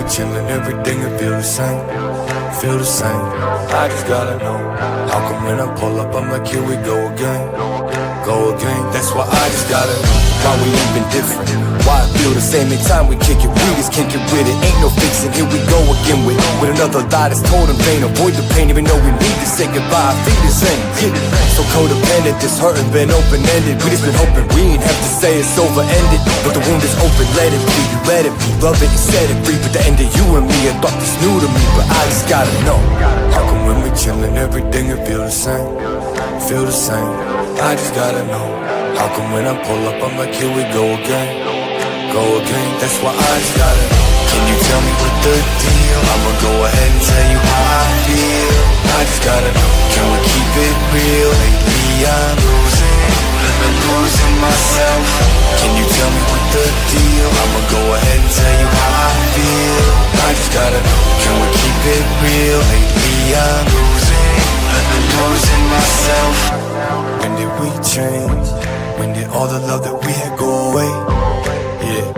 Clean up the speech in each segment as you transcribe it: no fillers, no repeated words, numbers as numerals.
chillin', everything will feel the same. Feel the same. I just gotta know. How come when I pull up, I'm like, here we go again. Go again. That's why I just gotta know. Why we ain't been different. Why I feel the same every time we kick it. We just can't get with it. Ain't no fixing. Here we go again with another lie that's told in vain. Avoid the pain even though we need to say goodbye. I feel the same. So codependent, this hurting been open-ended. We just been hoping we ain't have to say it's over-ended. But the wound is open, let it be. You let it be. Love it and set it free. But the end of you and me, I thought this new to me. But I just gotta know. How come when we chillin', everything will feel the same? Feel the same. I just gotta know. How come when I pull up, I'm like, here we go again. Go again. That's why I just gotta know. Can you tell me what the deal? I'ma go ahead and tell you how I feel. I just gotta know. Can we keep it real? Lately I'm losing myself. Can you tell me what the deal? I'ma go ahead and tell you how I feel. I just gotta know. Can we keep it real? Lately I'm losing myself. When did we change? When did all the love that we had go away? Yeah.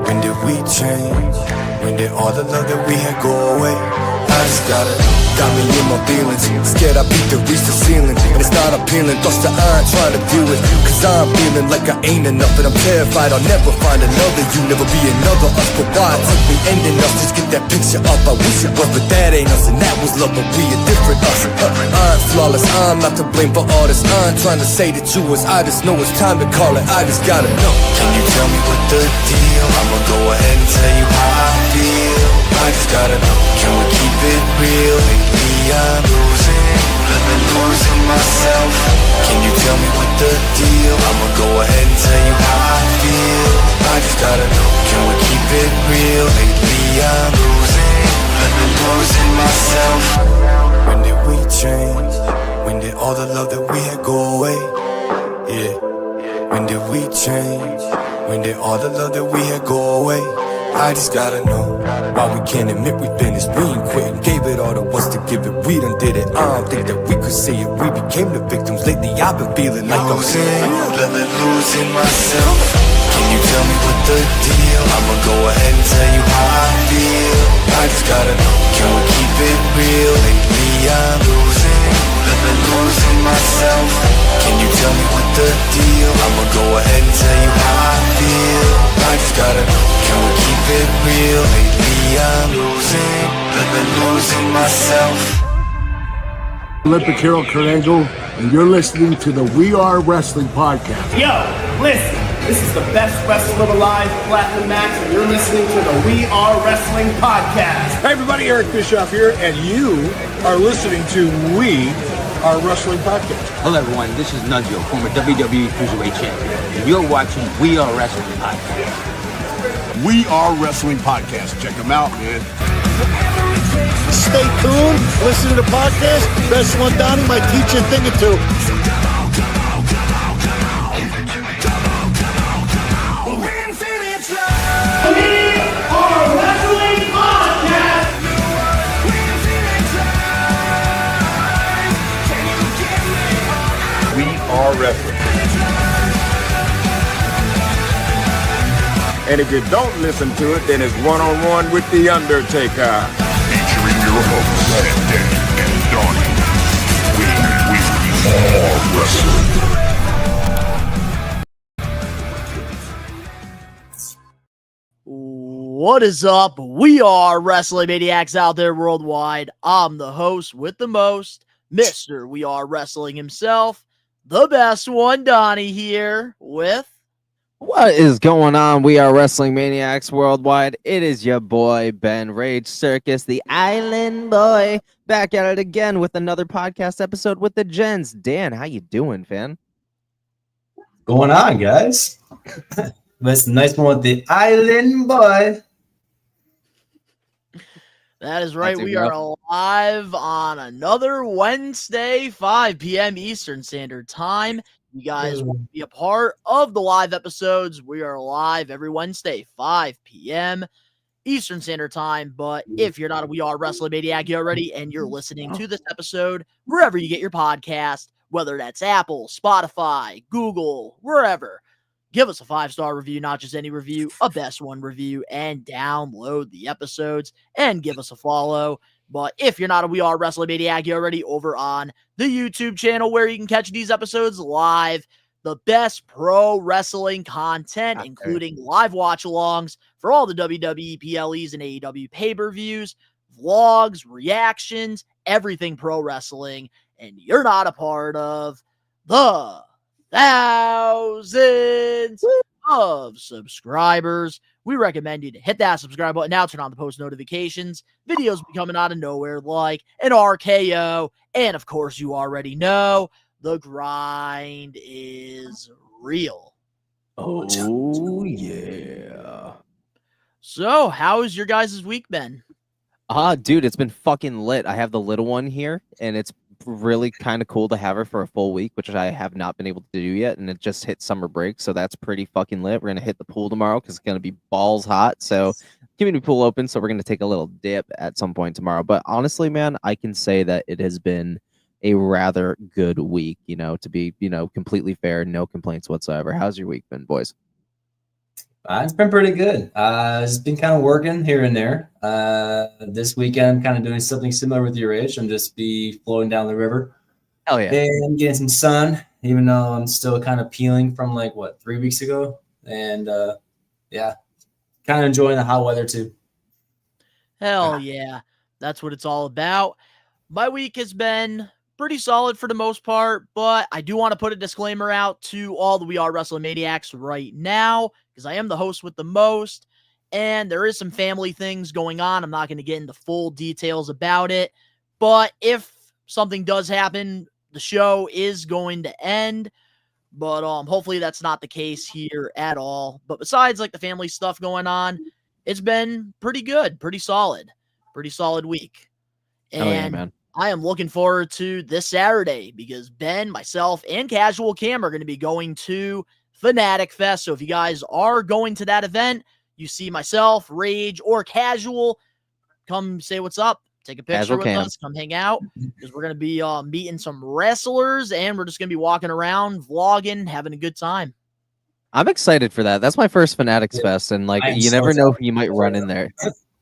When did we change? When did all the love that we had go away? I just gotta know. Got me in my feelings. Scared I beat the reach the ceiling. And it's not appealing. Thoughts that I ain't trying to deal with. Cause I'm feeling like I ain't enough. And I'm terrified I'll never find another. You never be another us. But why it took me ending us? Just get that picture up. I wish it was, but that ain't us. And that was love, but we a different us. I ain't flawless. I'm not to blame for all this. I ain't trying to say that you was. I just know it's time to call it. I just gotta know. Can you tell me what the deal? I'ma go ahead and tell you how I feel. I just gotta know. Can we keep it real? Lately I'm losing myself. Can you tell me what the deal? I'ma go ahead and tell you how I feel. I just gotta know. Can we keep it real? Lately I'm losing myself. When did we change? When did all the love that we had go away? Yeah. When did we change? When did all the love that we had go away? I just gotta know why we can't admit we finished. We ain't quitting, gave it all to us to give it. We done did it. I don't think that we could say it. We became the victims. Lately I've been feeling like I'm losing myself. Can you tell me what the deal? I'ma go ahead and tell you how I feel. I just gotta know. Can we keep it real? Lately I'm losing myself. Can you tell me what the deal? I'ma go ahead and tell you how I feel. I just gotta know. Can we keep it real? Lately I'm losing myself. Olympic hero Kurt Angle, and you're listening to the We Are Wrestling podcast. Yo, listen, this is the best Wrestling Alive Platinum Max, and you're listening to the We Are Wrestling podcast. Hey everybody, Eric Bischoff here, and you are listening to We Are Wrestling podcast. Hello everyone, this is Nunzio, former WWE Cruiserweight Champion, and you're watching We Are Wrestling podcast. We Are Wrestling podcast. Check them out, man. Stay tuned, listen to the podcast. Best one, Donnie might teach you a thing or two. We Are Wrestling. And if you don't listen to it, then it's one-on-one with The Undertaker. Featuring your hosts, Danny and Donnie. We are wrestling. What is up? We are Wrestling Maniacs out there worldwide. I'm the host with the most, Mr. We Are Wrestling himself, the best one, Donnie here with... What is going on? We are Wrestling Maniacs Worldwide. It is your boy, Ben Rage Circus, the Island Boy, back at it again with another podcast episode with the Gens. Dan, how you doing, fan? Going on, guys? That's a nice one with the Island Boy. That is right. We are live on another Wednesday, 5 p.m. Eastern Standard Time. You guys want to be a part of the live episodes. We are live every Wednesday, 5 p.m. Eastern Standard Time. But if you're not a We Are Wrestling Maniac already and you're listening to this episode, wherever you get your podcast, whether that's Apple, Spotify, Google, wherever, Give us a 5-star review, not just any review, a best one review, and download the episodes and give us a follow. But if you're not a We Are Wrestling Maniac, you're already over on the YouTube channel where you can catch these episodes live. The best pro wrestling content, including live watch-alongs for all the WWE PLEs and AEW pay-per-views, vlogs, reactions, everything pro wrestling. And you're not a part of the thousands of subscribers. We recommend you to hit that subscribe button now, turn on the post notifications. Videos be coming out of nowhere like an RKO. And of course, you already know the grind is real. Oh, yeah. So, how has your guys' week been? Dude, it's been fucking lit. I have the little one here, and it's really kind of cool to have her for a full week, which I have not been able to do yet, and it just hit summer break, so that's pretty fucking lit. We're gonna hit the pool tomorrow because it's gonna be balls hot. So community pool open, so we're gonna take a little dip at some point tomorrow. But honestly, man, I can say that it has been a rather good week, to be, completely fair, no complaints whatsoever. How's your week been, boys? It's been pretty good. It's been kind of working here and there. This weekend, I'm kind of doing something similar with your age. I'm just be floating down the river. Hell yeah. And getting some sun, even though I'm still kind of peeling from 3 weeks ago. And yeah, kind of enjoying the hot weather too. Hell yeah. That's what it's all about. My week has been pretty solid for the most part, but I do want to put a disclaimer out to all the We Are Wrestling Maniacs right now, because I am the host with the most, and there is some family things going on. I'm not going to get into full details about it, but if something does happen, the show is going to end, but hopefully that's not the case here at all. But besides the family stuff going on, it's been pretty good, pretty solid week. And oh yeah, man. I am looking forward to this Saturday because Ben, myself, and Casual Cam are going to be going to Fanatic Fest. So if you guys are going to that event, you see myself, Rage, or Casual, come say what's up, take a picture with us, come hang out, because we're going to be meeting some wrestlers, and we're just going to be walking around, vlogging, having a good time. I'm excited for that. That's my first Fanatics Fest, and you never know who you might run in there.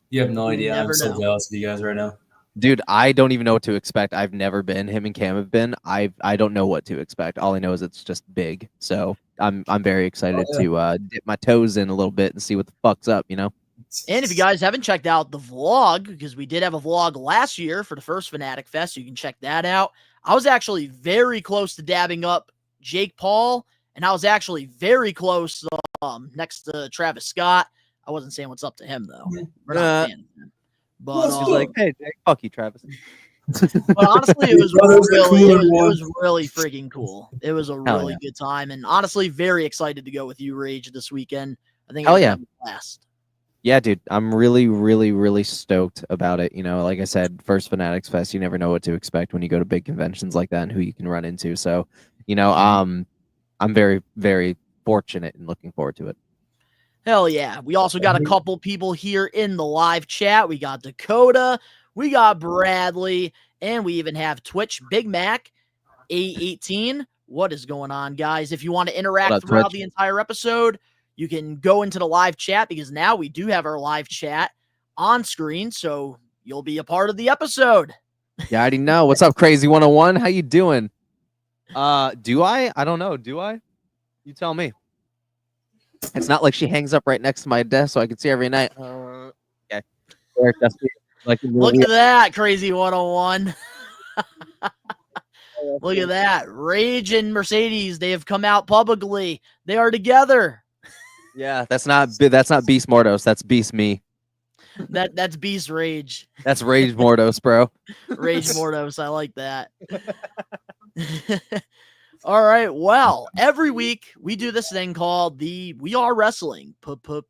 You have no idea. I'm so jealous of you guys right now. Dude, I don't even know what to expect. I've never been. Him and Cam have been. I don't know what to expect. All I know is it's just big. So I'm very excited to dip my toes in a little bit and see what the fuck's up, And if you guys haven't checked out the vlog, because we did have a vlog last year for the first Fanatic Fest, so you can check that out. I was actually very close to dabbing up Jake Paul, and I was actually very close next to Travis Scott. I wasn't saying what's up to him, though. We're not a fan of him. But he's like, hey, fuck you, Travis. But honestly, it was really freaking cool. It was a really good time, and honestly, very excited to go with you, Rage, this weekend. I think it's gonna be a blast. Yeah, dude, I'm really, really, really stoked about it. Like I said, first Fanatics Fest, you never know what to expect when you go to big conventions like that and who you can run into. So, I'm very, very fortunate and looking forward to it. Hell yeah. We also got a couple people here in the live chat. We got Dakota, we got Bradley, and we even have Twitch Big Mac A18. What is going on, guys? If you want to interact throughout the entire episode, you can go into the live chat, because now we do have our live chat on screen, so you'll be a part of the episode. Yeah, I already know. What's up, Crazy 101? How you doing? Do I? I don't know. Do I? You tell me. It's not like she hangs up right next to my desk so I can see her every night. Okay. Look at that, Crazy 101. Look at that. Rage and Mercedes, they have come out publicly. They are together. Yeah, that's not Beast Mordos. That's Beast me. That's Beast Rage. That's Rage Mordos, bro. Rage Mordos. I like that. All right. Well, every week we do this thing called the We Are Wrestling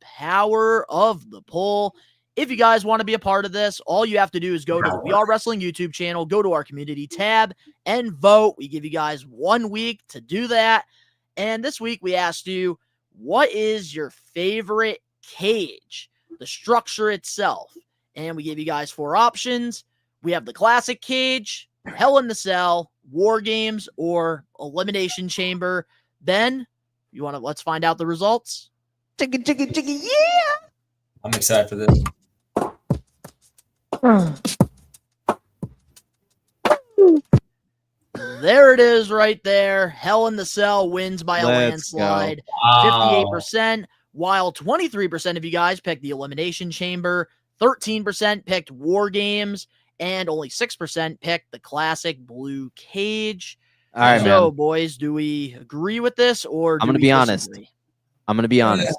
Power of the Poll. If you guys want to be a part of this, all you have to do is go to the We Are Wrestling YouTube channel, go to our community tab, and vote. We give you guys 1 week to do that. And this week we asked you, what is your favorite cage? The structure itself. And we gave you guys 4 options. We have the classic cage, Hell in the Cell, War Games, or Elimination Chamber. Ben, Let's find out the results. Chicka, chicka, chicka, yeah! I'm excited for this. There it is right there. Hell in the Cell wins by a Let's landslide. Wow. 58%, while 23% of you guys picked the Elimination Chamber, 13% picked War Games, and only 6% picked the classic blue cage. All right, so, man. boys, do we agree with this or do I'm going to we be honest. disagree? I'm going to be honest.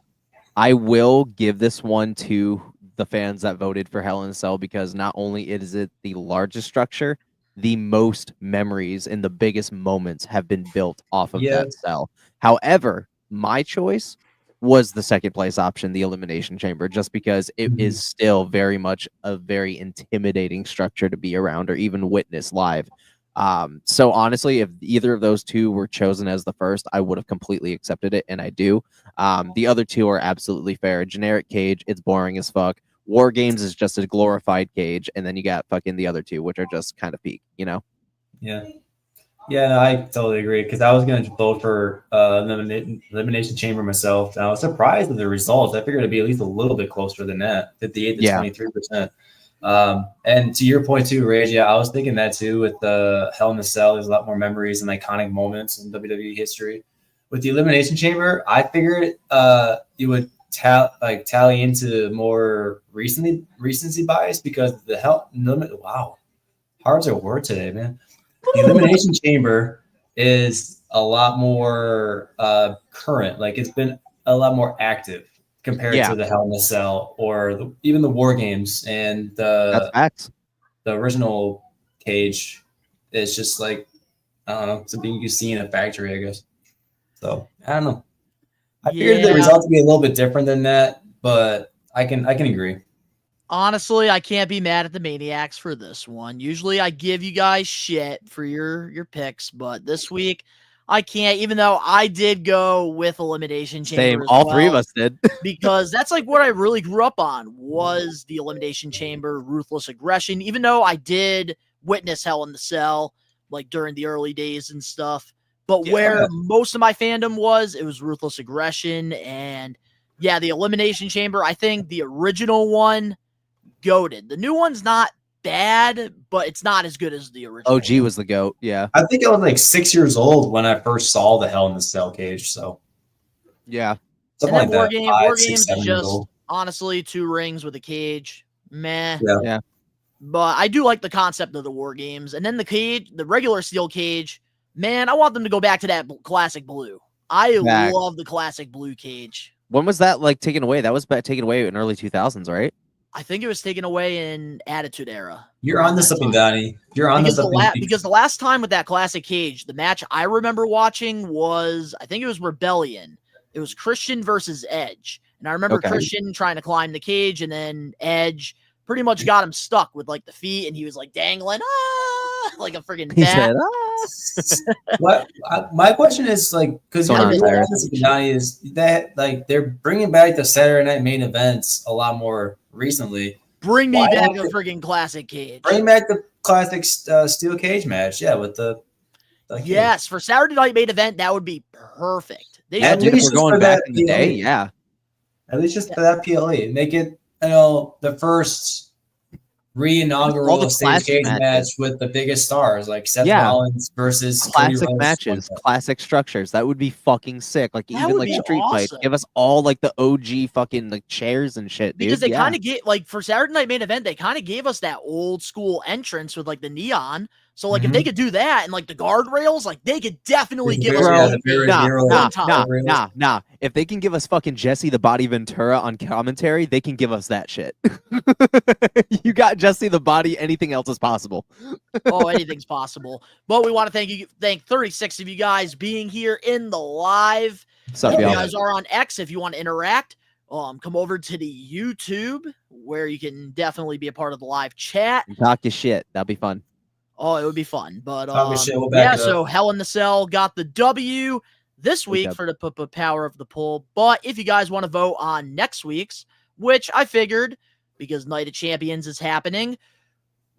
I will give this one to the fans that voted for Hell in a Cell because not only is it the largest structure, the most memories and the biggest moments have been built off of that cell. However, my choice was the second place option, the Elimination Chamber, just because it is still very much a very intimidating structure to be around or even witness live. So honestly, if either of those two were chosen as the first, I would have completely accepted it, and I do. The other two are absolutely fair. A generic cage, it's boring as fuck. War Games is just a glorified cage, and then you got fucking the other two, which are just kind of peak, you know? Yeah. Yeah, no, I totally agree because I was going to vote for Elimination Chamber myself. And I was surprised at the results. I figured it'd be at least a little bit closer than that, 58 to 23%. And to your point too, Rage, yeah, I was thinking that too with the Hell in a Cell. There's a lot more memories and iconic moments in WWE history. With the Elimination Chamber, I figured you would tally into more recency bias because wow, hard's a word today, man. The Elimination Chamber is a lot more current. Like it's been a lot more active compared to the Hell in a Cell or even the War Games and the original cage. It's just like, I don't know, something you can see in a factory, I guess. So I don't know. I figured the results would be a little bit different than that, but I can agree. Honestly, I can't be mad at the Maniacs for this one. Usually I give you guys shit for your picks, but this week I can't, even though I did go with Elimination Chamber. Same. All three of us did. Because that's like what I really grew up on was the Elimination Chamber, Ruthless Aggression, even though I did witness Hell in the Cell like during the early days and stuff. But where most of my fandom was, it was Ruthless Aggression. And yeah, the Elimination Chamber, I think the original one, goated. The new one's not bad, but it's not as good as the original. OG was the GOAT, yeah. I think I was like 6 years old when I first saw the Hell in the Cell cage, so. Yeah. Something like War that. Games is just, honestly, 2 rings with a cage. Meh. Yeah. But I do like the concept of the War Games. And then the cage, the regular steel cage, man, I want them to go back to that classic blue. I love the classic blue cage. When was that like taken away? That was taken away in early 2000s, right? I think it was taken away in Attitude Era. You're on to something, Donnie. You're on to something. Because the last time with that classic cage, the match I remember watching was, I think it was Rebellion. It was Christian versus Edge. And I remember Christian trying to climb the cage, and then Edge pretty much got him stuck with like the feet, and he was like dangling, like a freaking bat. My question is like, because Donnie is that like they're bringing back the Saturday Night Main Events a lot more recently. Bring me back the freaking classic cage. Bring back the classic steel cage match, with the yes, for Saturday Night Main Event that would be perfect. At least we're going back in the day, At least just for that PLE, make it the first re-inaugural stage cage match with the biggest stars like Seth Rollins versus classic matches, classic structures. That would be fucking sick. Like even like street fights. Give us all like the OG fucking like chairs and shit. Because they kind of get like for Saturday Night Main Event, they kind of gave us that old school entrance with like the neon. So like if they could do that and like the guardrails, like they could definitely give us nah. If they can give us fucking Jesse the Body Ventura on commentary, they can give us that shit. You got Jesse the Body, anything else is possible. Anything's possible. But we want to thank 36 of you guys being here in the live. What's up, you y'all? guys are on X if you want to interact. Come over to the YouTube where you can definitely be a part of the live chat. And talk your shit. That'll be fun. Oh, it would be fun. But so Hell in the Cell got the W this week for the power of the poll. But if you guys want to vote on next week's, which I figured because Night of Champions is happening,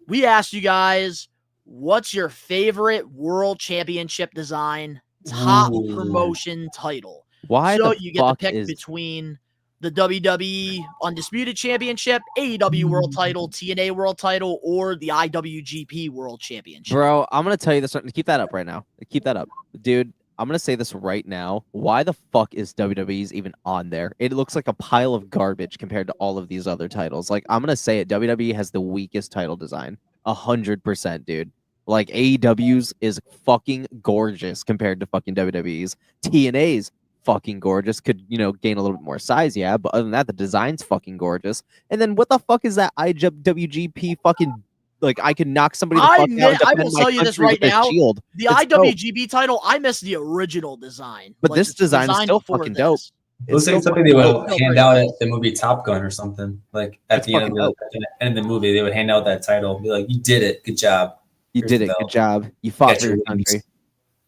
we asked you guys, what's your favorite world championship design top promotion title? Why So the you get to fuck pick is between the WWE Undisputed Championship, AEW World Title, TNA World Title, or the IWGP World Championship. Bro, I'm gonna tell you this. Keep that up right now. Keep that up, dude. I'm gonna say this right now. Why the fuck is WWE's even on there? It looks like a pile of garbage compared to all of these other titles. Like, I'm gonna say it. WWE has the weakest title design. 100%, dude. Like, AEW's is fucking gorgeous compared to fucking WWE's. TNA's fucking gorgeous. Could, gain a little bit more size, yeah. But other than that, the design's fucking gorgeous. And then what the fuck is that IWGP fucking, like, I could knock somebody the fuck out and I defend will my tell you this country right with a now. shield. The It's dope. IWGP title, I miss the original design. But Like, this the design is still before fucking this. dope. It looks like still something they fucking would dope. hand out at the movie Top Gun or something. Like at It's the end fucking of dope. the movie, they would hand out that title, be like, "You did it, good job. You Here's did the it. belt. Good job. You fought Got for your your wings." country.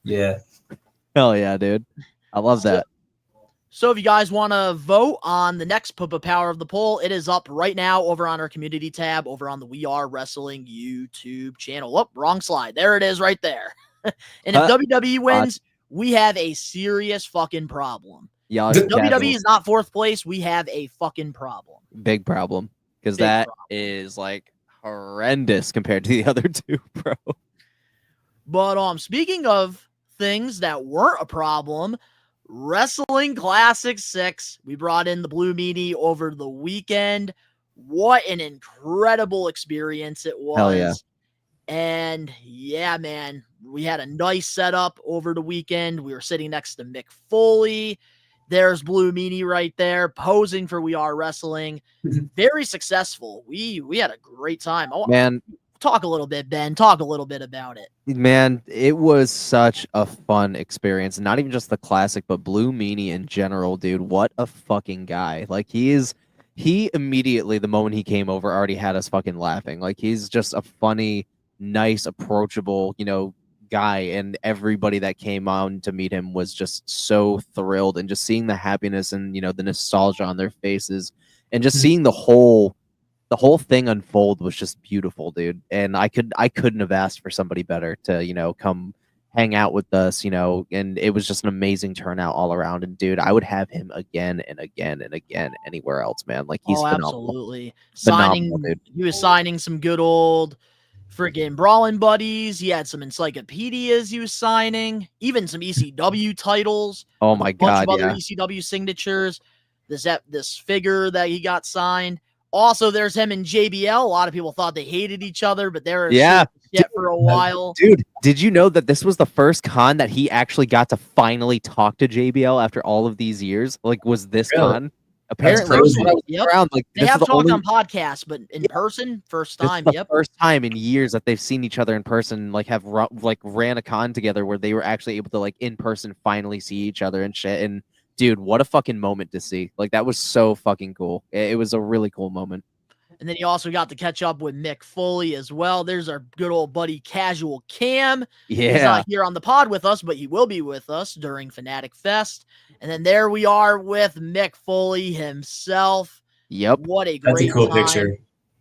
Yeah. Hell yeah, dude. I love that. So if you guys want to vote on the next Papa Power of the Poll, it is up right now over on our community tab over on the We Are Wrestling YouTube channel. Oh, wrong slide. There it is right there. And if WWE wins, we have a serious fucking problem. Yeah, If WWE is not fourth place, we have a fucking problem. big problem because Big that problem. is like horrendous compared to the other two, bro. But speaking of things that weren't a problem, Wrestling Classic 6, we brought in the Blue Meanie over the weekend. What an incredible experience it was. Hell yeah. And yeah, man, we had a nice setup over the weekend. We were sitting next to Mick Foley. There's Blue Meanie right there posing for We Are Wrestling. Very successful. We had a great time. Man, talk a little bit, Ben. Talk a little bit about it. Man, it was such a fun experience. Not even just the classic, but Blue Meanie in general, dude. What a fucking guy. Like, he immediately, the moment he came over, already had us fucking laughing. Like, he's just a funny, nice, approachable, guy. And everybody that came on to meet him was just so thrilled. And just seeing the happiness and, the nostalgia on their faces and just seeing the whole thing unfold was just beautiful, dude. And I couldn't have asked for somebody better to, come hang out with us, and it was just an amazing turnout all around. And dude, I would have him again and again and again anywhere else, man. Like, he's phenomenal. Absolutely. Phenomenal, dude. He was signing some good old freaking Brawling Buddies. He had some encyclopedias he was signing, even some ECW titles. Oh my God, a bunch of yeah. other ECW signatures. This figure that he got signed. Also, there's him and JBL. A lot of people thought they hated each other, but they were for a while. Dude, did you know that this was the first con that he actually got to finally talk to JBL after all of these years? Like, was this con? Apparently, around, like, they have talked on podcasts, but in person, first time. This is the first time in years that they've seen each other in person. Like, have ran a con together where they were actually able to, like, in person finally see each other and shit. And dude, what a fucking moment to see. Like, that was so fucking cool. It was a really cool moment. And then he also got to catch up with Mick Foley as well. There's our good old buddy Casual Cam. Yeah. He's not here on the pod with us, but he will be with us during Fanatic Fest. And then there we are with Mick Foley himself. Yep. What a great That's a cool time. picture.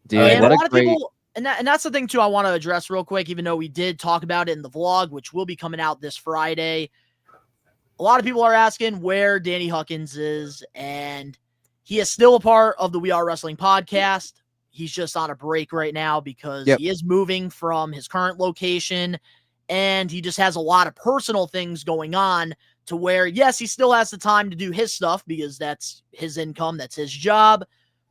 Dude, and what a a lot of great... people, and that's the thing too I want to address real quick, even though we did talk about it in the vlog, which will be coming out this Friday. A lot of people are asking where Danny Huckins is, and he is still a part of the We Are Wrestling podcast. He's just on a break right now because he is moving from his current location, and he just has a lot of personal things going on to where, yes, he still has the time to do his stuff because that's his income, that's his job.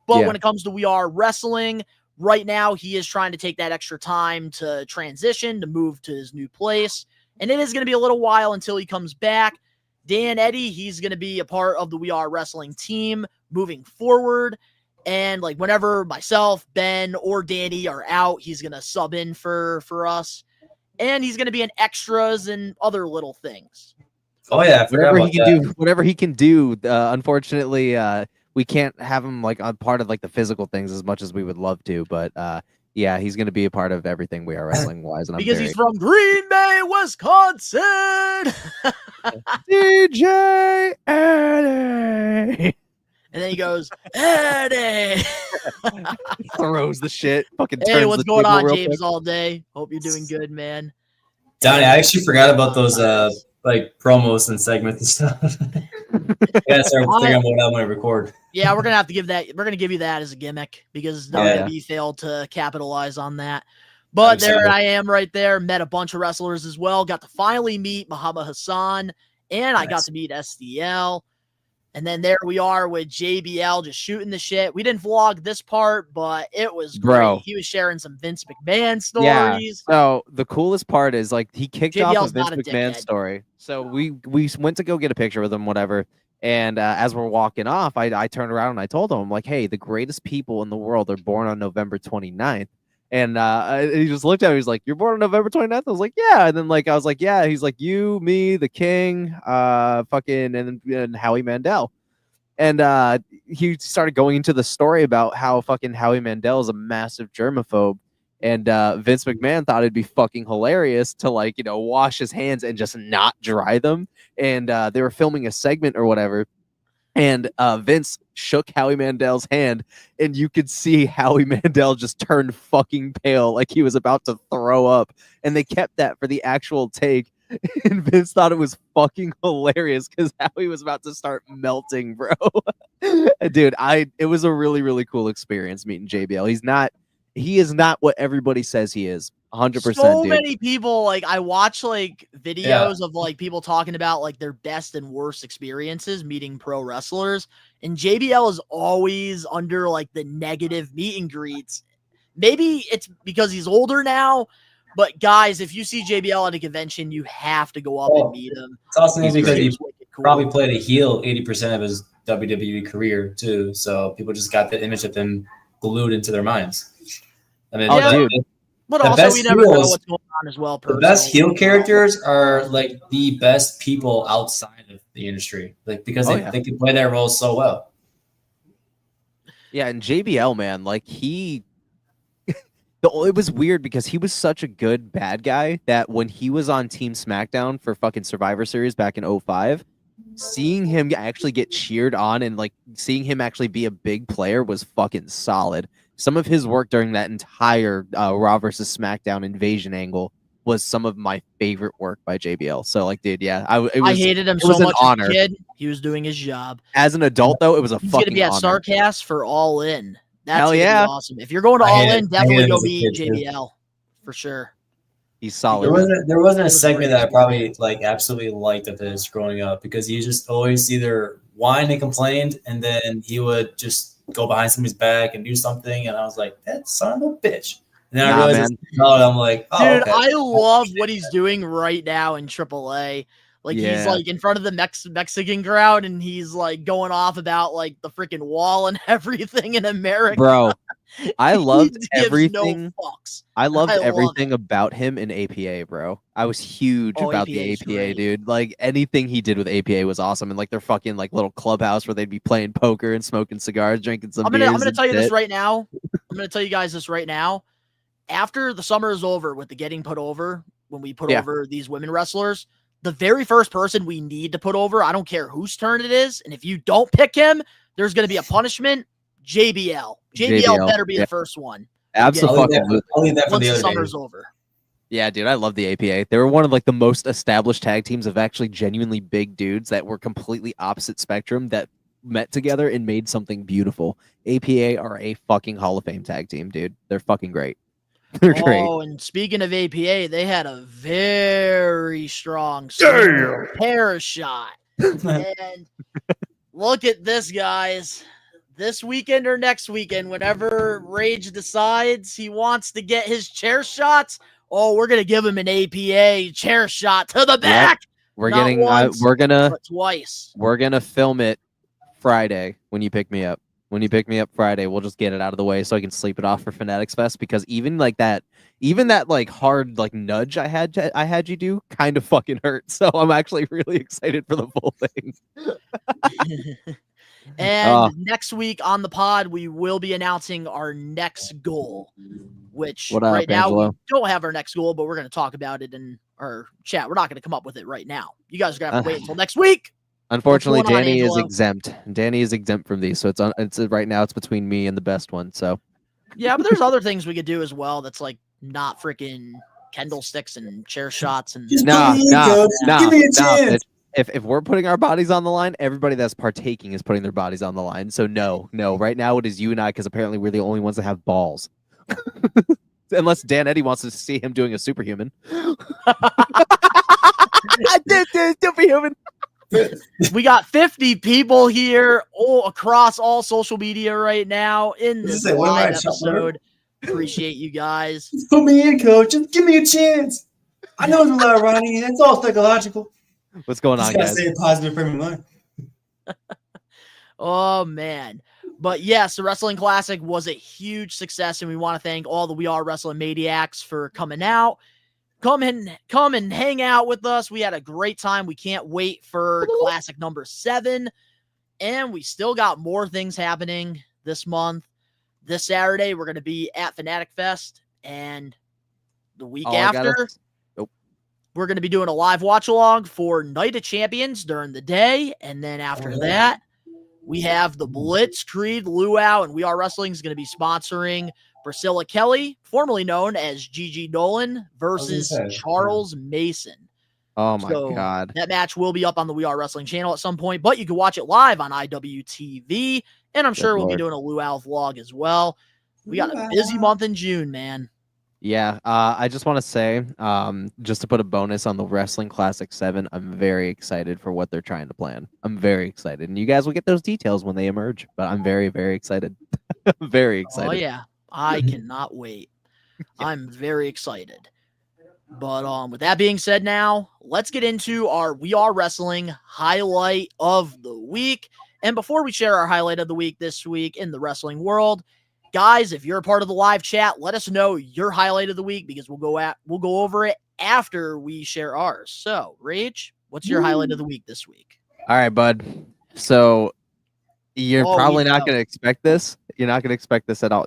But when it comes to We Are Wrestling, right now he is trying to take that extra time to transition, to move to his new place. And it is going to be a little while until he comes back. Dan Eddy, he's going to be a part of the We Are Wrestling team moving forward. And like whenever myself, Ben, or Danny are out, he's going to sub in for us. And he's going to be in extras and other little things. Oh yeah, whatever he can do. Unfortunately, we can't have him like on part of like the physical things as much as we would love to. But yeah, he's going to be a part of everything We Are Wrestling wise. And because he's from Green Bay, Wisconsin. DJ Eddie. And then he goes, Eddie. Throws the shit. Fucking hey, what's going on, James, all day? Hope you're doing good, man. Donnie, I actually forgot about those like promos and segments and stuff. Yeah, start figuring out what I'm gonna record. Yeah, we're gonna have to give that. We're gonna give you that as a gimmick because WWE failed to capitalize on that. But there I am, right there. Met a bunch of wrestlers as well. Got to finally meet Muhammad Hassan, and I got to meet SDL. And then there we are with JBL just shooting the shit. We didn't vlog this part, but it was great. He was sharing some Vince McMahon stories. Yeah. So the coolest part is like he kicked JBL's off a Vince McMahon story. So we went to go get a picture with him, whatever. And as we're walking off, I turned around and I told him, I'm like, hey, the greatest people in the world are born on November 29th. And he just looked at me. He's like, "You're born on November 29th?" I was like, "Yeah." And then I was like, "Yeah." He's like, "You, me, the King, fucking, and Howie Mandel." And he started going into the story about how fucking Howie Mandel is a massive germaphobe, and Vince McMahon thought it'd be fucking hilarious to wash his hands and just not dry them. And they were filming a segment or whatever. And Vince shook Howie Mandel's hand, and you could see Howie Mandel just turned fucking pale, like he was about to throw up. And they kept that for the actual take. And Vince thought it was fucking hilarious because Howie was about to start melting, bro. Dude, it was a really, really cool experience meeting JBL. He is not what everybody says he is. 100%. So many people, I watch videos of people talking about their best and worst experiences meeting pro wrestlers, and JBL is always under the negative meet and greets. Maybe it's because he's older now, but guys, if you see JBL at a convention, you have to go up and meet him. It's also because he probably played a heel 80% of his WWE career too, so people just got the image of him glued into their minds. I mean, dude. But also, we never know what's going on as well. The best heel characters are the best people outside of the industry, because they can play that role so well. Yeah, and JBL, man, it was weird because he was such a good bad guy that when he was on Team SmackDown for fucking Survivor Series back in 2005, seeing him actually get cheered on and seeing him actually be a big player was fucking solid. Some of his work during that entire Raw versus SmackDown invasion angle was some of my favorite work by JBL. So, dude, yeah, I hated him so much as a kid. He was doing his job. As an adult, though, it was He's fucking gonna be at honor. Starrcast for All In. That's Hell yeah, awesome. If you're going to All In, definitely go meet JBL for sure. He's solid. There wasn't a segment that I probably absolutely liked of his growing up because he just always either whined and complained, and then he would just go behind somebody's back and do something, and I was like, that son of a bitch. And then I realized I'm like, oh, dude, okay. I love what he's doing right now in AAA. He's in front of the Mexican crowd, and he's going off about the freaking wall and everything in America. Bro, I loved everything. No fucks. I loved everything about him in APA, bro. I was huge about the APA, dude. Anything he did with APA was awesome. And their fucking little clubhouse where they'd be playing poker and smoking cigars, drinking some beers. I'm gonna tell you this right now. I'm gonna tell you guys this right now. After the summer is over with the getting put over, when we put over these women wrestlers, the very first person we need to put over, I don't care whose turn it is, and if you don't pick him, there's gonna be a punishment. JBL better be the first one. Absolutely. I'll leave that for once the the other summer's day. over. Yeah, dude, I love the APA. They were one of the most established tag teams of actually genuinely big dudes that were completely opposite spectrum that met together and made something beautiful. APA are a fucking Hall of Fame tag team, dude. They're fucking great. They're great. Oh, and speaking of APA, they had a very strong pair shot. And look at this, guys. This weekend or next weekend, whenever Rage decides he wants to get his chair shots, we're gonna give him an APA chair shot to the back. Yep. We're gonna twice. We're gonna film it Friday when you pick me up. When you pick me up Friday, we'll just get it out of the way so I can sleep it off for Fanatics Fest, because even that hard nudge I had you do kind of fucking hurt. So I'm actually really excited for the full thing. And next week on the pod, we will be announcing our next goal, which right now we don't have our next goal, but we're going to talk about it in our chat. We're not going to come up with it right now. You guys are going to have to wait until next week. Unfortunately, Danny is exempt. Danny is exempt from these, so it's right now. It's between me and the best one. So yeah, but there's other things we could do as well. That's not freaking candlesticks and chair shots and Nah, Give me a chance. If we're putting our bodies on the line, everybody that's partaking is putting their bodies on the line. So no. Right now it is you and I, because apparently we're the only ones that have balls. Unless Dan Eddie wants to see him doing a superhuman. Superhuman. We got 50 people here across all social media right now in this live episode. Appreciate you guys. Just put me in, coach. Just give me a chance. I know there's a lot of writing, and it's all psychological. What's going on, guys? Stay positive frame of mind. Oh, man. But yes, the Wrestling Classic was a huge success, and we want to thank all the We Are Wrestling Maniacs for coming out. Come and hang out with us. We had a great time. We can't wait for Classic number 7. And we still got more things happening this month. This Saturday, we're going to be at Fanatic Fest. And the week after, we're going to be doing a live watch-along for Night of Champions during the day. And then after that, we have the Blitzkrieg Luau, and We Are Wrestling is going to be sponsoring Priscilla Kelly, formerly known as Gigi Dolan, versus Charles Mason. Oh, my God. That match will be up on the We Are Wrestling channel at some point, but you can watch it live on IWTV, and I'm sure we'll be doing a Luau vlog as well. We got a busy month in June, man. Yeah, I just want to say, just to put a bonus on the Wrestling Classic 7, I'm very excited for what they're trying to plan. I'm very excited. And you guys will get those details when they emerge, but I'm very, very excited. Very excited. Oh, yeah. I cannot wait. I'm very excited. But with that being said now, let's get into our We Are Wrestling highlight of the week. And before we share our highlight of the week this week in the wrestling world, guys, if you're a part of the live chat, let us know your highlight of the week, because we'll go over it after we share ours. So, Rage, what's your highlight of the week this week? All right, bud. So you're probably not going to expect this. You're not going to expect this at all,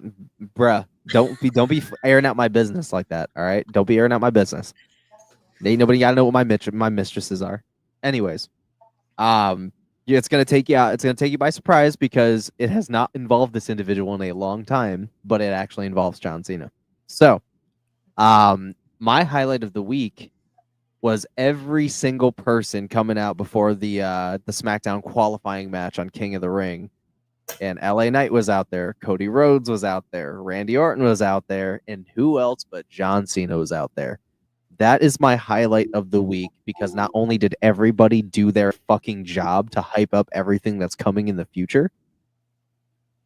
bruh. Don't be airing out my business like that. All right, don't be airing out my business. Ain't nobody got to know what my mistresses are. Anyways, it's going to take you out. It's going to take you by surprise, because it has not involved this individual in a long time, but it actually involves John Cena. So, my highlight of the week was every single person coming out before the SmackDown qualifying match on King of the Ring. And LA Knight was out there, Cody Rhodes was out there, Randy Orton was out there, and who else but John Cena was out there. That is my highlight of the week, because not only did everybody do their fucking job to hype up everything that's coming in the future,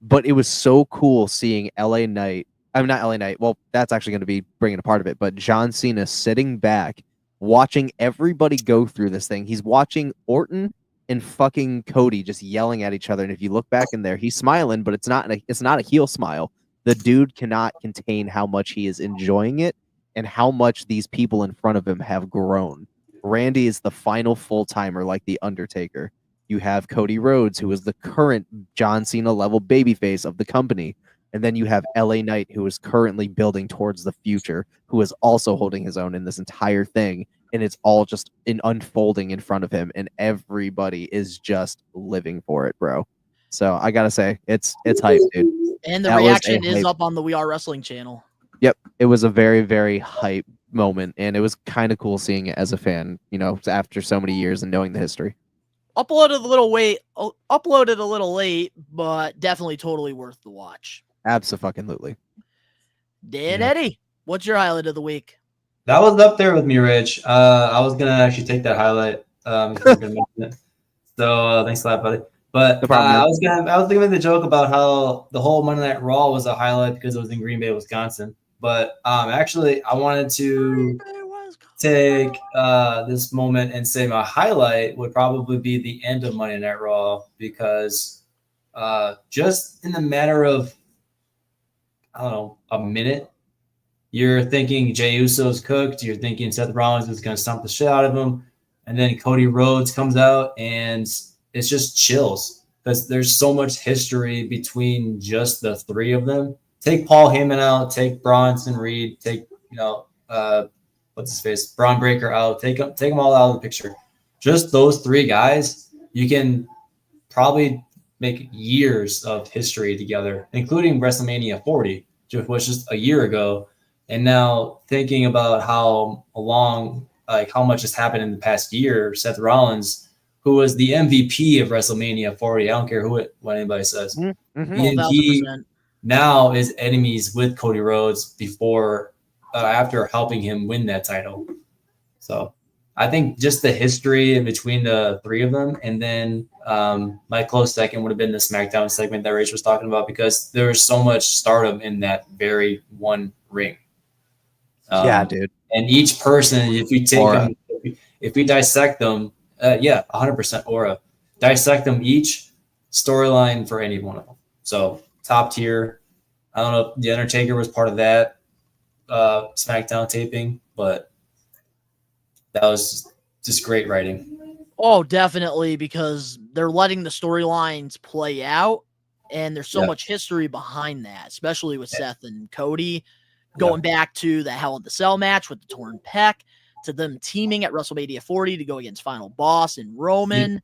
but it was so cool seeing LA Knight. I'm not LA Knight. Well, that's actually going to be bringing a part of it, but John Cena sitting back, watching everybody go through this thing. He's watching Orton and fucking Cody just yelling at each other. And if you look back in there, he's smiling, but it's not a heel smile. The dude cannot contain how much he is enjoying it and how much these people in front of him have grown. Randy is the final full-timer, like The Undertaker. You have Cody Rhodes, who is the current John Cena level babyface of the company. And then you have LA Knight, who is currently building towards the future, who is also holding his own in this entire thing. And it's all just unfolding in front of him, and everybody is just living for it, bro. So I gotta say, it's hype, dude. And the reaction is up on the We Are Wrestling channel. Yep, it was a very, very hype moment, and it was kind of cool seeing it as a fan, after so many years and knowing the history. Uploaded a little late, but definitely totally worth the watch. Absolutely. Dan Eddie, what's your highlight of the week? That was up there with me, Rich. I was gonna actually take that highlight. So thanks a lot, buddy. But I was thinking the joke about how the whole Monday Night Raw was a highlight because it was in Green Bay, Wisconsin. But actually, I wanted to take this moment and say my highlight would probably be the end of Monday Night Raw, because just in the matter of, I don't know, a minute, you're thinking Jey Uso's cooked. You're thinking Seth Rollins is going to stomp the shit out of him. And then Cody Rhodes comes out, and it's just chills, because there's so much history between just the three of them. Take Paul Heyman out, take Bronson Reed, take, what's his face, Braun Breaker out, take them all out of the picture. Just those three guys, you can probably make years of history together, including WrestleMania 40, which was just a year ago. And now thinking about how much has happened in the past year, Seth Rollins, who was the MVP of WrestleMania 40, I don't care what anybody says, Mm-hmm. and he now is enemies with Cody Rhodes after helping him win that title. So I think just the history in between the three of them, and then my close second would have been the SmackDown segment that Rach was talking about, because there was so much stardom in that very one ring. Yeah, dude. And each person, if we take them, if we dissect them, 100% aura. Dissect them each, storyline for any one of them. So top tier. I don't know if The Undertaker was part of that SmackDown taping, but that was just great writing. Oh, definitely, because they're letting the storylines play out, and there's so much history behind that, especially with Seth and Cody, going back to the Hell in the Cell match with the torn pec, to them teaming at WrestleMania 40 to go against Final Boss and Roman,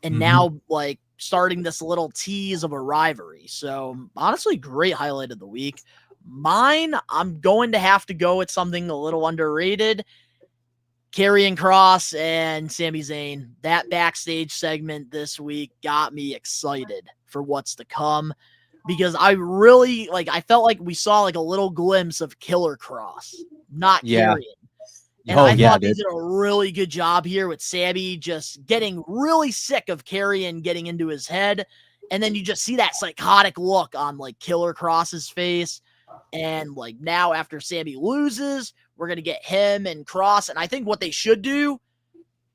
and now like starting this little tease of a rivalry. So honestly, great highlight of the week. Mine, I'm going to have to go with something a little underrated. Karrion Kross and Sami Zayn. That backstage segment this week got me excited for what's to come, because I really I felt like we saw like a little glimpse of Killer Kross, not Karrion. And I thought they did a really good job here with Sami just getting really sick of Karrion getting into his head. And then you just see that psychotic look on like Killer Kross's face. And like now after Sami loses, we're going to get him and Kross. And I think what they should do,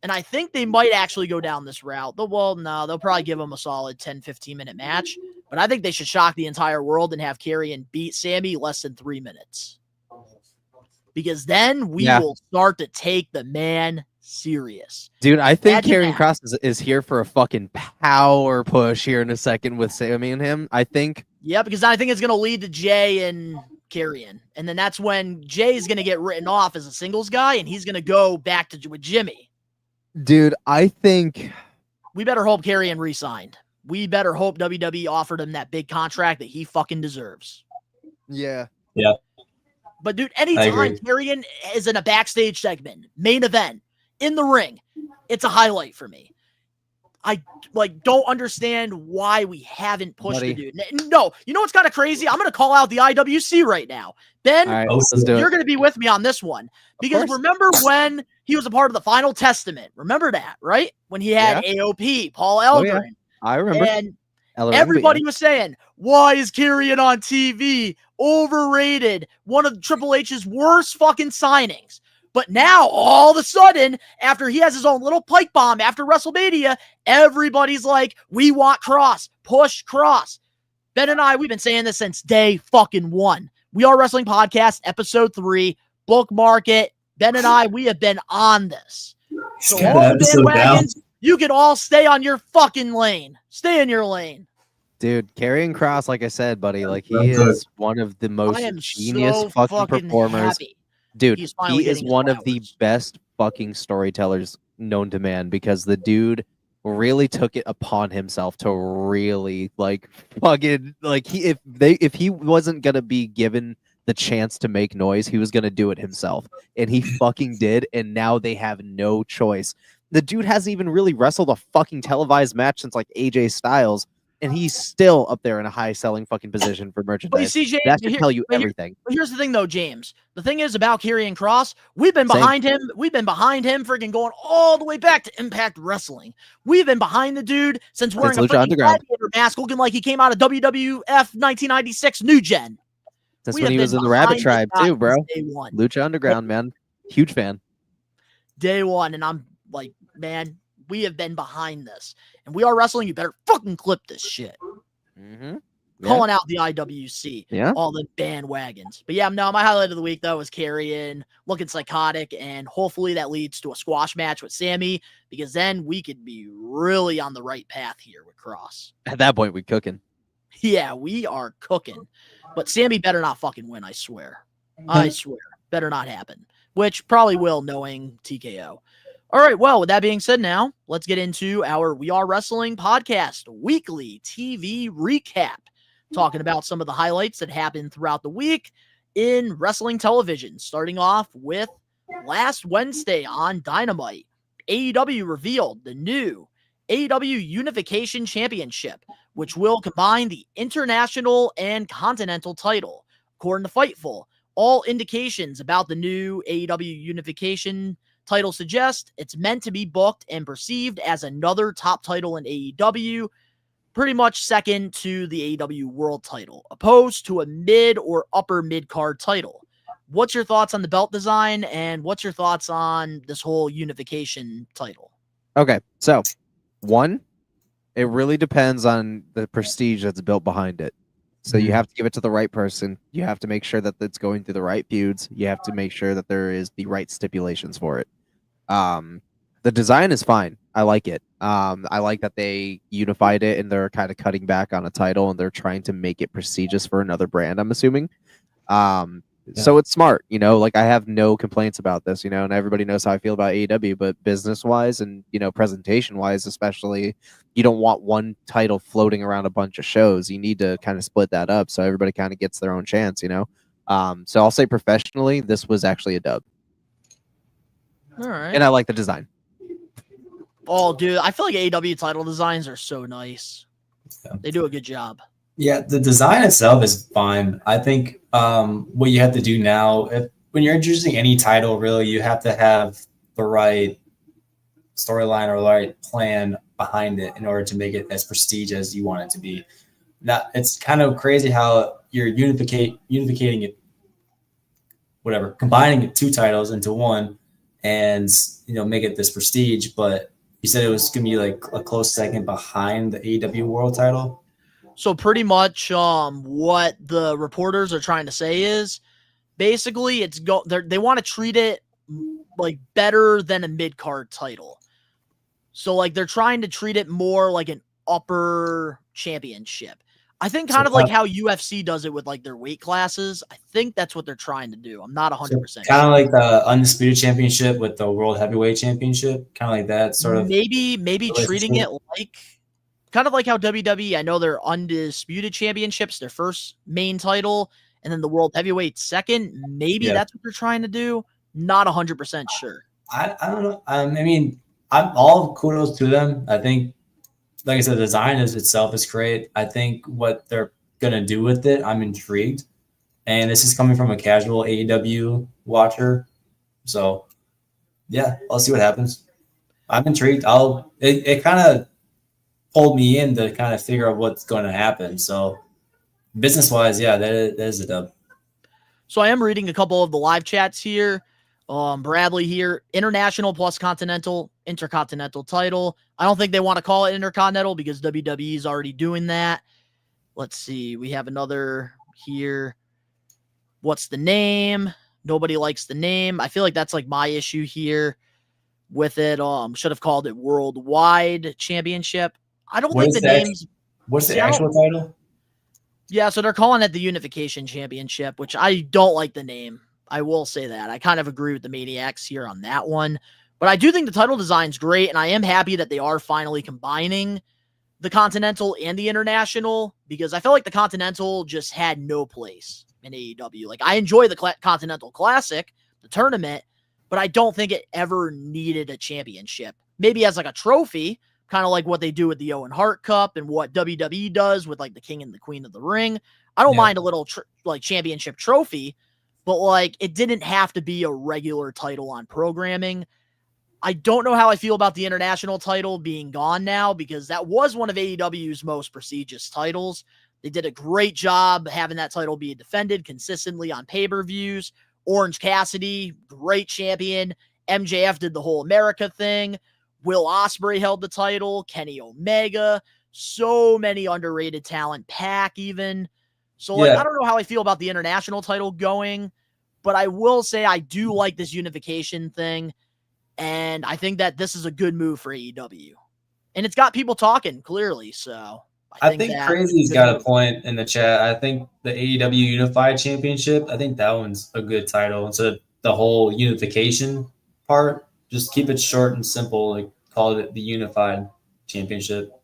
and I think they might actually go down this route. They'll probably give him a solid 10, 15-minute match. But I think they should shock the entire world and have Karrion beat Sami less than 3 minutes. Because then we will start to take the man serious. Dude, I think Karrion Kross is here for a fucking power push here in a second with Sami and him. I think. Yeah, because I think it's going to lead to Jay and Karrion. And then that's when Jay's going to get written off as a singles guy, and he's going to go back with Jimmy. Dude, I think. We better hope Karrion re-signed. We better hope WWE offered him that big contract that he fucking deserves. Yeah. Yeah. But dude, anytime Karrion is in a backstage segment, main event, in the ring, it's a highlight for me. I don't understand why we haven't pushed the dude. No, you know what's kind of crazy? I'm going to call out the IWC right now. Ben, you're going to be with me on this one. Because remember when he was a part of the Final Testament? Remember that, right? When he had AOP, Paul Elgrin. I remember. And everybody was saying, why is Karrion on TV? Overrated. One of Triple H's worst fucking signings. But now, all of a sudden, after he has his own little pipe bomb after WrestleMania, everybody's like, we want Kross. Push Kross. Ben and I, we've been saying this since day fucking one. We Are Wrestling Podcast, episode 3. Bookmark it. Ben and I, we have been on this. So all the bandwagons, you can all stay on your fucking lane. Stay in your lane. Dude, Karrion Kross, like I said, buddy, like he is one of the most genius fucking performers. Happy. Dude, he is one of the best fucking storytellers known to man, because the dude really took it upon himself to really if he wasn't gonna be given the chance to make noise, he was gonna do it himself, and he fucking did. And now they have no choice. The dude hasn't even really wrestled a fucking televised match since like AJ Styles. And he's still up there in a high-selling fucking position for merchandise. But you see, James, that should tell you everything. But here's the thing, though, James. The thing is about Karrion Kross, we've been behind him. We've been behind him freaking going all the way back to Impact Wrestling. We've been behind the dude since wearing a freaking gladiator mask, looking like he came out of WWF 1996 New Gen. That's when he was in the Rabbit Tribe, too, bro. Lucha Underground, man. Huge fan. Day one, and I'm like, man, we have been behind this. And We Are Wrestling, you better fucking clip this shit. Calling out the IWC. Yeah. All the bandwagons. But yeah, no, my highlight of the week, though, was Karrion looking psychotic. And hopefully that leads to a squash match with Sami, because then we could be really on the right path here with Kross. At that point, we're cooking. Yeah, we are cooking. But Sami better not fucking win, I swear. I swear. Better not happen. Which probably will, knowing TKO. All right, well, with that being said now, let's get into our We Are Wrestling Podcast weekly TV recap, talking about some of the highlights that happened throughout the week in wrestling television, starting off with last Wednesday on Dynamite. AEW revealed the new AEW Unification Championship, which will combine the International and Continental title. According to Fightful, all indications about the new AEW Unification title suggest it's meant to be booked and perceived as another top title in AEW, pretty much second to the AEW World title, opposed to a mid or upper mid-card title. What's your thoughts on the belt design, and what's your thoughts on this whole unification title? Okay, so one, it really depends on the prestige that's built behind it. So you have to give it to the right person. You have to make sure that it's going through the right feuds. You have to make sure that there is the right stipulations for it. The design is fine. I like it. I like that they unified it and they're kind of cutting back on a title and they're trying to make it prestigious for another brand, I'm assuming. So it's smart, you know, like I have no complaints about this, you know, and everybody knows how I feel about AEW, but business wise and, you know, presentation wise, especially, you don't want one title floating around a bunch of shows. You need to kind of split that up so everybody kind of gets their own chance, you know? So I'll say professionally, this was actually a dub. All right. And I like the design. Oh, dude, I feel like AEW title designs are so nice. They do a good job. Yeah, the design itself is fine. I think what you have to do now, when you're introducing any title, really, you have to have the right storyline or the right plan behind it in order to make it as prestige as you want it to be. Now, it's kind of crazy how you're unificating it, whatever, combining two titles into one, and you know, make it this prestige. But you said it was gonna be like a close second behind the AEW World title. So pretty much what the reporters are trying to say is basically they want to treat it like better than a mid-card title. So like they're trying to treat it more like an upper championship. I think kind of like how UFC does it with like their weight classes. I think that's what they're trying to do. I'm not 100%. Kind of like the Undisputed Championship with the World Heavyweight Championship, kind of like that sort of. Maybe treating it like kind of like how WWE, I know their Undisputed Championships, their first main title, and then the World Heavyweight second. Maybe that's what they're trying to do. Not 100% sure. I don't know. I mean, I'm all kudos to them. I think, like I said, the design itself is great. I think what they're going to do with it, I'm intrigued. And this is coming from a casual AEW watcher. So, yeah, I'll see what happens. I'm intrigued. It kind of pulled me in to kind of figure out what's going to happen. So, business-wise, yeah, that is a dub. So I am reading a couple of the live chats here. Bradley here, international plus continental, intercontinental title. I don't think they want to call it intercontinental because WWE is already doing that. Let's see. We have another here. What's the name? Nobody likes the name. I feel like that's like my issue here with it. Should have called it Worldwide Championship. I don't think the names. What's the actual title? Yeah, so they're calling it the Unification Championship, which I don't like the name. I will say that. I kind of agree with the Maniacs here on that one. But I do think the title design's great, and I am happy that they are finally combining the Continental and the International, because I felt like the Continental just had no place in AEW. Like, I enjoy the Continental Classic, the tournament, but I don't think it ever needed a championship. Maybe as like a trophy, kind of like what they do with the Owen Hart Cup and what WWE does with like the King and the Queen of the Ring. I don't mind a little like championship trophy, but like it didn't have to be a regular title on programming. I don't know how I feel about the international title being gone now, because that was one of AEW's most prestigious titles. They did a great job having that title be defended consistently on pay-per-views. Orange Cassidy, great champion. MJF did the whole America thing. Will Ospreay held the title. Kenny Omega. So many underrated talent. Pac even. So like, I don't know how I feel about the international title going, but I will say I do like this unification thing. And I think that this is a good move for AEW. And it's got people talking, clearly. So I think Crazy's got a point in the chat. I think the AEW Unified Championship, I think that one's a good title. Instead of the whole unification part, just keep it short and simple. Like, call it the Unified Championship.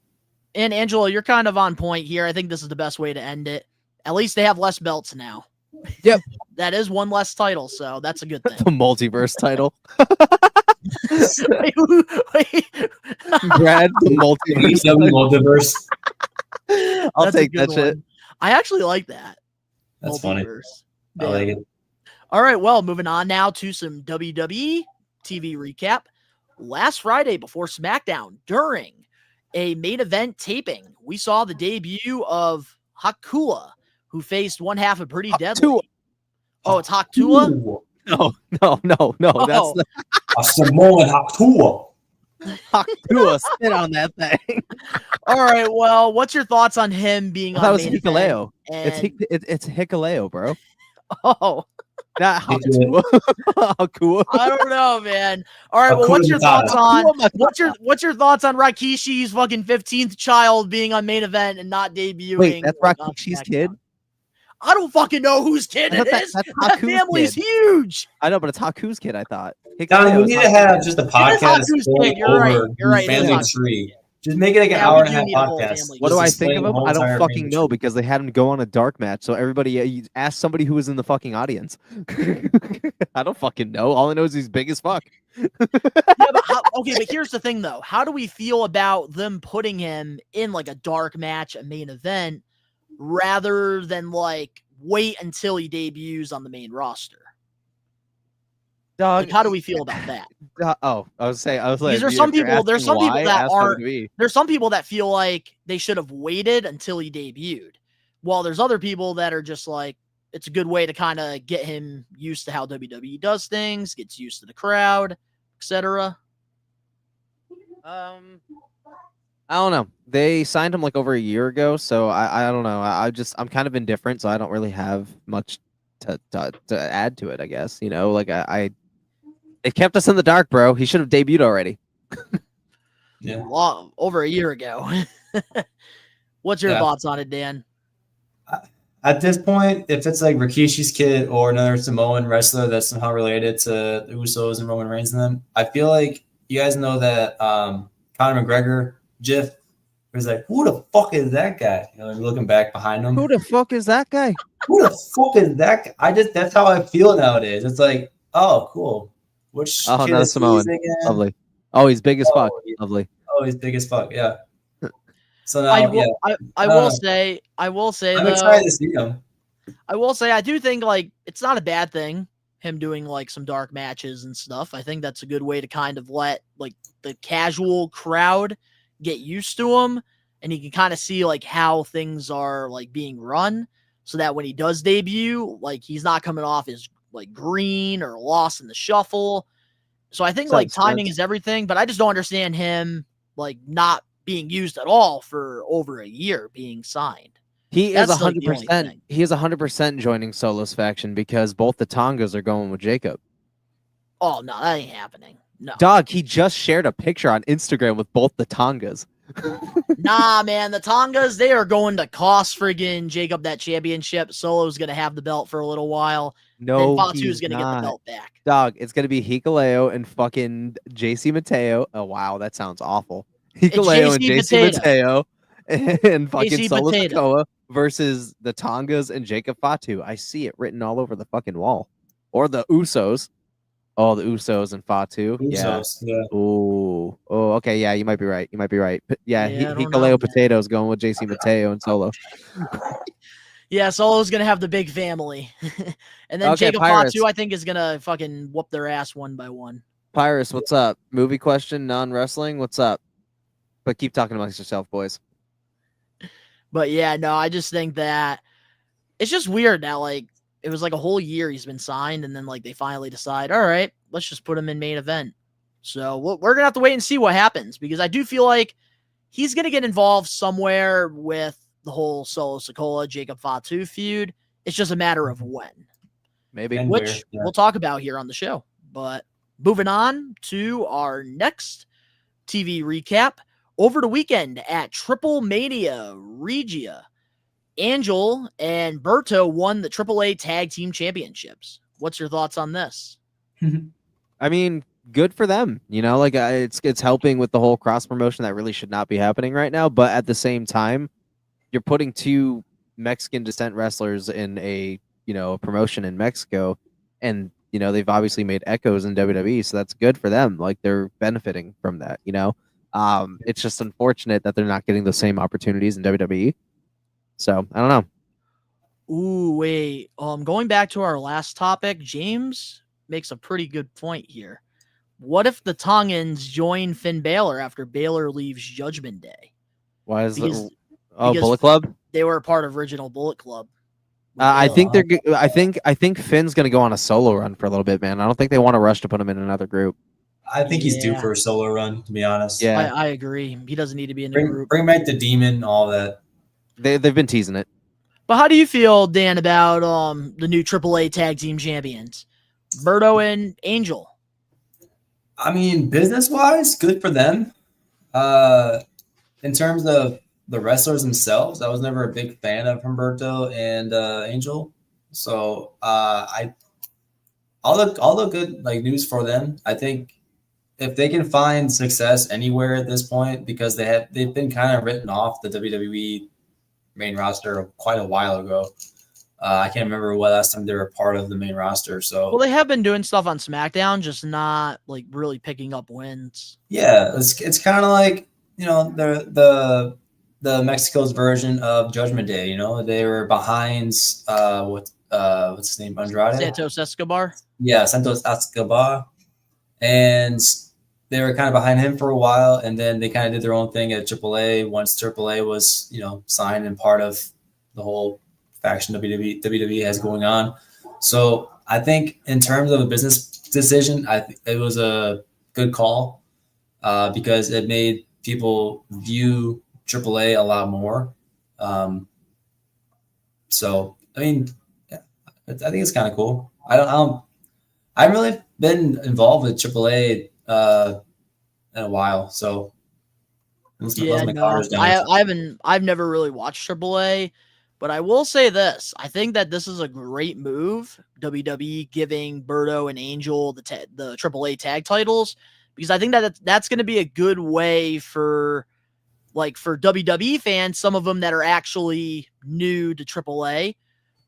And Angela, you're kind of on point here. I think this is the best way to end it. At least they have less belts now. Yep. That is one less title, so that's a good The thing. multiverse title. Wait. Brad, the multiverse. Multiverse. I'll That's a take good that shit. one. I actually like that. That's funny. Multiverse. I like it. All right, well, moving on now to some WWE TV recap. Last Friday before SmackDown, during a main event taping, we saw the debut of Hakula, who faced one half of Pretty Deadly. Oh, it's Haktula? Ooh, No. That's the a Samoan Hatua. Haktua. Spit on that thing. All right, well, what's your thoughts on him being I thought it on was main event? Hikaleo. And- It's Hikaleo, bro. Oh, Not Haktua. Hakua. I don't know, man. All right, well, what's your thoughts on what's your thoughts on Rakishi's fucking 15th child being on main event and not debuting? Wait, that's like, on Rakishi's SmackDown? kid? I don't fucking know whose kid I it thought is. that's That Haku's family's kid. huge. I know, but it's Haku's kid, I thought. Donnie, we Hikaleo is need to Haku's have kid. just a It is podcast Haku's going kid. You're right. over You're right. It is family Haku's tree. kid. Just make it like an Yeah, hour we and a do half need a whole podcast. family. What Just do I explain think of the him? whole I don't entire fucking family know tree. because they had him go on a dark match. So everybody, you ask somebody who was in the fucking audience. I don't fucking know. All I know is he's big as fuck. Yeah, but okay, but here's the thing though. How do we feel about them putting him in like a dark match, a main event, rather than like wait until he debuts on the main roster? Dog, Like, how do we feel about that? I was like, Because there's if some you're people, there's some asking people why, that ask aren't. WWE. There's some people that feel like they should have waited until he debuted. While there's other people that are just like, it's a good way to kind of get him used to how WWE does things, gets used to the crowd, etc. I don't know. They signed him like over a year ago, so I don't know. I'm kind of indifferent, so I don't really have much to add to it. I guess like it kept us in the dark, bro. He should have debuted already. Yeah. Over a year ago. What's your thoughts on it, Dan? At this point, if it's like Rikishi's kid or another Samoan wrestler that's somehow related to the Usos and Roman Reigns and them, I feel like you guys know that Conor McGregor GIF was like, who the fuck is that guy? Looking back behind him. Who the fuck is that guy? Who the fuck is that guy? That's how I feel nowadays. It's like, oh, cool. Which kid not a is Samoan. he again? Lovely. Oh, he's big as fuck. Yeah. Lovely. Oh, he's big as fuck. Yeah. So now, I will say I'm though, excited to see him. I will say I do think like it's not a bad thing him doing like some dark matches and stuff. I think that's a good way to kind of let like the casual crowd get used to him, and he can kind of see like how things are like being run, so that when he does debut, like he's not coming off as like green or lost in the shuffle. So I think like timing is everything, but I just don't understand him like not being used at all for over a year being signed. He is That's, like, the only 100%. thing. He is 100% joining Solo's faction because both the Tongas are going with Jacob. Oh no, that ain't happening. No. Dog, he just shared a picture on Instagram with both the Tongas. Nah, man, the Tongas, they are going to cost friggin' Jacob that championship. Solo's gonna have the belt for a little while. No, then Fatu's he's gonna get not. the belt back. Dog, it's gonna be Hikaleo and fucking JC Mateo. Oh wow, that sounds awful. Hikaleo and JC Mateo and fucking JC Solo Potato. Sikoa versus the Tongas and Jacob Fatu. I see it written all over the fucking wall. Or the Usos. Oh, the Usos and Fatu. Usos, yeah. Oh, okay. Yeah, you might be right. Yeah, I don't know, Hikaleo man. Potatoes going with JC Mateo and Solo. Yeah, Solo's gonna have the big family. And then Okay, Jacob Pirates. Fatu, I think, is gonna fucking whoop their ass one by one. Pyrus, what's up? Movie question, non-wrestling. What's up? But keep talking amongst yourself, boys. But yeah, no, I just think that it's just weird that like it was like a whole year he's been signed, and then like they finally decide, all right, let's just put him in main event. So we're gonna have to wait and see what happens, because I do feel like he's gonna get involved somewhere with the whole Solo Sikoa Jacob Fatu feud. It's just a matter of when, Maybe. And which where, yeah. we'll talk about here on the show. But moving on to our next TV recap. Over the weekend at Triple Mania Regia, Angel and Berto won the AAA Tag Team Championships. What's your thoughts on this? I mean, good for them. Like it's helping with the whole cross promotion that really should not be happening right now. But at the same time, you're putting two Mexican descent wrestlers in a a promotion in Mexico, and they've obviously made echoes in WWE, so that's good for them. Like they're benefiting from that. It's just unfortunate that they're not getting the same opportunities in WWE. So I don't know. Ooh, wait. Going back to our last topic, James makes a pretty good point here. What if the Tongans join Finn Balor after Balor leaves Judgment Day? Why is because Bullet Club? They were a part of original Bullet Club. I think I think Finn's gonna go on a solo run for a little bit, man. I don't think they want to rush to put him in another group. I think he's due for a solo run, to be honest. Yeah, I agree. He doesn't need to be in the group. Bring back the Demon, all that. They've been teasing it. But how do you feel, Dan, about the new AAA Tag Team Champions, Berto and Angel? I mean, business-wise, good for them. In terms of the wrestlers themselves, I was never a big fan of Humberto and Angel. So all the good news for them. I think if they can find success anywhere at this point, because they've been kind of written off the WWE main roster quite a while ago. I can't remember what last time they were part of the main roster. So they have been doing stuff on SmackDown, just not really picking up wins. Yeah, it's kind of like the Mexico's version of Judgment Day. They were behind what's his name, Andrade? Santos Escobar. Yeah, Santos Escobar, and they were kind of behind him for a while, and then they kind of did their own thing at AAA once AAA was signed and part of the whole faction WWE has going on. So I think in terms of a business decision, it was a good call because it made people view AAA a lot more. So I mean, yeah, I think it's kind of cool. I haven't really been involved with AAA in a while, so I've never really watched AAA, but I will say this: I think that this is a great move, WWE giving Berto and Angel the AAA tag titles, because I think that that's going to be a good way for WWE fans, some of them that are actually new to AAA,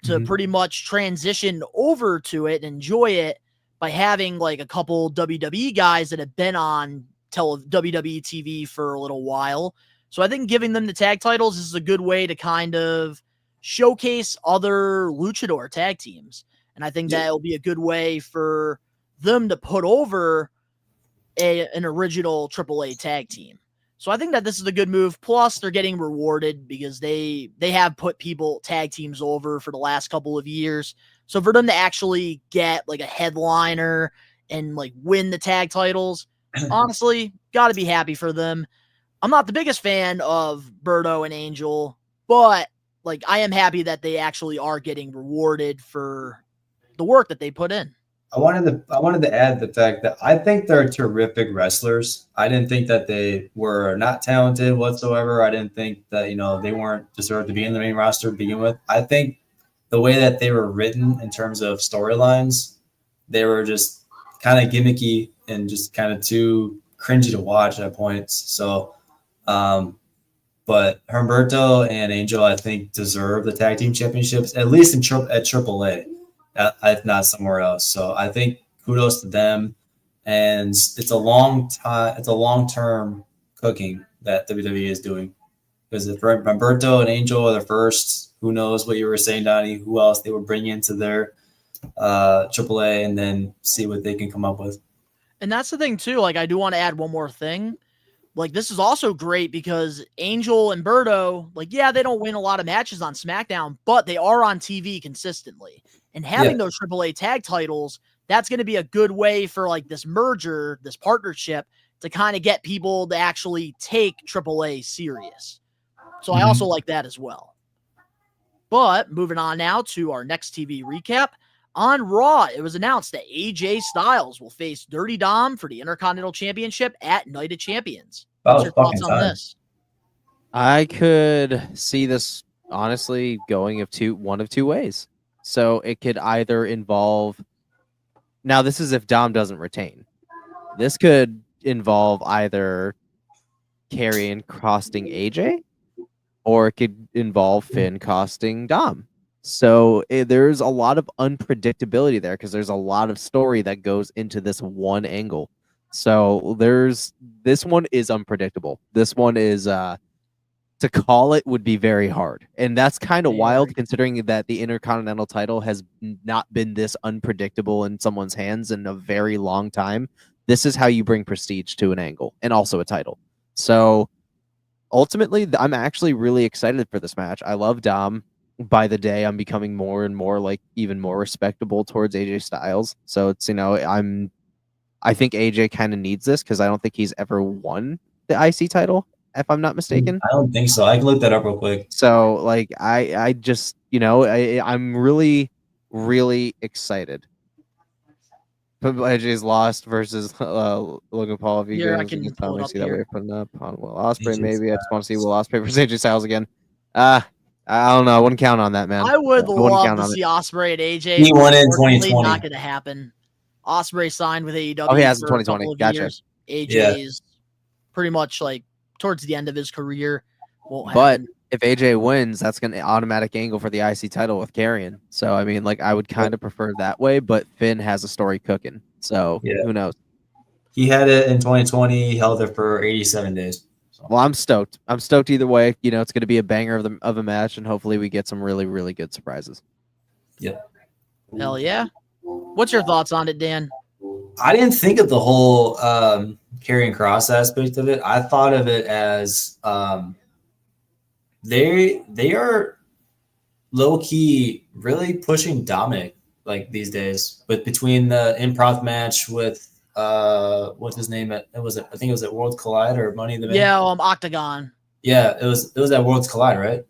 to pretty much transition over to it and enjoy it by having a couple WWE guys that have been on WWE TV for a little while. So I think giving them the tag titles is a good way to kind of showcase other luchador tag teams. And I think that will be a good way for them to put over an original AAA tag team. So I think that this is a good move. Plus, they're getting rewarded because they have put tag teams over for the last couple of years. So for them to actually get a headliner and win the tag titles, honestly, got to be happy for them. I'm not the biggest fan of Berto and Angel, but I am happy that they actually are getting rewarded for the work that they put in. I wanted to add the fact that I think they're terrific wrestlers. I didn't think that they were not talented whatsoever. I didn't think that they weren't deserved to be in the main roster to begin with. I think the way that they were written in terms of storylines, they were just kind of gimmicky and just kind of too cringy to watch at points. So, but Humberto and Angel, I think, deserve the tag team championships, at least at AAA. If not somewhere else. So I think kudos to them, and it's a long-term cooking that WWE is doing, because if Humberto and Angel are the first, who knows what you were saying, Donnie, who else they would bring into their AAA, and then see what they can come up with. And that's the thing too. I do want to add one more thing. This is also great because Angel and Berto, they don't win a lot of matches on SmackDown, but they are on TV consistently. And having those AAA tag titles, that's going to be a good way for this merger, this partnership, to kind of get people to actually take AAA serious. So I also like that as well. But moving on now to our next TV recap. On Raw, it was announced that AJ Styles will face Dirty Dom for the Intercontinental Championship at Night of Champions. What's your thoughts on this? I could see this honestly going one of two ways. So it could either involve, now this is if Dom doesn't retain. This could involve either Karrion costing AJ, or it could involve Finn costing Dom. So there's a lot of unpredictability there because there's a lot of story that goes into this one angle. So this one is unpredictable. This one is to call it would be very hard. And that's kind of wild considering that the Intercontinental title has not been this unpredictable in someone's hands in a very long time. This is how you bring prestige to an angle and also a title. So ultimately, I'm actually really excited for this match. I love Dom. By the day, I'm becoming more and more like even more respectable towards AJ Styles. So it's, I think AJ kind of needs this because I don't think he's ever won the IC title, if I'm not mistaken. I don't think so. I can look that up real quick. So like I just, I'm really, really excited. AJ's lost versus Logan Paul. If you Here, I guys can can pull tell it me, up see that here. way putting up on Will Ospreay. AJ Maybe I just want to see Styles. Will Ospreay versus AJ Styles again. I don't know. I wouldn't count on that, man. I would wouldn't love count to on it. see Ospreay and AJ. He won in Unfortunately, 2020. Not going to happen. Ospreay signed with AEW Oh, he has in for a 2020. couple of Gotcha. years. AJ's pretty much like towards the end of his career. Won't But happen. if AJ wins, that's going to automatic angle for the IC title with Karrion. So I mean, like I would kind of prefer that way. But Finn has a story cooking, so who knows? He had it in 2020. He held it for 87 days. So. Well, I'm stoked. I'm stoked either way. It's going to be a banger of a match, and hopefully we get some really, really good surprises. Yep. Hell yeah. What's your thoughts on it, Dan? I didn't think of the whole Karrion Kross aspect of it. I thought of it as they are low key really pushing Dominic like these days. But between the improv match with what's his name? I think it was at Worlds Collide or Money in the Bank. Yeah, Octagon. Yeah, it was at Worlds Collide, right?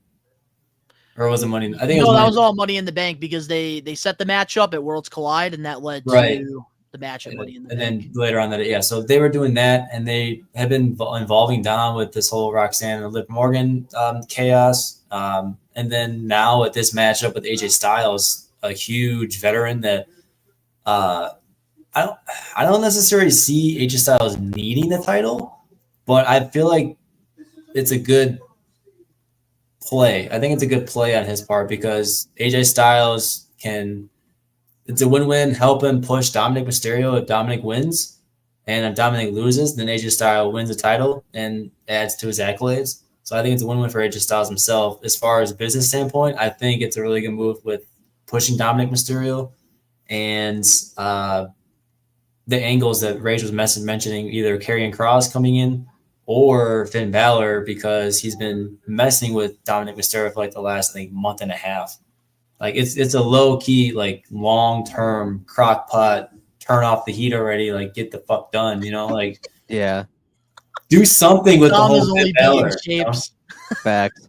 Or was it Money? I think it was that was all Money in the Bank because they set the match up at Worlds Collide and that led to the match at Money in the Bank. And then later on that, so they were doing that, and they have been involving Dom with this whole Roxanne and Liv Morgan chaos, and then now at this matchup with AJ Styles, a huge veteran that I don't necessarily see AJ Styles needing the title, but I feel like it's a good play. I think it's a good play on his part because AJ Styles it's a win-win, help him push Dominic Mysterio if Dominic wins. And if Dominic loses, then AJ Styles wins the title and adds to his accolades. So I think it's a win-win for AJ Styles himself. As far as a business standpoint, I think it's a really good move with pushing Dominic Mysterio and the angles that Rage was mentioning, either Karrion Kross coming in or Finn Balor, because he's been messing with Dominic Mysterio for like the last month and a half. Like it's a low key, like long term crock pot, turn off the heat already, like get the fuck done, Yeah. Do something with Dom the is whole only Finn Balor. beating shapes. Facts.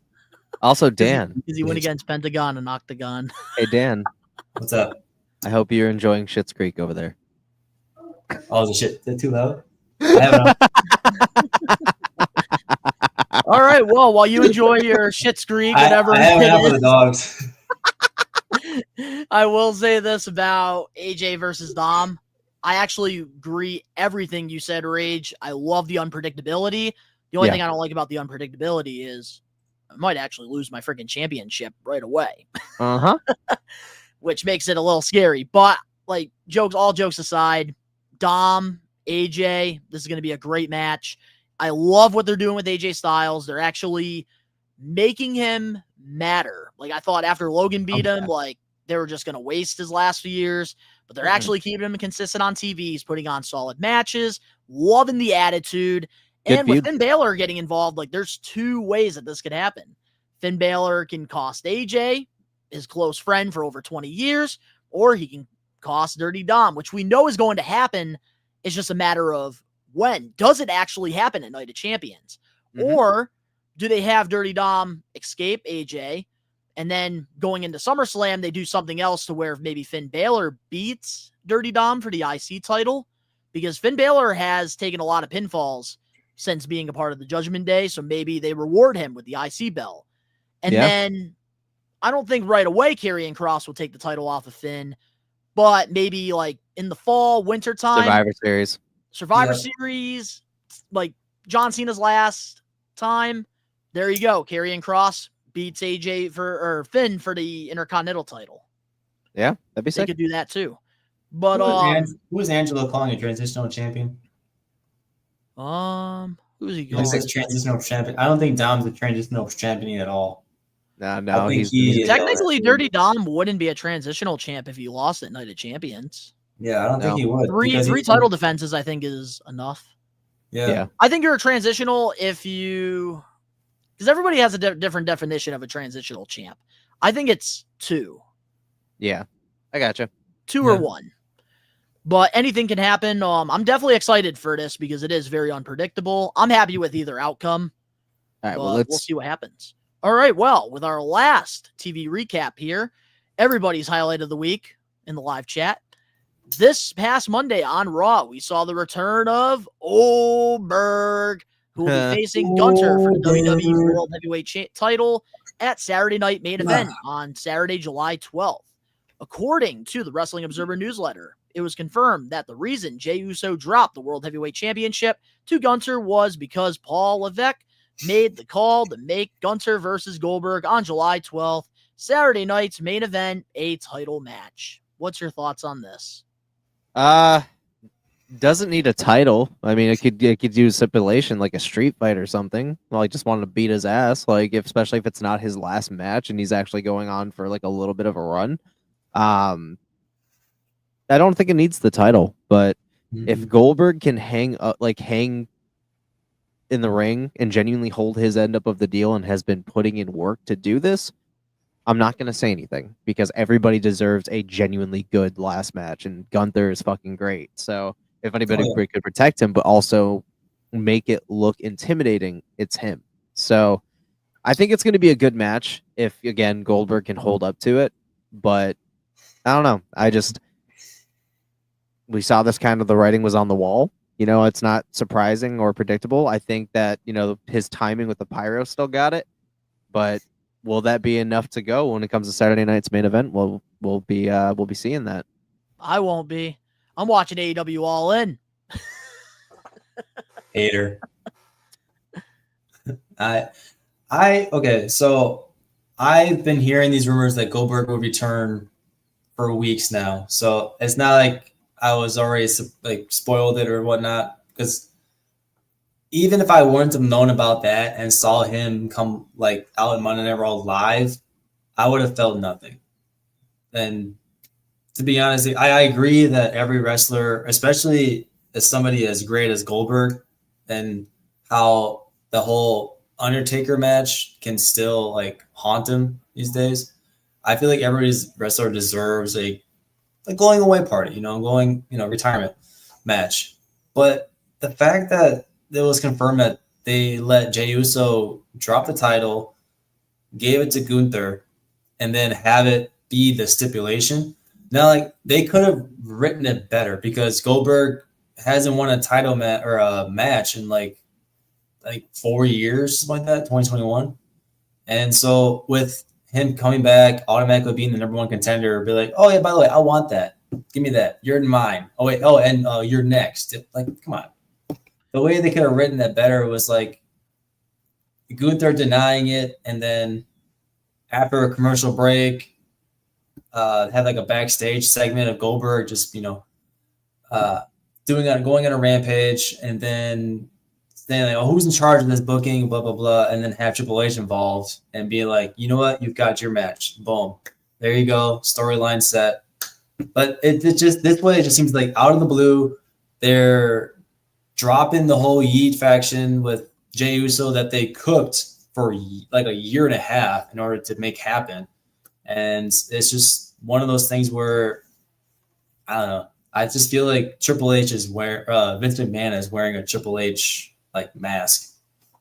Also, Dan. Because he went against Pentagon and Octagon. Hey, Dan. What's up? I hope you're enjoying Schitt's Creek over there. Oh, the shit. Is that too loud? I have it All right. Well, while you enjoy your Schitt's Creek, whatever I have it enough of the is, dogs. I will say this about AJ versus Dom. I actually agree everything you said, Rage. I love the unpredictability. The only thing I don't like about the unpredictability is I might actually lose my freaking championship right away. Uh-huh. Which makes it a little scary. But like all jokes aside, Dom, AJ, this is going to be a great match. I love what they're doing with AJ Styles. They're actually making him matter. Like I thought after Logan beat him, like they were just going to waste his last few years, but they're actually keeping him consistent on TV. He's putting on solid matches, loving the attitude. And with Finn Balor getting involved, like there's two ways that this could happen. Finn Balor can cost AJ, his close friend for over 20 years, or he can cost Dirty Dom, which we know is going to happen. It's just a matter of when. Does it actually happen at Night of Champions? Or do they have Dirty Dom escape AJ, and then going into SummerSlam, they do something else to where maybe Finn Balor beats Dirty Dom for the IC title? Because Finn Balor has taken a lot of pinfalls since being a part of the Judgment Day, so maybe they reward him with the IC belt. And then I don't think right away Karrion Kross will take the title off of Finn, but maybe like in the fall, winter time. Survivor Series, like John Cena's last time. There you go. Karrion Kross beats AJ or Finn for the Intercontinental title. Yeah, that'd be They sick. could do that too. But who is Angelo calling a transitional champion? who's he He looks calling? like transitional champion. I don't think Dom's a transitional champion at all. No, he's technically Dirty Dom wouldn't be a transitional champ if he lost at Night of Champions. Yeah, I don't think he would. Three title defenses, I think, is enough. Yeah. I think you're a transitional if you, because everybody has a different definition of a transitional champ. I think it's 2. Yeah, I gotcha. 2 or 1. But anything can happen. I'm definitely excited for this because it is very unpredictable. I'm happy with either outcome. All right, we'll see what happens. All right, well, with our last TV recap here, everybody's highlight of the week in the live chat. This past Monday on Raw, we saw the return of Goldberg, who will be facing Gunther for the WWE World Heavyweight title at Saturday Night Main Event on Saturday, July 12th. According to the Wrestling Observer newsletter, it was confirmed that the reason Jey Uso dropped the World Heavyweight Championship to Gunther was because Paul Levesque made the call to make Gunther versus Goldberg on July 12th, Saturday night's main event, a title match. What's your thoughts on this? Doesn't need a title. I mean, it could use stipulation like a street fight or something. Well, I just wanted to beat his ass, especially if it's not his last match and he's actually going on for like a little bit of a run. I don't think it needs the title, but if Goldberg can hang in the ring and genuinely hold his end up of the deal and has been putting in work to do this, I'm not going to say anything because everybody deserves a genuinely good last match, and Gunther is fucking great. So if anybody could protect him, but also make it look intimidating, it's him. So I think it's going to be a good match if, again, Goldberg can hold up to it. But I don't know. We saw this kind of, the writing was on the wall. It's not surprising or predictable. I think that, his timing with the pyro still got it. But will that be enough to go when it comes to Saturday night's main event? We'll be seeing that. I won't be. I'm watching AEW All In. Hater. Okay, so I've been hearing these rumors that Goldberg will return for weeks now. So it's not like I was already spoiled it or whatnot, because even if I wouldn't have known about that and saw him come out in Monday Night Raw live, I would have felt nothing. And to be honest, I agree that every wrestler, especially as somebody as great as Goldberg, and how the whole Undertaker match can still haunt him these days. I feel like everybody's wrestler deserves a going away party, retirement match. But the fact that it was confirmed that they let Jey Uso drop the title, gave it to Gunther, and then have it be the stipulation. Now, they could have written it better, because Goldberg hasn't won a title match in 4 years, something like that, 2021. And so with him coming back, automatically being the number one contender, be like, oh yeah, by the way, I want that. Give me that. You're mine. Oh wait. Oh, and you're next. Come on. The way they could have written that better was Gunther denying it, and then after a commercial break, have a backstage segment of Goldberg just going on a rampage, and then saying who's in charge of this booking, blah blah blah, and then have Triple H involved and be like, you know what, you've got your match, boom, there you go, storyline set. But it just, this way, it just seems out of the blue they're dropping the whole Yeet faction with Jey Uso that they cooked for a year and a half in order to make happen. And it's just one of those things where, I don't know, I just feel like Triple H is Vince McMahon is wearing a Triple H mask.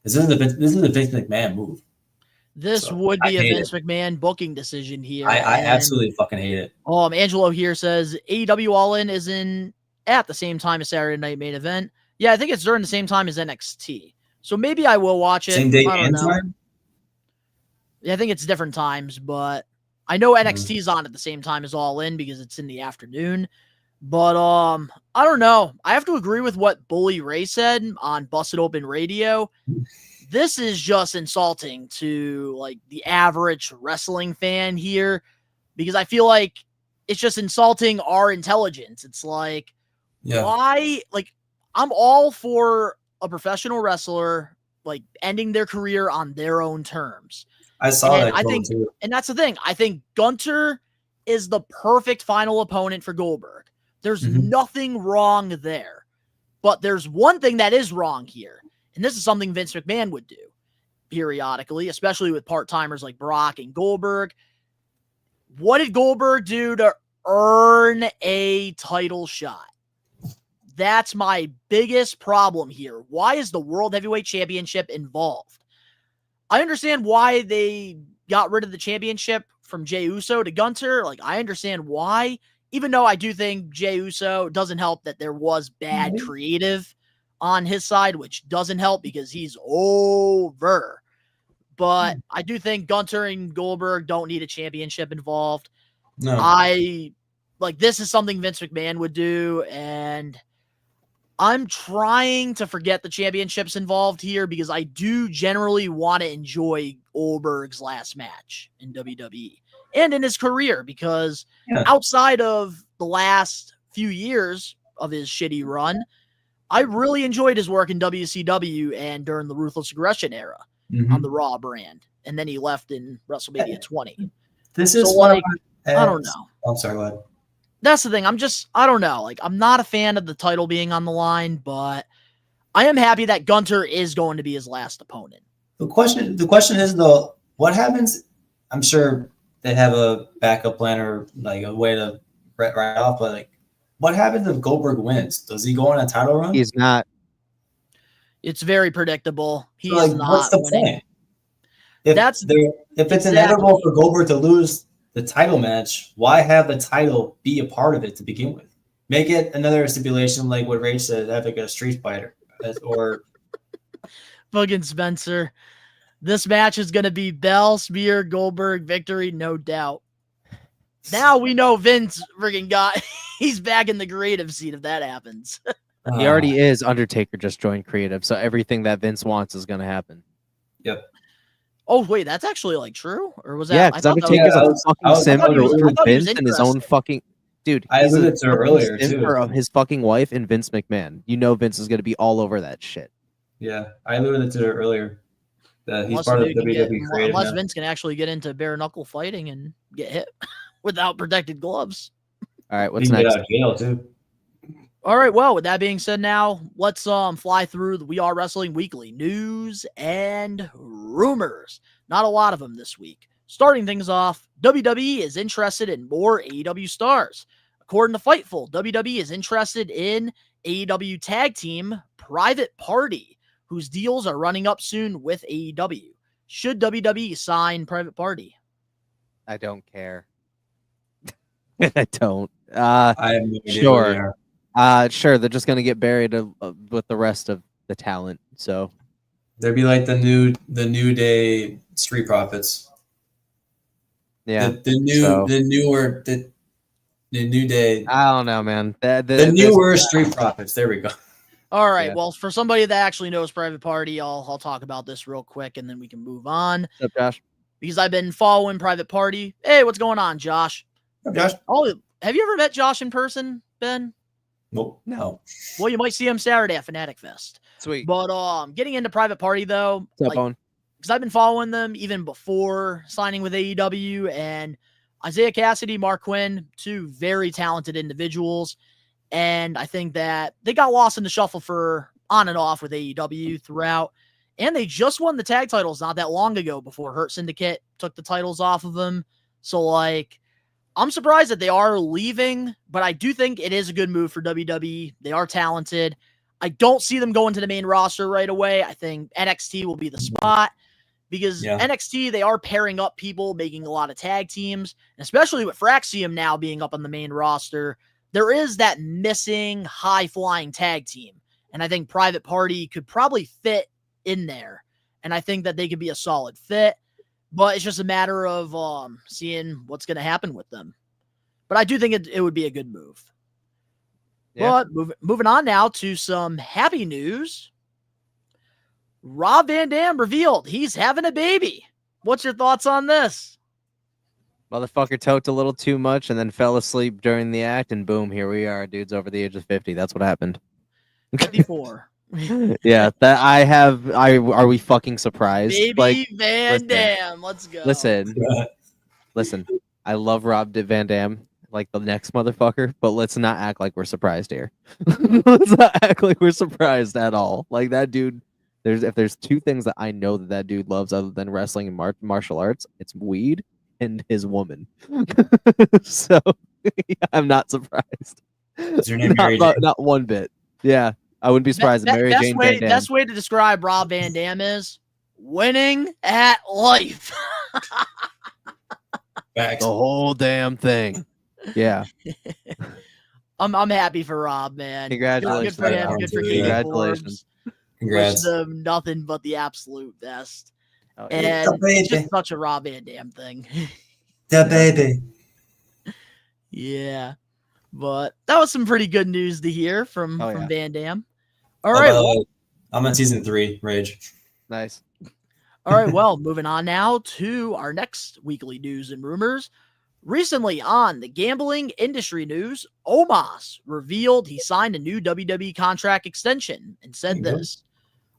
This is a Vince McMahon move. This would be a Vince McMahon booking decision here. I absolutely fucking hate it. Angelo here says AEW All In is at the same time as Saturday Night Main Event. Yeah, I think it's during the same time as NXT. So maybe I will watch it. Same day and time? Yeah, I think it's different times, but I know NXT is on at the same time as All In because it's in the afternoon. But I don't know. I have to agree with what Bully Ray said on Busted Open Radio. this is just insulting to like the average wrestling fan here, because I feel like it's just insulting our intelligence. It's like, why? Like, I'm all for a professional wrestler like ending their career on their own terms. I saw that. I think, too. and that's the thing. I think Gunther is the perfect final opponent for Goldberg. There's nothing wrong there. But there's one thing that is wrong here. And this is something Vince McMahon would do periodically, especially with part-timers like Brock and Goldberg. What did Goldberg do to earn a title shot? That's my biggest problem here. Why is the World Heavyweight Championship involved? I understand why they got rid of the championship from Jey Uso to Gunther. Like, I understand why, even though I do think Jey Uso doesn't help that there was bad creative on his side, which doesn't help because he's over. But I do think Gunther and Goldberg don't need a championship involved. No. This is something Vince McMahon would do, and I'm trying to forget the championships involved here because I do generally want to enjoy Goldberg's last match in WWE and in his career, because outside of the last few years of his shitty run, I really enjoyed his work in WCW and during the Ruthless Aggression era on the Raw brand. And then he left in WrestleMania 20. This is I don't know. I'm sorry, go ahead. That's the thing. I don't know. Like, I'm not a fan of the title being on the line, but I am happy that Gunther is going to be his last opponent. The question is, though, what happens? I'm sure they have a backup plan or like a way to write off, but like, what happens if Goldberg wins? Does he go on a title run? He's not. It's very predictable. He's like, not what's the winning. point? If it's inevitable for Goldberg to lose the title match, why have the title be a part of it to begin with? Make it another stipulation like what Rage said, have like a street fighter or fucking Spencer. This match is going to be Bell, Spear, Goldberg, victory, no doubt. Now we know Vince friggin' he's back in the creative seat if that happens. He already is. Undertaker just joined creative, so everything that Vince wants is going to happen. Yep. Oh, wait, that's actually like true? Or was that? Yeah, because Undertaker's a fucking simper with Vince and his own fucking dude. I alluded to earlier too. Of his fucking wife and Vince McMahon. You know Vince is going to be all over that shit. Yeah, I alluded to it earlier. That he's part of WWE creative. Unless Vince can actually get into bare knuckle fighting and get hit without protected gloves. All right, what's next? Get out of jail too. All right, well, with that being said, now let's fly through the We Are Wrestling Weekly news and rumors. Not a lot of them this week. Starting things off, WWE is interested in more AEW stars. According to Fightful, WWE is interested in AEW tag team Private Party, whose deals are running up soon with AEW. Should WWE sign Private Party? I don't care. I don't. I have no idea sure. Sure, they're just gonna get buried with the rest of the talent. So they'd be like the new day Street Profits. Yeah, the new day. I don't know, man. The newer Street Profits. There we go. All right. Yeah. Well, for somebody that actually knows Private Party, I'll talk about this real quick, and then we can move on. What's up, Josh? Because I've been following Private Party. Hey, what's going on, Josh? What's up, Josh? Oh, have you ever met Josh in person, Ben? Nope. No. Well, you might see him Saturday at Fanatic Fest. Sweet. But getting into Private Party though, because I've been following them even before signing with AEW, and Isaiah Cassidy, Mark Quinn, two very talented individuals, and I think that they got lost in the shuffle for on and off with AEW throughout, and they just won the tag titles not that long ago before Hurt Syndicate took the titles off of them. So like, I'm surprised that they are leaving, but I do think it is a good move for WWE. They are talented. I don't see them going to the main roster right away. I think NXT will be the spot because NXT, they are pairing up people, making a lot of tag teams, and especially with Fraxium now being up on the main roster, there is that missing high-flying tag team, and I think Private Party could probably fit in there, and I think that they could be a solid fit. But it's just a matter of seeing what's going to happen with them. But I do think it would be a good move. Yeah. But moving on now to some happy news. Rob Van Dam revealed he's having a baby. What's your thoughts on this? Motherfucker toked a little too much and then fell asleep during the act, and boom, here we are. Dude's over the age of 50. That's what happened. 54. Yeah, are we fucking surprised? Baby Van Dam. Let's go. Listen. I love Rob Van Dam like the next motherfucker, but let's not act like we're surprised here. Let's not act like we're surprised at all. Like that dude, if there's two things that I know that dude loves other than wrestling and martial arts, it's weed and his woman. So I'm not surprised. Is your name Mary Jane? Not one bit. Yeah, I wouldn't be surprised if Mary Jane Van Dam. Best way to describe Rob Van Dam is winning at life. The whole damn thing. Yeah. I'm happy for Rob, man. Congratulations. Good for him. Good for Katie Congratulations. Congrats. Wish them nothing but the absolute best. Oh, and it's just such a Rob Van Dam thing. The baby. Yeah. But that was some pretty good news to hear from Van Dam. All Oh, right. by the way, I'm on season 3, Rage. Nice. All right, well, moving on now to our next weekly news and rumors. Recently on the gambling industry news, Omos revealed he signed a new WWE contract extension and said this: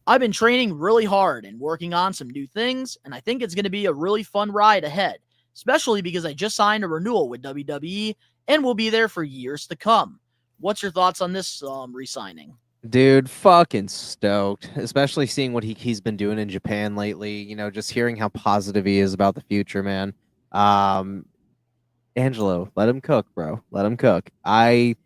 I've been training really hard and working on some new things, and I think it's going to be a really fun ride ahead, especially because I just signed a renewal with WWE and will be there for years to come. What's your thoughts on this re-signing? Dude, fucking stoked, especially seeing what he's been doing in Japan lately. You know, just hearing how positive he is about the future, man. Angelo, let him cook, bro. Let him cook. I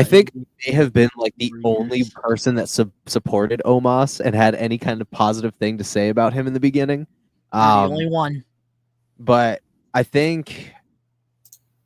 think they have been like the only person that supported Omos and had any kind of positive thing to say about him in the beginning. The only one. But I think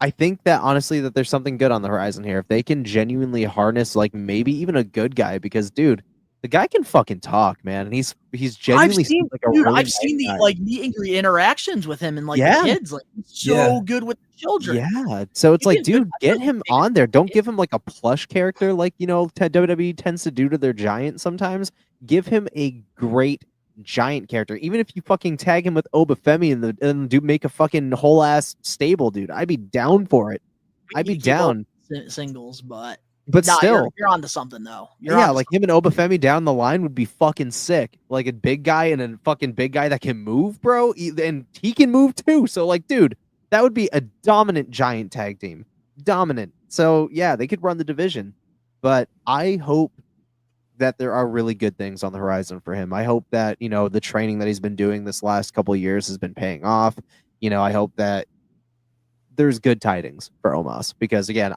that honestly that there's something good on the horizon here. If they can genuinely harness like maybe even a good guy, because dude, the guy can fucking talk, man, and he's genuinely I've seen the like meet and greet interactions with him and like the kids, like so good with the children. Yeah, so it's like, dude, get him on there. Don't give him like a plush character like WWE tends to do to their giant sometimes. Give him a great giant character, even if you fucking tag him with Obafemi and do make a fucking whole ass stable, dude. I'd be down for it. I'd be down. Singles, but still, you're onto something though. Like him and Obafemi down the line would be fucking sick. Like a big guy and a fucking big guy that can move, bro, and he can move too. So like, dude, that would be a dominant giant tag team. Dominant. So yeah, they could run the division, but I hope that there are really good things on the horizon for him. I hope that, the training that he's been doing this last couple of years has been paying off. I hope that there's good tidings for Omos, because again,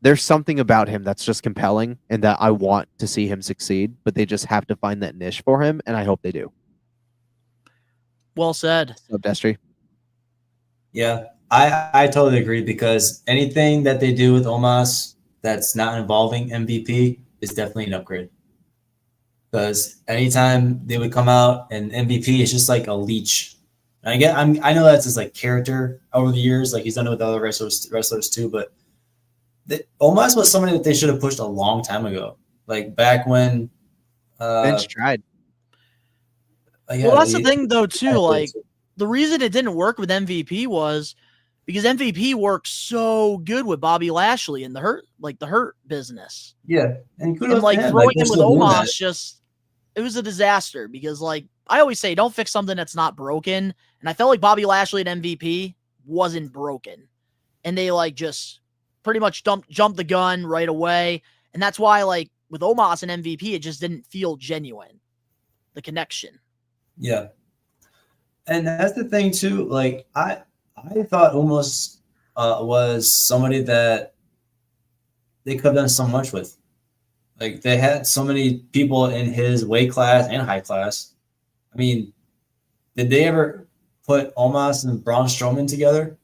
there's something about him that's just compelling and that I want to see him succeed, but they just have to find that niche for him, and I hope they do. Well said. What's up, Destry? Yeah, I totally agree, because anything that they do with Omos that's not involving MVP is definitely an upgrade. Because anytime they would come out and MVP is just like a leech. And I know that's his like character over the years, like he's done it with other wrestlers too, but Omos was somebody that they should have pushed a long time ago. Like back when Vince tried. Well, that's the thing though too. Like the reason it didn't work with MVP was because MVP worked so good with Bobby Lashley in the Hurt business. Yeah, and like throwing him with Omos it was a disaster, because like I always say, don't fix something that's not broken. And I felt like Bobby Lashley and MVP wasn't broken, and they like just pretty much jumped the gun right away. And that's why like with Omos and MVP, it just didn't feel genuine, the connection. Yeah, and that's the thing too. Like I thought Omos was somebody that they could have done so much with. Like they had so many people in his weight class and high class. I mean, did they ever put Omos and Braun Strowman together?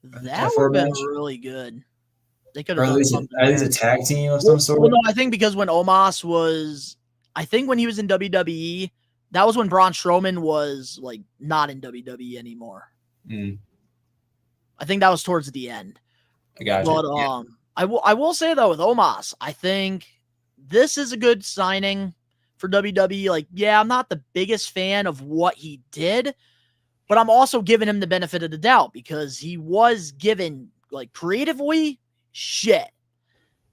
That would have been really good. They could have done something. At least a tag team of some sort. Well, no, I think because when Omos was, when he was in WWE, that was when Braun Strowman was like not in WWE anymore. I think that was towards the end. I got you. But I will say though, with Omos, I think this is a good signing for WWE. Like, yeah, I'm not the biggest fan of what he did, but I'm also giving him the benefit of the doubt because he was given, like, creatively shit.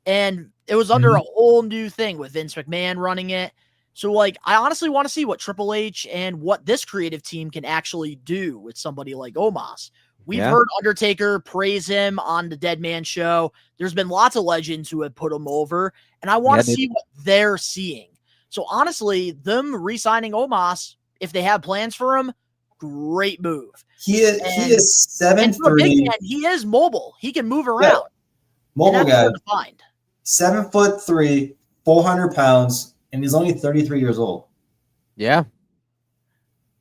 And it was under a whole new thing with Vince McMahon running it. So, like, I honestly want to see what Triple H and what this creative team can actually do with somebody like Omos. We've heard Undertaker praise him on the Dead Man show. There's been lots of legends who have put him over, and I want to see what they're seeing. So, honestly, them re-signing Omos, if they have plans for him, great move. He is 7'3". He is mobile. He can move around. Yeah. Mobile guy. 7'3", 400 pounds, and he's only 33 years old. Yeah.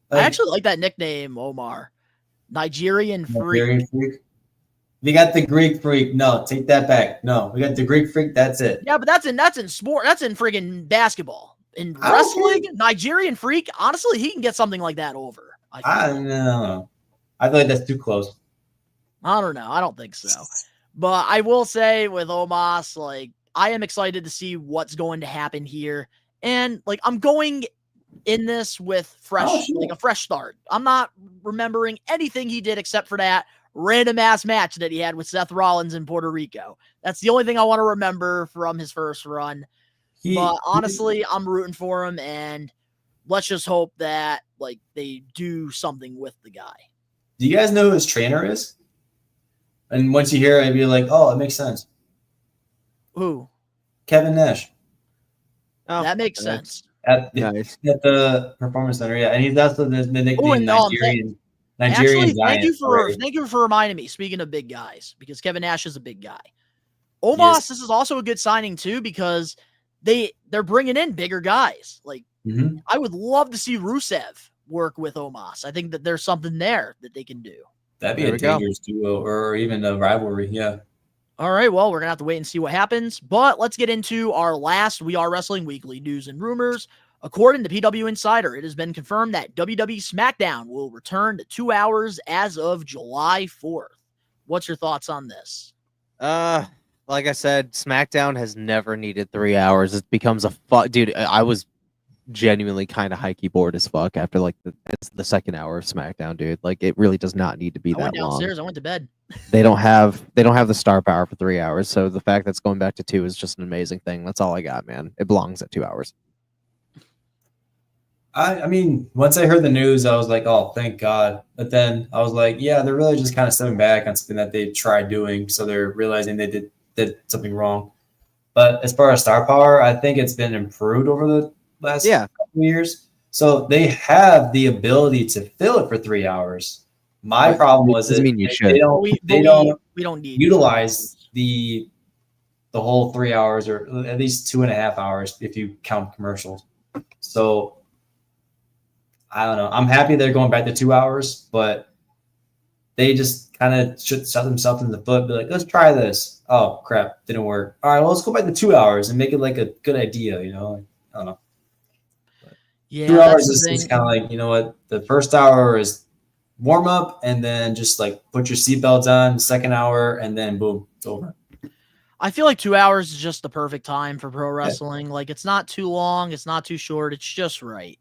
I actually like that nickname, Omar. Nigerian Freak. We got the Greek Freak. No, take that back. No, we got the Greek Freak. That's it. Yeah, but that's in sport. That's in friggin' basketball. In wrestling, Nigerian Freak, honestly, he can get something like that over. I don't know. I feel like that's too close. I don't know. I don't think so. But I will say with Omos, like, I am excited to see what's going to happen here. And, like, I'm going in this with a fresh start. I'm not remembering anything he did except for that random ass match that he had with Seth Rollins in Puerto Rico. That's the only thing I want to remember from his first run. But honestly, I'm rooting for him, and let's just hope that, like, they do something with the guy. Do you guys know who his trainer is? And once you hear it, you'll be like, oh, it makes sense. Who? Kevin Nash. Oh, that makes sense. At the Performance Center, yeah. And he's also the nickname Nigerian. Actually, thank you for reminding me, speaking of big guys, because Kevin Nash is a big guy. Omos, this is also a good signing, too, because they're bringing in bigger guys. Like, I would love to see Rusev work with Omos. I think that there's something there that they can do. That'd be a dangerous duo, or even a rivalry, yeah. All right, well, we're going to have to wait and see what happens, but let's get into our last We Are Wrestling Weekly news and rumors. According to PW Insider, it has been confirmed that WWE SmackDown will return to 2 hours as of July 4th. What's your thoughts on this? Like I said, SmackDown has never needed 3 hours. It becomes a dude. I was genuinely kind of high bored as fuck after like the second hour of SmackDown, dude. Like, it really does not need to be that long. I went downstairs. I went to bed. They don't have the star power for 3 hours, so the fact that's going back to 2 is just an amazing thing. That's all I got, man. It belongs at 2 hours. I mean, once I heard the news, I was like, oh, thank God. But then I was like, yeah, they're really just kind of stepping back on something that they tried doing, so they're realizing they did something wrong. But as far as star power, I think it's been improved over the last couple years. So they have the ability to fill it for 3 hours. My problem was they don't utilize the whole 3 hours, or at least 2.5 hours if you count commercials. So I don't know. I'm happy they're going back to 2 hours, but they just kind of should shot themselves in the foot. Be like, let's try this. Oh crap, didn't work. All right, well, let's go back to 2 hours and make it like a good idea. You know, like, I don't know. But 2 hours is kind of like, you know what? The first hour is warm up, and then just like put your seatbelts on. Second hour, and then boom, it's over. I feel like 2 hours is just the perfect time for pro wrestling. Like, it's not too long, it's not too short. It's just right.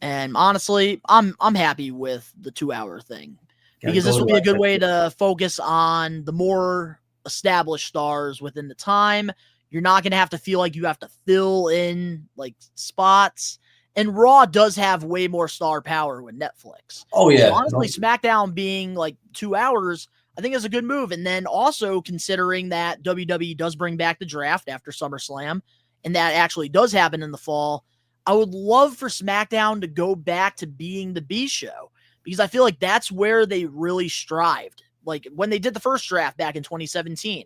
And honestly, I'm happy with the 2 hour thing, because this will be a good way to focus on the more established stars within the time. You're not going to have to feel like you have to fill in like spots. And Raw does have way more star power with Netflix. Oh, yeah. So honestly, SmackDown being like 2 hours, I think is a good move. And then also considering that WWE does bring back the draft after SummerSlam, and that actually does happen in the fall, I would love for SmackDown to go back to being the B show, because I feel like that's where they really strived. Like when they did the first draft back in 2017,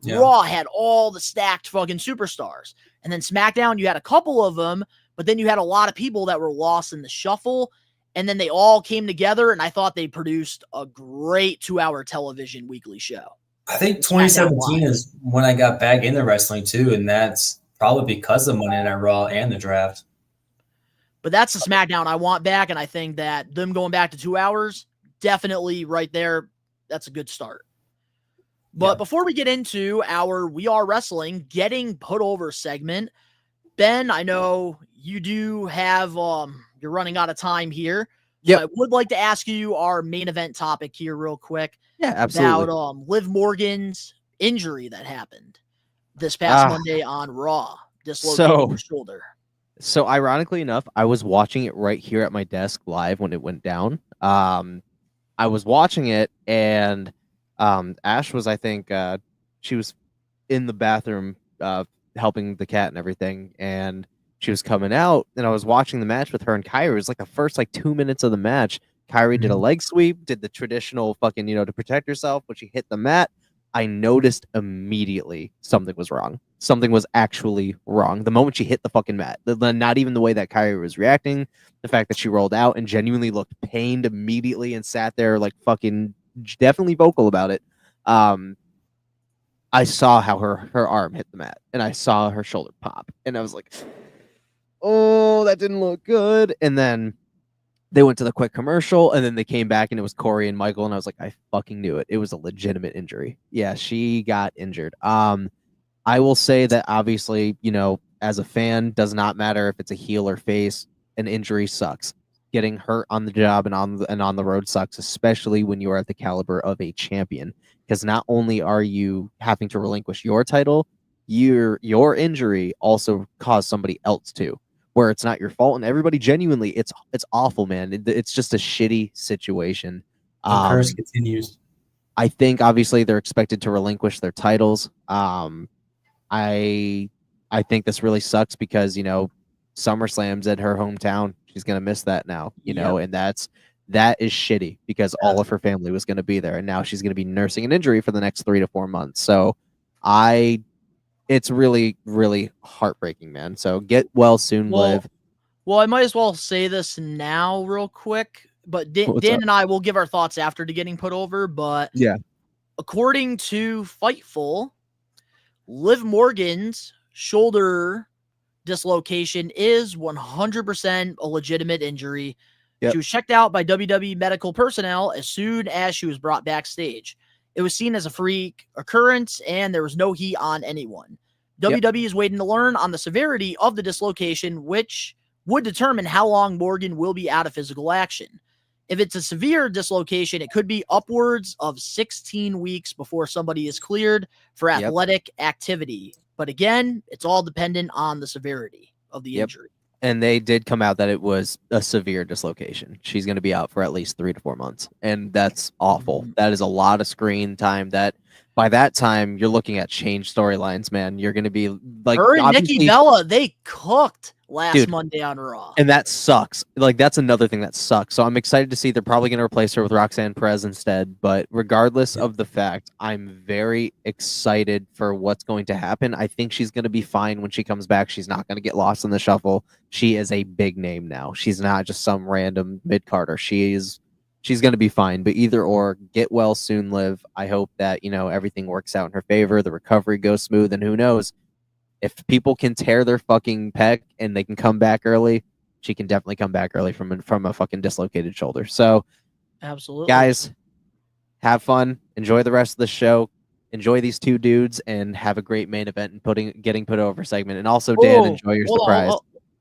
Raw had all the stacked fucking superstars. And then SmackDown, you had a couple of them, but then you had a lot of people that were lost in the shuffle. And then they all came together, and I thought they produced a great 2 hour television weekly show. I think 2017 is when I got back into wrestling too, and that's probably because of Monday Night Raw and the draft. But that's the SmackDown I want back, and I think that them going back to 2 hours, definitely right there, that's a good start. But before we get into our We Are Wrestling Getting Put Over segment, Ben, I know you do have you're running out of time here. So Yep. I would like to ask you our main event topic here real quick. Yeah, absolutely. About Liv Morgan's injury that happened this past Monday on Raw. Dislocating the shoulder. So ironically enough, I was watching it right here at my desk live when it went down. I was watching it, and Ash was, I think, she was in the bathroom helping the cat and everything, and she was coming out, and I was watching the match with her and Kyrie. It was like the first 2 minutes of the match. Kyrie did a leg sweep, did the traditional fucking, to protect herself, but she hit the mat. I noticed immediately something was wrong. Something was actually wrong. The moment she hit the fucking mat, not even the way that Kyrie was reacting, the fact that she rolled out and genuinely looked pained immediately and sat there fucking definitely vocal about it. I saw how her arm hit the mat, and I saw her shoulder pop, and I was like, oh, that didn't look good. And then they went to the quick commercial, and then they came back, and it was Corey and Michael, and I was like, I fucking knew it. It was a legitimate injury. Yeah, she got injured. I will say that obviously, as a fan, does not matter if it's a heel or face, an injury sucks. Getting hurt on the job and on the road sucks, especially when you are at the caliber of a champion. Because not only are you having to relinquish your title, your injury also caused somebody else to, where it's not your fault, and everybody genuinely, it's awful, man. It's just a shitty situation. The curse continues. I think obviously they're expected to relinquish their titles. I think this really sucks because SummerSlam's at her hometown. She's gonna miss that now, and that is shitty because all of her family was gonna be there, and now she's gonna be nursing an injury for the next 3 to 4 months. So it's really, really heartbreaking, man. So get well soon, Liv. Well, I might as well say this now real quick, but Dan and I will give our thoughts after to getting put over. But yeah, according to Fightful, Liv Morgan's shoulder dislocation is 100% a legitimate injury. Yep. She was checked out by WWE medical personnel as soon as she was brought backstage. It was seen as a freak occurrence, and there was no heat on anyone. WWE is waiting to learn on the severity of the dislocation, which would determine how long Morgan will be out of physical action. If it's a severe dislocation, it could be upwards of 16 weeks before somebody is cleared for athletic activity. But again, it's all dependent on the severity of the injury. And they did come out that it was a severe dislocation. She's going to be out for at least 3 to 4 months. And that's awful. That is a lot of screen time. That by that time, you're looking at change storylines, man. You're going to be like... Her and Nikki Bella, they cooked last Monday on Raw. And that sucks. That's another thing that sucks. So I'm excited to see they're probably going to replace her with Roxanne Perez instead. But regardless of the fact, I'm very excited for what's going to happen. I think she's going to be fine when she comes back. She's not going to get lost in the shuffle. She is a big name now. She's not just some random mid-carder. She's going to be fine. But either or, get well soon, Liv. I hope that, everything works out in her favor. The recovery goes smooth, and who knows? If people can tear their fucking pec and they can come back early, she can definitely come back early from a fucking dislocated shoulder. So, absolutely, guys, have fun. Enjoy the rest of the show. Enjoy these two dudes and have a great main event and getting put over segment. And also, Dan, enjoy your surprise.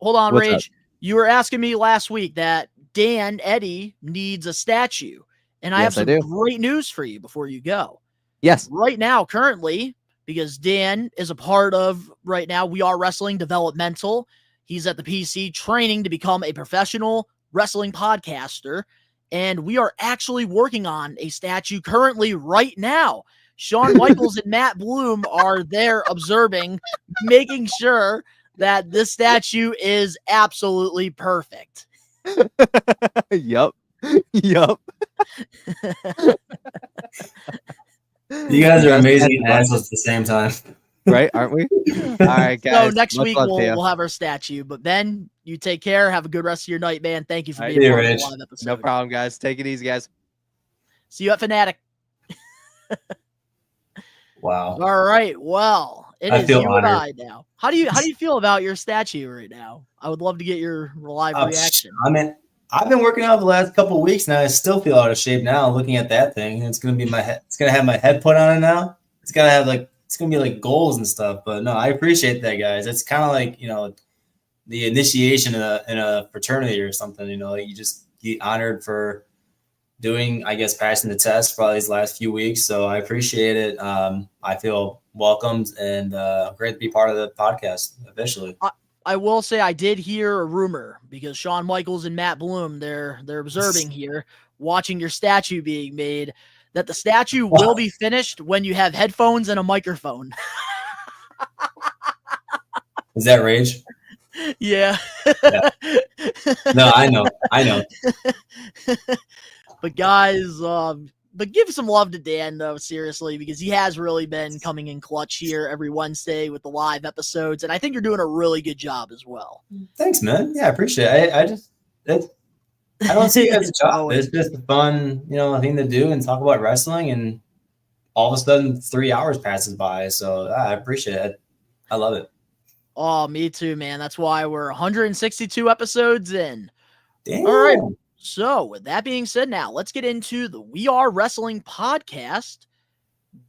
Hold on, What's Rage. up? You You were asking me last week that Eddie needs a statue. And I have some great news for you before you go. Yes. Right now, currently, because Dan is a part of, right now, We Are Wrestling Developmental. He's at the PC training to become a professional wrestling podcaster. And we are actually working on a statue currently right now. Shawn Michaels and Matt Bloom are there observing, making sure that this statue is absolutely perfect. Yup. Yup. You guys are amazing assholes at the same time. Right, aren't we? All right, guys. So next week we'll have our statue. But Ben, you take care. Have a good rest of your night, man. Thank you for being part of the live episode. No problem, guys. Take it easy, guys. See you at Fanatic. Wow. All right. Well, it is you and I now. How do you feel about your statue right now? I would love to get your live reaction. I mean, I've been working out the last couple of weeks now. I still feel out of shape now looking at that thing. It's gonna be my head. It's gonna have my head put on it now. It's gonna be like goals and stuff. But no, I appreciate that, guys. It's kind of like, the initiation in a fraternity or something. Like you just get honored for doing, I guess, passing the test for all these last few weeks. So I appreciate it. I feel welcomed and great to be part of the podcast officially. I will say I did hear a rumor because Shawn Michaels and Matt Bloom, they're observing here, watching your statue being made, that the statue will be finished when you have headphones and a microphone. Is that Rage? Yeah. No, I know. But guys, but give some love to Dan, though, seriously, because he has really been coming in clutch here every Wednesday with the live episodes, and I think you're doing a really good job as well. Thanks, man. Yeah, I appreciate it. I don't see it as a job. It's just a fun, thing to do and talk about wrestling, and all of a sudden 3 hours passes by. So I appreciate it. I love it. Oh, me too, man. That's why we're 162 episodes in. Damn. All right. So, with that being said, now let's get into the We Are Wrestling podcast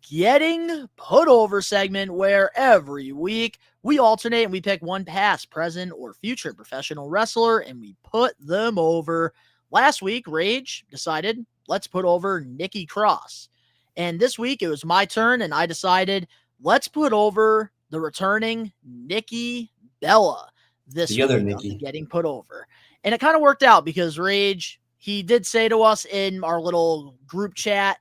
Getting Put Over segment, where every week we alternate and we pick one past, present, or future professional wrestler and we put them over. Last week, Rage decided, let's put over Nikki Cross. And this week, it was my turn, and I decided, let's put over the returning Nikki Bella this the other week Nikki Getting Put Over. And it kind of worked out because Rage, he did say to us in our little group chat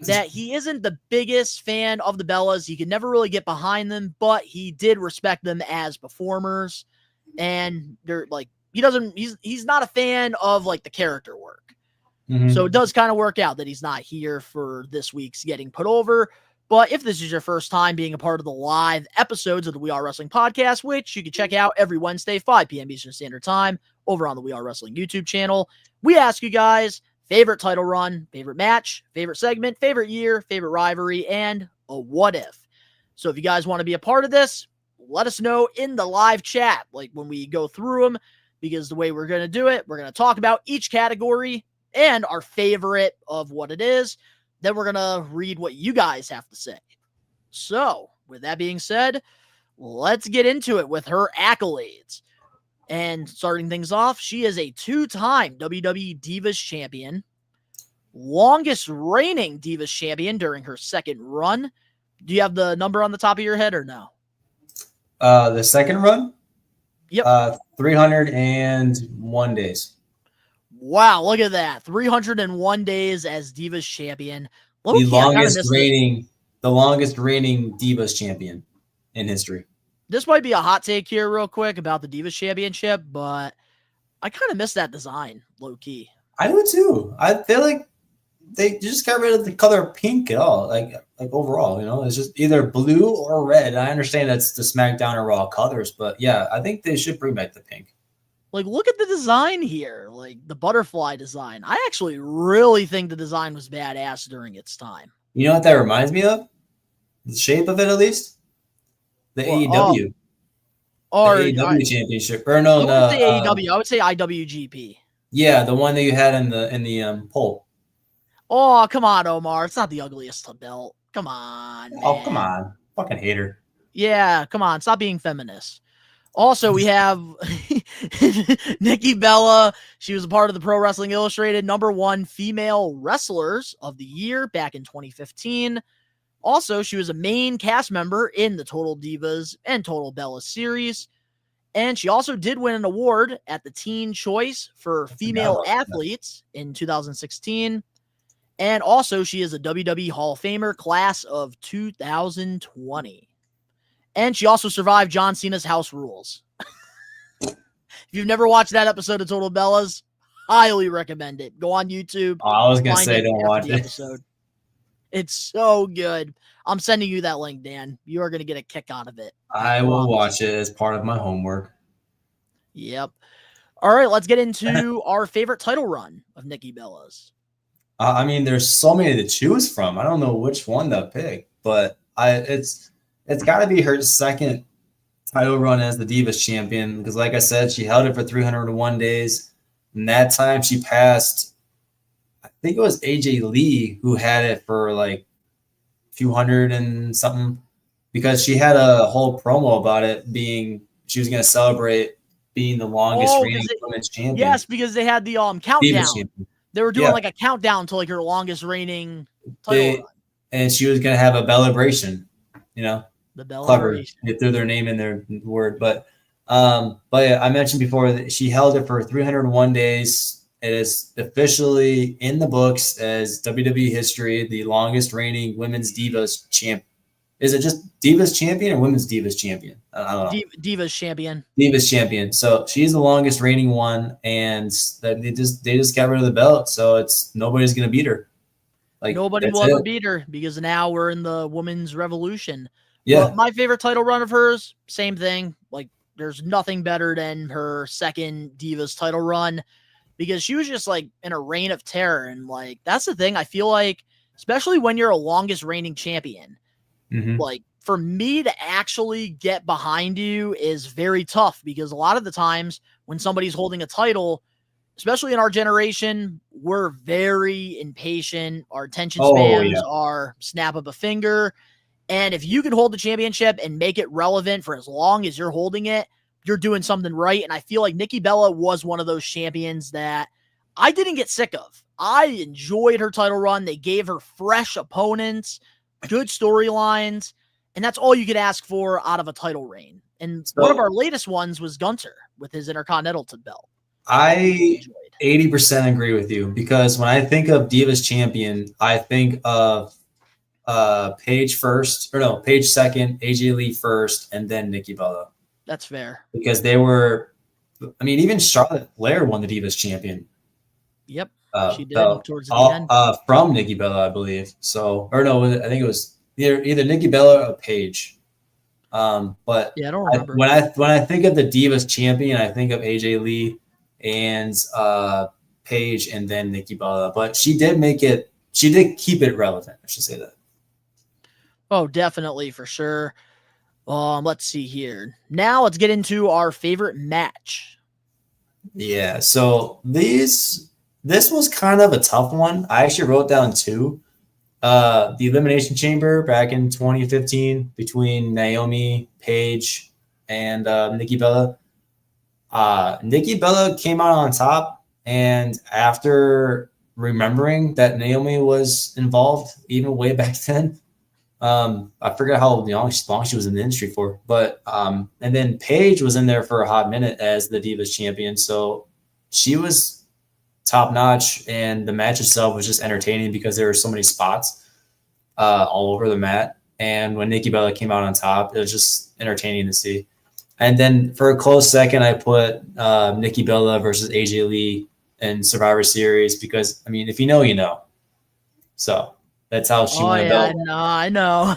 that he isn't the biggest fan of the Bellas. He could never really get behind them, but he did respect them as performers. And they're like, he's not a fan of like the character work. Mm-hmm. So it does kind of work out that he's not here for this week's Getting Put Over. But if this is your first time being a part of the live episodes of the We Are Wrestling podcast, which you can check out every Wednesday, 5 p.m. Eastern Standard Time over on the We Are Wrestling YouTube channel, we ask you guys favorite title run, favorite match, favorite segment, favorite year, favorite rivalry, and a what if. So if you guys want to be a part of this, let us know in the live chat, like when we go through them, because the way we're going to do it, we're going to talk about each category and our favorite of what it is. Then we're going to read what you guys have to say. So, with that being said, let's get into it with her accolades. And starting things off, she is a 2-time WWE Divas Champion, longest reigning Divas Champion during her second run. Do you have the number on the top of your head or no? The second run? Yep. 301 days. Wow, look at that. 301 days as Divas Champion. The longest reigning Divas Champion in history. This might be a hot take here real quick about the Divas Championship, but I kind of miss that design, low-key. I do too. I feel like they just got rid of the color pink at all, like overall, it's just either blue or red. I understand that's the SmackDown or Raw colors, but yeah, I think they should bring back the pink. Like, look at the design here, like the butterfly design. I actually really think the design was badass during its time. You know what that reminds me of? The shape of it, at least? The AEW. Or the AEW championship. Or no, I wouldn't say AEW. I would say IWGP. Yeah, the one that you had in the poll. Oh, come on, Omar. It's not the ugliest belt. Come on, man. Oh, come on. Fucking hater. Yeah, come on. Stop being feminist. Also, we have Nikki Bella. She was a part of the Pro Wrestling Illustrated #1 female wrestlers of the year back in 2015. Also, she was a main cast member in the Total Divas and Total Bella series. And she also did win an award at the Teen Choice for female athletes in 2016. And also, she is a WWE Hall of Famer class of 2020. And she also survived John Cena's House Rules. If you've never watched that episode of Total Bellas, highly recommend it. Go on YouTube. Oh, I was going to say, don't watch it. Episode. It's so good. I'm sending you that link, Dan. You are going to get a kick out of it. I will watch it as part of my homework. Yep. All right, let's get into our favorite title run of Nikki Bella's. I mean, there's so many to choose from. I don't know which one to pick, but it's got to be her second title run as the Divas champion because, like I said, she held it for 301 days. And that time she passed, I think it was AJ Lee who had it for like a few hundred and something because she had a whole promo about it being she was going to celebrate being the longest reigning women's champion. Yes, because they had the countdown. They were doing like a countdown to like her longest reigning title run. And she was gonna have a celebration, you know. The clever. They threw their name in their word, but yeah, I mentioned before that she held it for 301 days. It is officially in the books as WWE history, the longest reigning women's divas champ. Is it just divas champion or women's divas champion? I don't know. Divas champion. Divas champion. So she's the longest reigning one, and they just got rid of the belt, so it's nobody's gonna beat her. Like nobody will ever beat her because now we're in the women's revolution. Yeah. But my favorite title run of hers, same thing. Like there's nothing better than her second Divas title run because she was just like in a reign of terror. And like, that's the thing. I feel like, especially when you're a longest reigning champion, like for me to actually get behind you is very tough because a lot of the times when somebody's holding a title, especially in our generation, we're very impatient. Our attention spans are snap of a finger. And if you can hold the championship and make it relevant for as long as you're holding it, you're doing something right. And I feel like Nikki Bella was one of those champions that I didn't get sick of. I enjoyed her title run. They gave her fresh opponents, good storylines, and that's all you could ask for out of a title reign. And one of our latest ones was Gunther with his Intercontinental belt. I 80% agree with you because when I think of Divas champion, I think of Paige second, AJ Lee first, and then Nikki Bella. That's fair. Because they were, I mean, even Charlotte Flair won the Divas champion. Yep, she did towards the end. From Nikki Bella, I believe. So, or no, I think it was either Nikki Bella or Paige. But yeah, I don't remember. When I think of the Divas champion, I think of AJ Lee and Paige, and then Nikki Bella. But she did keep it relevant. I should say that. Oh, definitely, for sure. Let's see here. Now let's get into our favorite match. Yeah, so this was kind of a tough one. I actually wrote down two. The Elimination Chamber back in 2015 between Naomi, Paige, and Nikki Bella. Nikki Bella came out on top, and after remembering that Naomi was involved even way back then, I forget how long she was in the industry for, but and then Paige was in there for a hot minute as the Divas champion, so she was top notch, and the match itself was just entertaining because there were so many spots all over the mat. And when Nikki Bella came out on top, it was just entertaining to see. And then for a close second, I put Nikki Bella versus AJ Lee in Survivor Series because, I mean, if you know, you know. So that's how she won a belt. I know.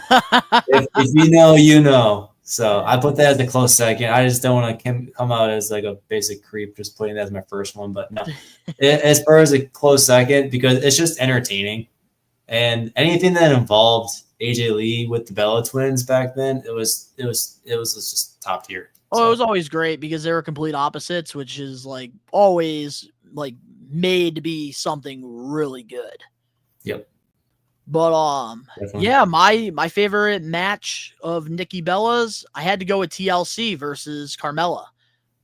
if you know, you know. So I put that as a close second. I just don't want to come out as like a basic creep, just putting that as my first one. But no, as far as a close second, because it's just entertaining. And anything that involved AJ Lee with the Bella twins back then, it was just top tier. Oh, it was always great because they were complete opposites, which is like always like made to be something really good. Yep. But Definitely. yeah, my favorite match of Nikki Bella's, I had to go with TLC versus Carmella.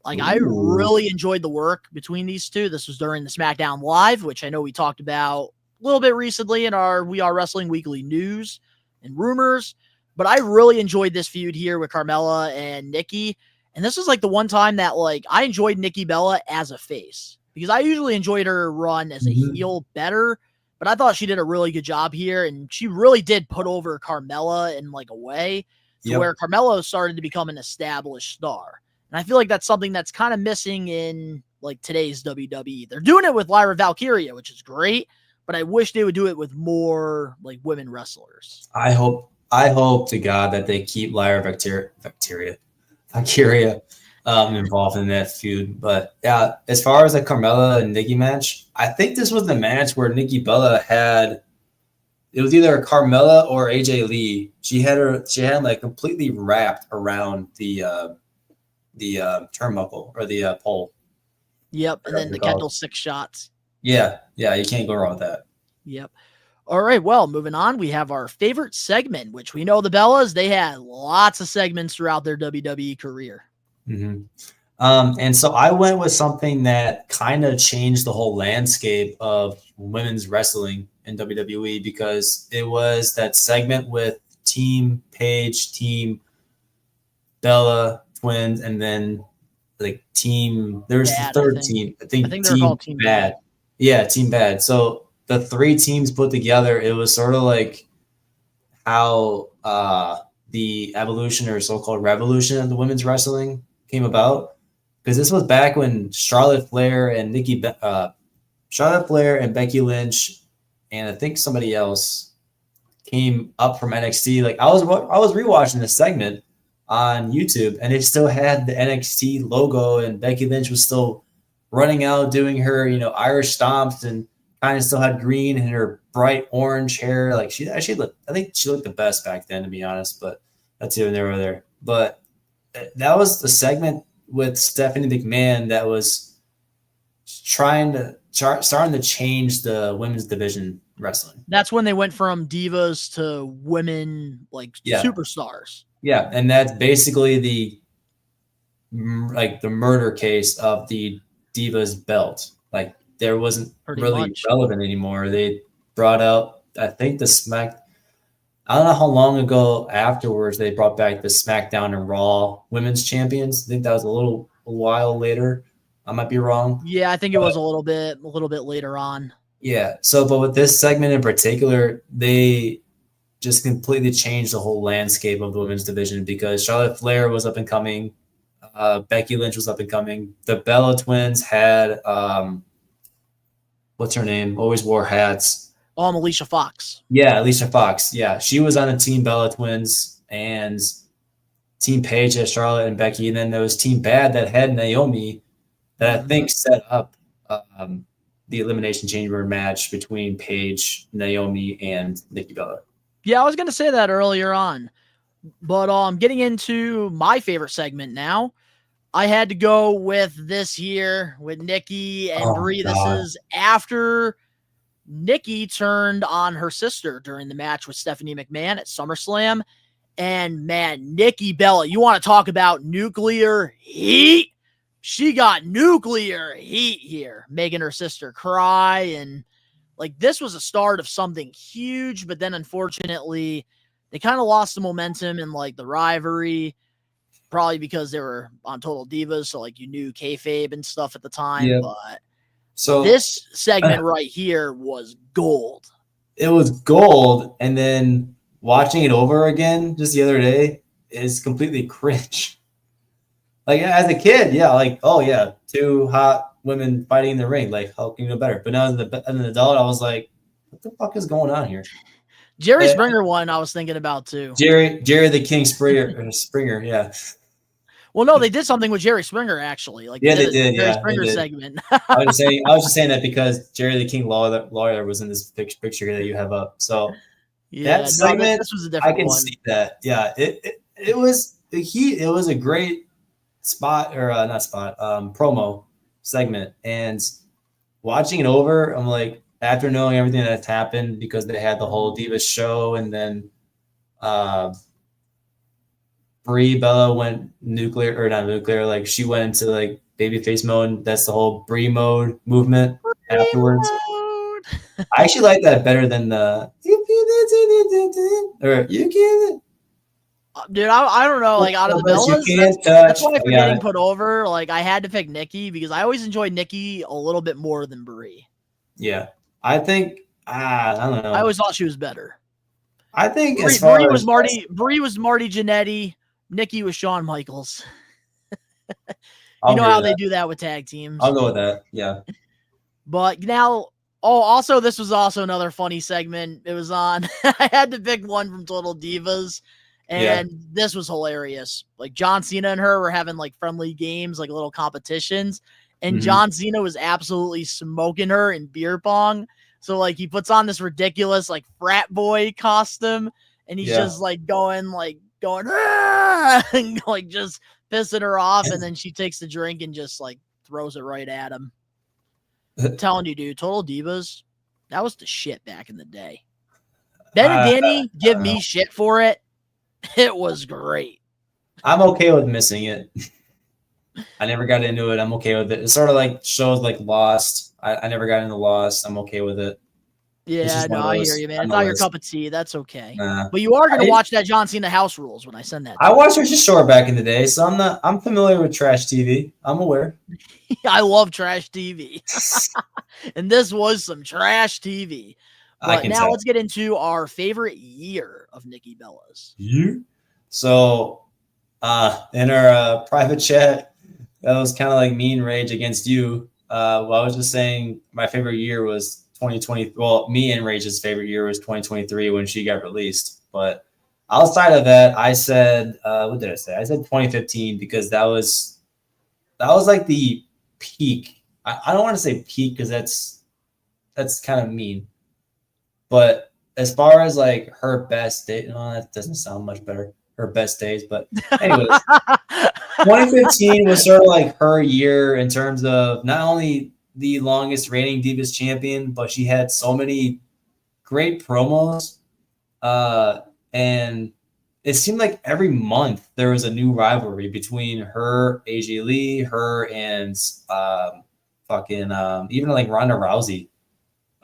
Like, I really enjoyed the work between these two. This was during the SmackDown Live, which I know we talked about a little bit recently in our We Are Wrestling Weekly news and rumors. But I really enjoyed this feud here with Carmella and Nikki. And this was like the one time that like I enjoyed Nikki Bella as a face, because I usually enjoyed her run as a heel better. But I thought she did a really good job here, and she really did put over Carmella in like a way to where Carmella started to become an established star. And I feel like that's something that's kind of missing in like today's WWE. They're doing it with Lyra Valkyria, which is great, but I wish they would do it with more like women wrestlers. I hope to God that they keep Lyra Valkyria involved in that feud. But yeah, as far as the Carmella and Nikki match, I think this was the match where Nikki Bella had, it was either Carmella or AJ Lee. She had like completely wrapped around the turnbuckle or the pole. Yep, and then the Kendall 6 shots. Yeah, you can't go wrong with that. Yep. All right, well, moving on, we have our favorite segment, which we know the Bellas, they had lots of segments throughout their WWE career. And so I went with something that kind of changed the whole landscape of women's wrestling in WWE, because it was that segment with Team Paige, Team Bella Twins, and then like Team. There's the third team. I think they're called Team Bad. Yeah, Team Bad. So the three teams put together, it was sort of like how the evolution or so-called revolution of the women's wrestling came about. Because this was back when Charlotte Flair and Becky Lynch, and I think somebody else came up from NXT. Like I was rewatching this segment on YouTube, and it still had the NXT logo, and Becky Lynch was still running out doing her, Irish stomps, and kind of still had green in her bright orange hair. Like she actually looked, I think she looked the best back then, to be honest. But that's here and there. But that was the segment with Stephanie McMahon that was starting to change the women's division wrestling. That's when they went from divas to women, like superstars. Yeah, and that's basically the murder case of the Divas belt. Like there wasn't really relevant anymore. They brought out, I think, I don't know how long ago afterwards they brought back the SmackDown and Raw women's champions. I think that was a while later. I might be wrong. Yeah, I think it was a little bit later on. Yeah. So, but with this segment in particular, they just completely changed the whole landscape of the women's division, because Charlotte Flair was up and coming. Becky Lynch was up and coming. The Bella Twins had, what's her name? Always wore hats. Alicia Fox. Yeah, Alicia Fox. Yeah, she was on a Team Bella Twins, and Team Paige had Charlotte and Becky, and then there was Team Bad that had Naomi, that I think set up the Elimination Chamber match between Paige, Naomi, and Nikki Bella. Yeah, I was going to say that earlier on, but getting into my favorite segment now, I had to go with this here with Nikki and Brie. This is after Nikki turned on her sister during the match with Stephanie McMahon at SummerSlam. And man, Nikki Bella, you want to talk about nuclear heat? She got nuclear heat here, making her sister cry. And like, this was a start of something huge, but then unfortunately they kind of lost the momentum and like the rivalry, probably because they were on Total Divas. So like you knew kayfabe and stuff at the time, but so this segment right here was gold. It was gold. And then watching it over again just the other day is completely cringe. Like as a kid, two hot women fighting in the ring. Like, how can you know better? But now as an adult, I was like, what the fuck is going on here? Jerry Springer one I was thinking about too. Jerry the King Springer, yeah. Well, no, they did something with Jerry Springer actually. Like, they did. Jerry Springer segment. I was just saying that because Jerry the King Lawler was in this picture that you have up. So that segment, this was a different I can see that. Yeah, it was a great promo segment, and watching it over, I'm like, after knowing everything that's happened, because they had the whole Divas show, and then Bella went nuclear, like she went into like babyface mode. That's the whole Brie mode movement afterwards. I actually like that better than the you can. Dude, I don't know. Like out of the Bellas, that's why for getting put over, like I had to pick Nikki because I always enjoyed Nikki a little bit more than Brie. Yeah, I think I don't know. I always thought she was better. I think Brie was Marty Jannetty. Nikki was Shawn Michaels. You know how they do that with tag teams. I'll go with that. Yeah. But now, also this was also another funny segment. It was on. I had to pick one from Total Divas. And this was hilarious. Like John Cena and her were having like friendly games, like little competitions. And John Cena was absolutely smoking her in beer pong. So like he puts on this ridiculous like frat boy costume and he's just like going ah! And like just pissing her off. And then she takes the drink and just like throws it right at him. I'm telling you, dude, Total Divas, that was the shit back in the day. Ben and Danny give me shit for it. It was great. I'm okay with missing it. I never got into it. I'm okay with it. It's sort of like shows like Lost. I never got into Lost. I'm okay with it. Yeah, no, I hear you, man. It's not your cup of tea. That's okay. Nah. But you are going to watch that John Cena House Rules when I send that to I you. watched Richard Shore back in the day, so I'm familiar with trash TV. I'm aware. I love trash TV. And this was some trash TV. But now let's get into our favorite year of Nikki Bella's. So in our private chat, that was kind of like mean rage against you. Well, I was just saying my favorite year was 2020. Well, me and Rage's favorite year was 2023 when she got released. But outside of that, I said, what did I say? I said 2015 because that was like the peak. I don't want to say peak because that's kind of mean. But as far as like her best day, no, that doesn't sound much better. Her best days, but anyways, 2015 was sort of like her year in terms of not only the longest reigning Divas champion, but she had so many great promos. And it seemed like every month there was a new rivalry between her, AJ Lee, her, and even like Ronda Rousey.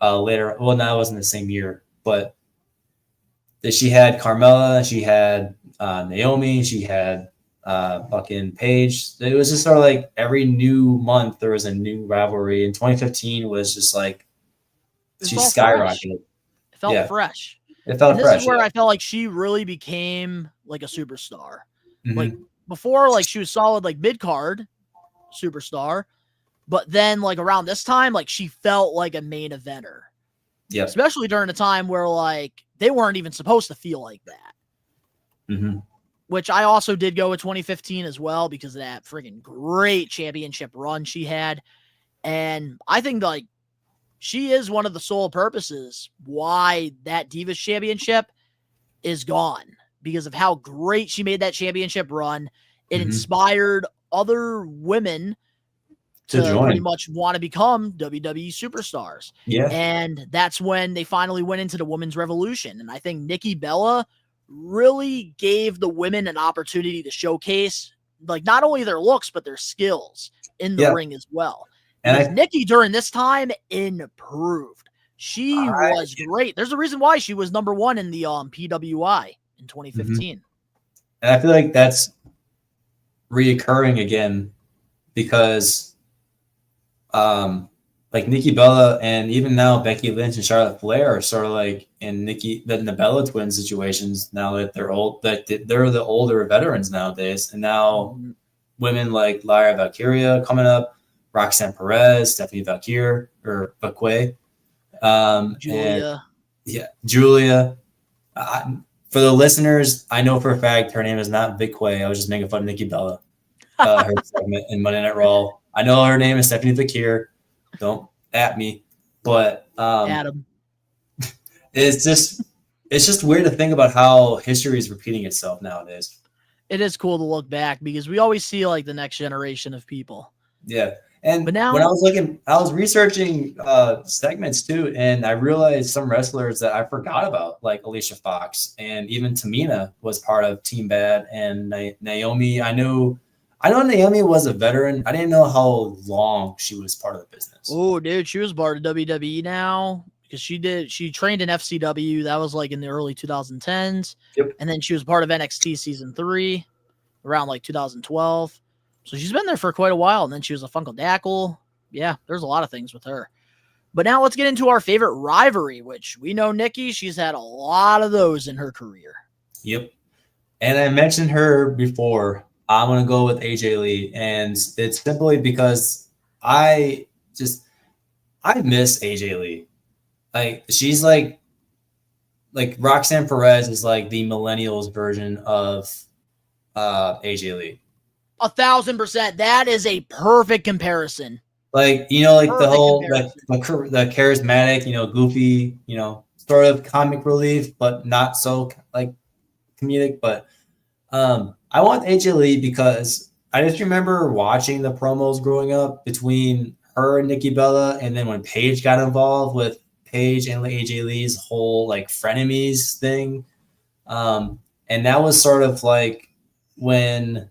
Later, well, no, it wasn't the same year, but she had Carmella, she had Naomi, she had fucking Paige. It was just sort of like every new month there was a new rivalry, and 2015 was just like she skyrocketed. It felt fresh. It felt fresh. This is where I felt like she really became like a superstar. Like before, like she was solid, like mid card superstar, but then like around this time, like she felt like a main eventer. Yeah, especially during a time where like they weren't even supposed to feel like that. Which I also did go with 2015 as well because of that freaking great championship run she had. And I think like she is one of the sole purposes why that Divas championship is gone because of how great she made that championship run. It inspired other women to pretty much want to become WWE superstars. Yeah. And that's when they finally went into the women's revolution. And I think Nikki Bella really gave the women an opportunity to showcase like not only their looks, but their skills in the ring as well. And Nikki during this time improved. She was great. There's a reason why she was number one in the PWI in 2015. And I feel like that's reoccurring again because like Nikki Bella and even now Becky Lynch and Charlotte Flair are sort of like in the Bella twin situations now that they're old, that they're the older veterans nowadays. And now women like Lyra Valkyria coming up, Roxanne Perez, Stephanie Valkyrie or Bakwe, Julia. Julia. For the listeners, I know for a fact her name is not Bakwe. I was just making fun of Nikki Bella. Her segment in Monday Night Raw. I know her name is Stephanie Valkyrie. Don't at me, but Adam. It's just weird to think about how history is repeating itself nowadays. It is cool to look back because we always see like the next generation of people. Yeah. And now, when I was researching segments too, and I realized some wrestlers that I forgot about, like Alicia Fox and even Tamina was part of Team Bad, and Naomi. I know Naomi was a veteran. I didn't know how long she was part of the business. Oh, dude, she was part of WWE now because she trained in FCW. That was like in the early 2010s. Yep. And then she was part of NXT season 3 around like 2012. So she's been there for quite a while. And then she was a Funkle-Dackle. Yeah, there's a lot of things with her. But now let's get into our favorite rivalry, which we know Nikki, she's had a lot of those in her career. Yep. And I mentioned her before. I'm going to go with AJ Lee. And it's simply because I miss AJ Lee. Like, she's like Roxanne Perez is like the millennials version of AJ Lee. 1,000%. That is a perfect comparison. Like, you know, like perfect the whole, the charismatic, you know, goofy, you know, sort of comic relief, but not so like comedic. But I want AJ Lee because I just remember watching the promos growing up between her and Nikki Bella. And then when Paige got involved with Paige and AJ Lee's whole like frenemies thing. And that was sort of like when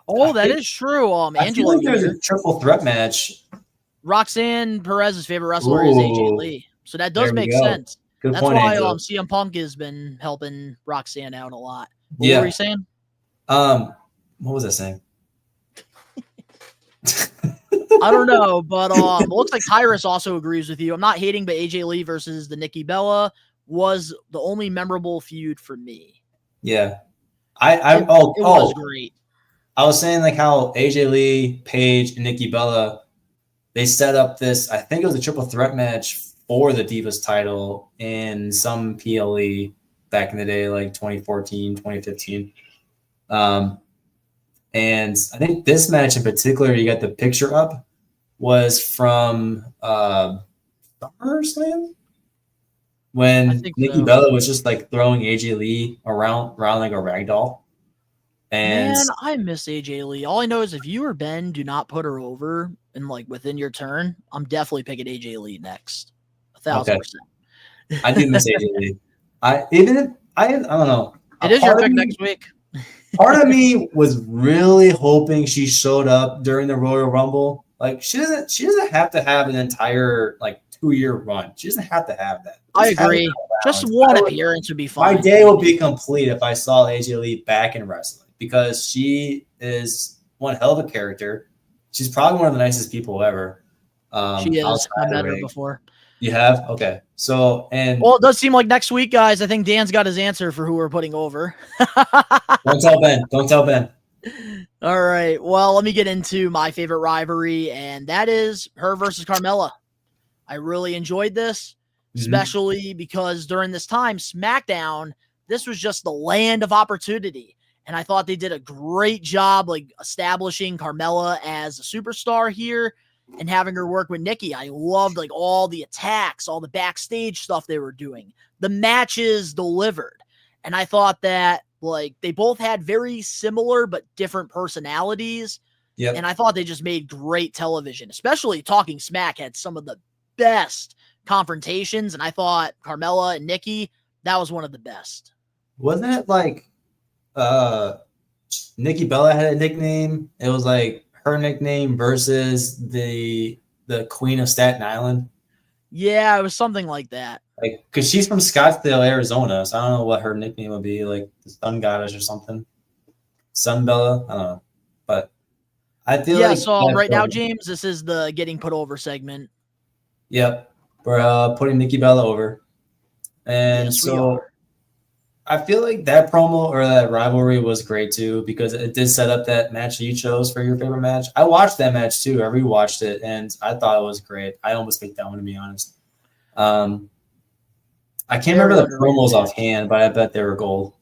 Oh, that is true. I feel Angela like there's here. a triple threat match. Roxanne Perez's favorite wrestler is AJ Lee. So that does There we make go. sense. Good That's point, why Angela. CM Punk has been helping Roxanne out a lot. What Yeah. were you saying? What was I saying? I don't know, but it looks like Tyrus also agrees with you. I'm not hating, but AJ Lee versus the Nikki Bella was the only memorable feud for me. Yeah. It was great. I was saying like how AJ Lee, Paige, and Nikki Bella, they set up this, I think it was a triple threat match for the Divas title in some PLE back in the day, like 2014, 2015. And I think this match in particular, you got the picture up, was from SummerSlam? When Nikki Bella was just like throwing AJ Lee around like a rag doll. And man, I miss AJ Lee. All I know is if you or Ben do not put her over and like within your turn, I'm definitely picking AJ Lee next. 1,000%. I do miss AJ Lee. I don't know. It is your pick next week. Part of me was really hoping she showed up during the Royal Rumble. Like she doesn't have to have an entire like 2-year run. She doesn't have to have that. I agree. Just one appearance would be fine. My day will be complete if I saw AJ Lee back in wrestling because she is one hell of a character. She's probably one of the nicest people ever. She is. I met her before. You have? Okay. So, well, it does seem like next week, guys, I think Dan's got his answer for who we're putting over. Don't tell Ben. Don't tell Ben. All right. Well, let me get into my favorite rivalry, and that is her versus Carmella. I really enjoyed this, especially because during this time, SmackDown, this was just the land of opportunity. And I thought they did a great job like establishing Carmella as a superstar here and having her work with Nikki. I loved like all the attacks, all the backstage stuff they were doing. The matches delivered. And I thought that like they both had very similar but different personalities. Yep. And I thought they just made great television, especially Talking Smack had some of the best confrontations. And I thought Carmella and Nikki, that was one of the best. Wasn't it like Nikki Bella had a nickname? It was like her nickname versus the Queen of Staten Island. Yeah, it was something like that. Like, because she's from Scottsdale, Arizona, so I don't know what her nickname would be, like the Sun Goddess or something. Sun Bella, I don't know, but I feel like so right now, James, this is the getting put over segment. Yep, we're putting Nikki Bella over, and Yes, so I feel like that promo or that rivalry was great too because it did set up that match that you chose for your favorite match. I watched that match too. I rewatched it and I thought it was great. I almost picked that one to be honest. I can't remember the promos offhand, but I bet they were gold.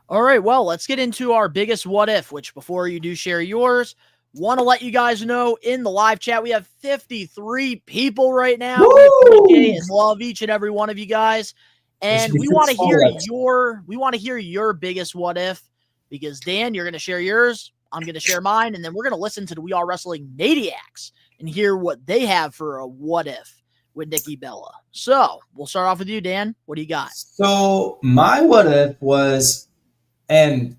All right, well, let's get into our biggest what if, which before you do share yours, want to let you guys know in the live chat, we have 53 people right now. Woo! We appreciate and love each and every one of you guys. And we want to hear your biggest what if, because Dan, you're going to share yours. I'm going to share mine. And then we're going to listen to the We Are Wrestling Maniacs and hear what they have for a what if with Nikki Bella. So we'll start off with you, Dan. What do you got? So my what if was, and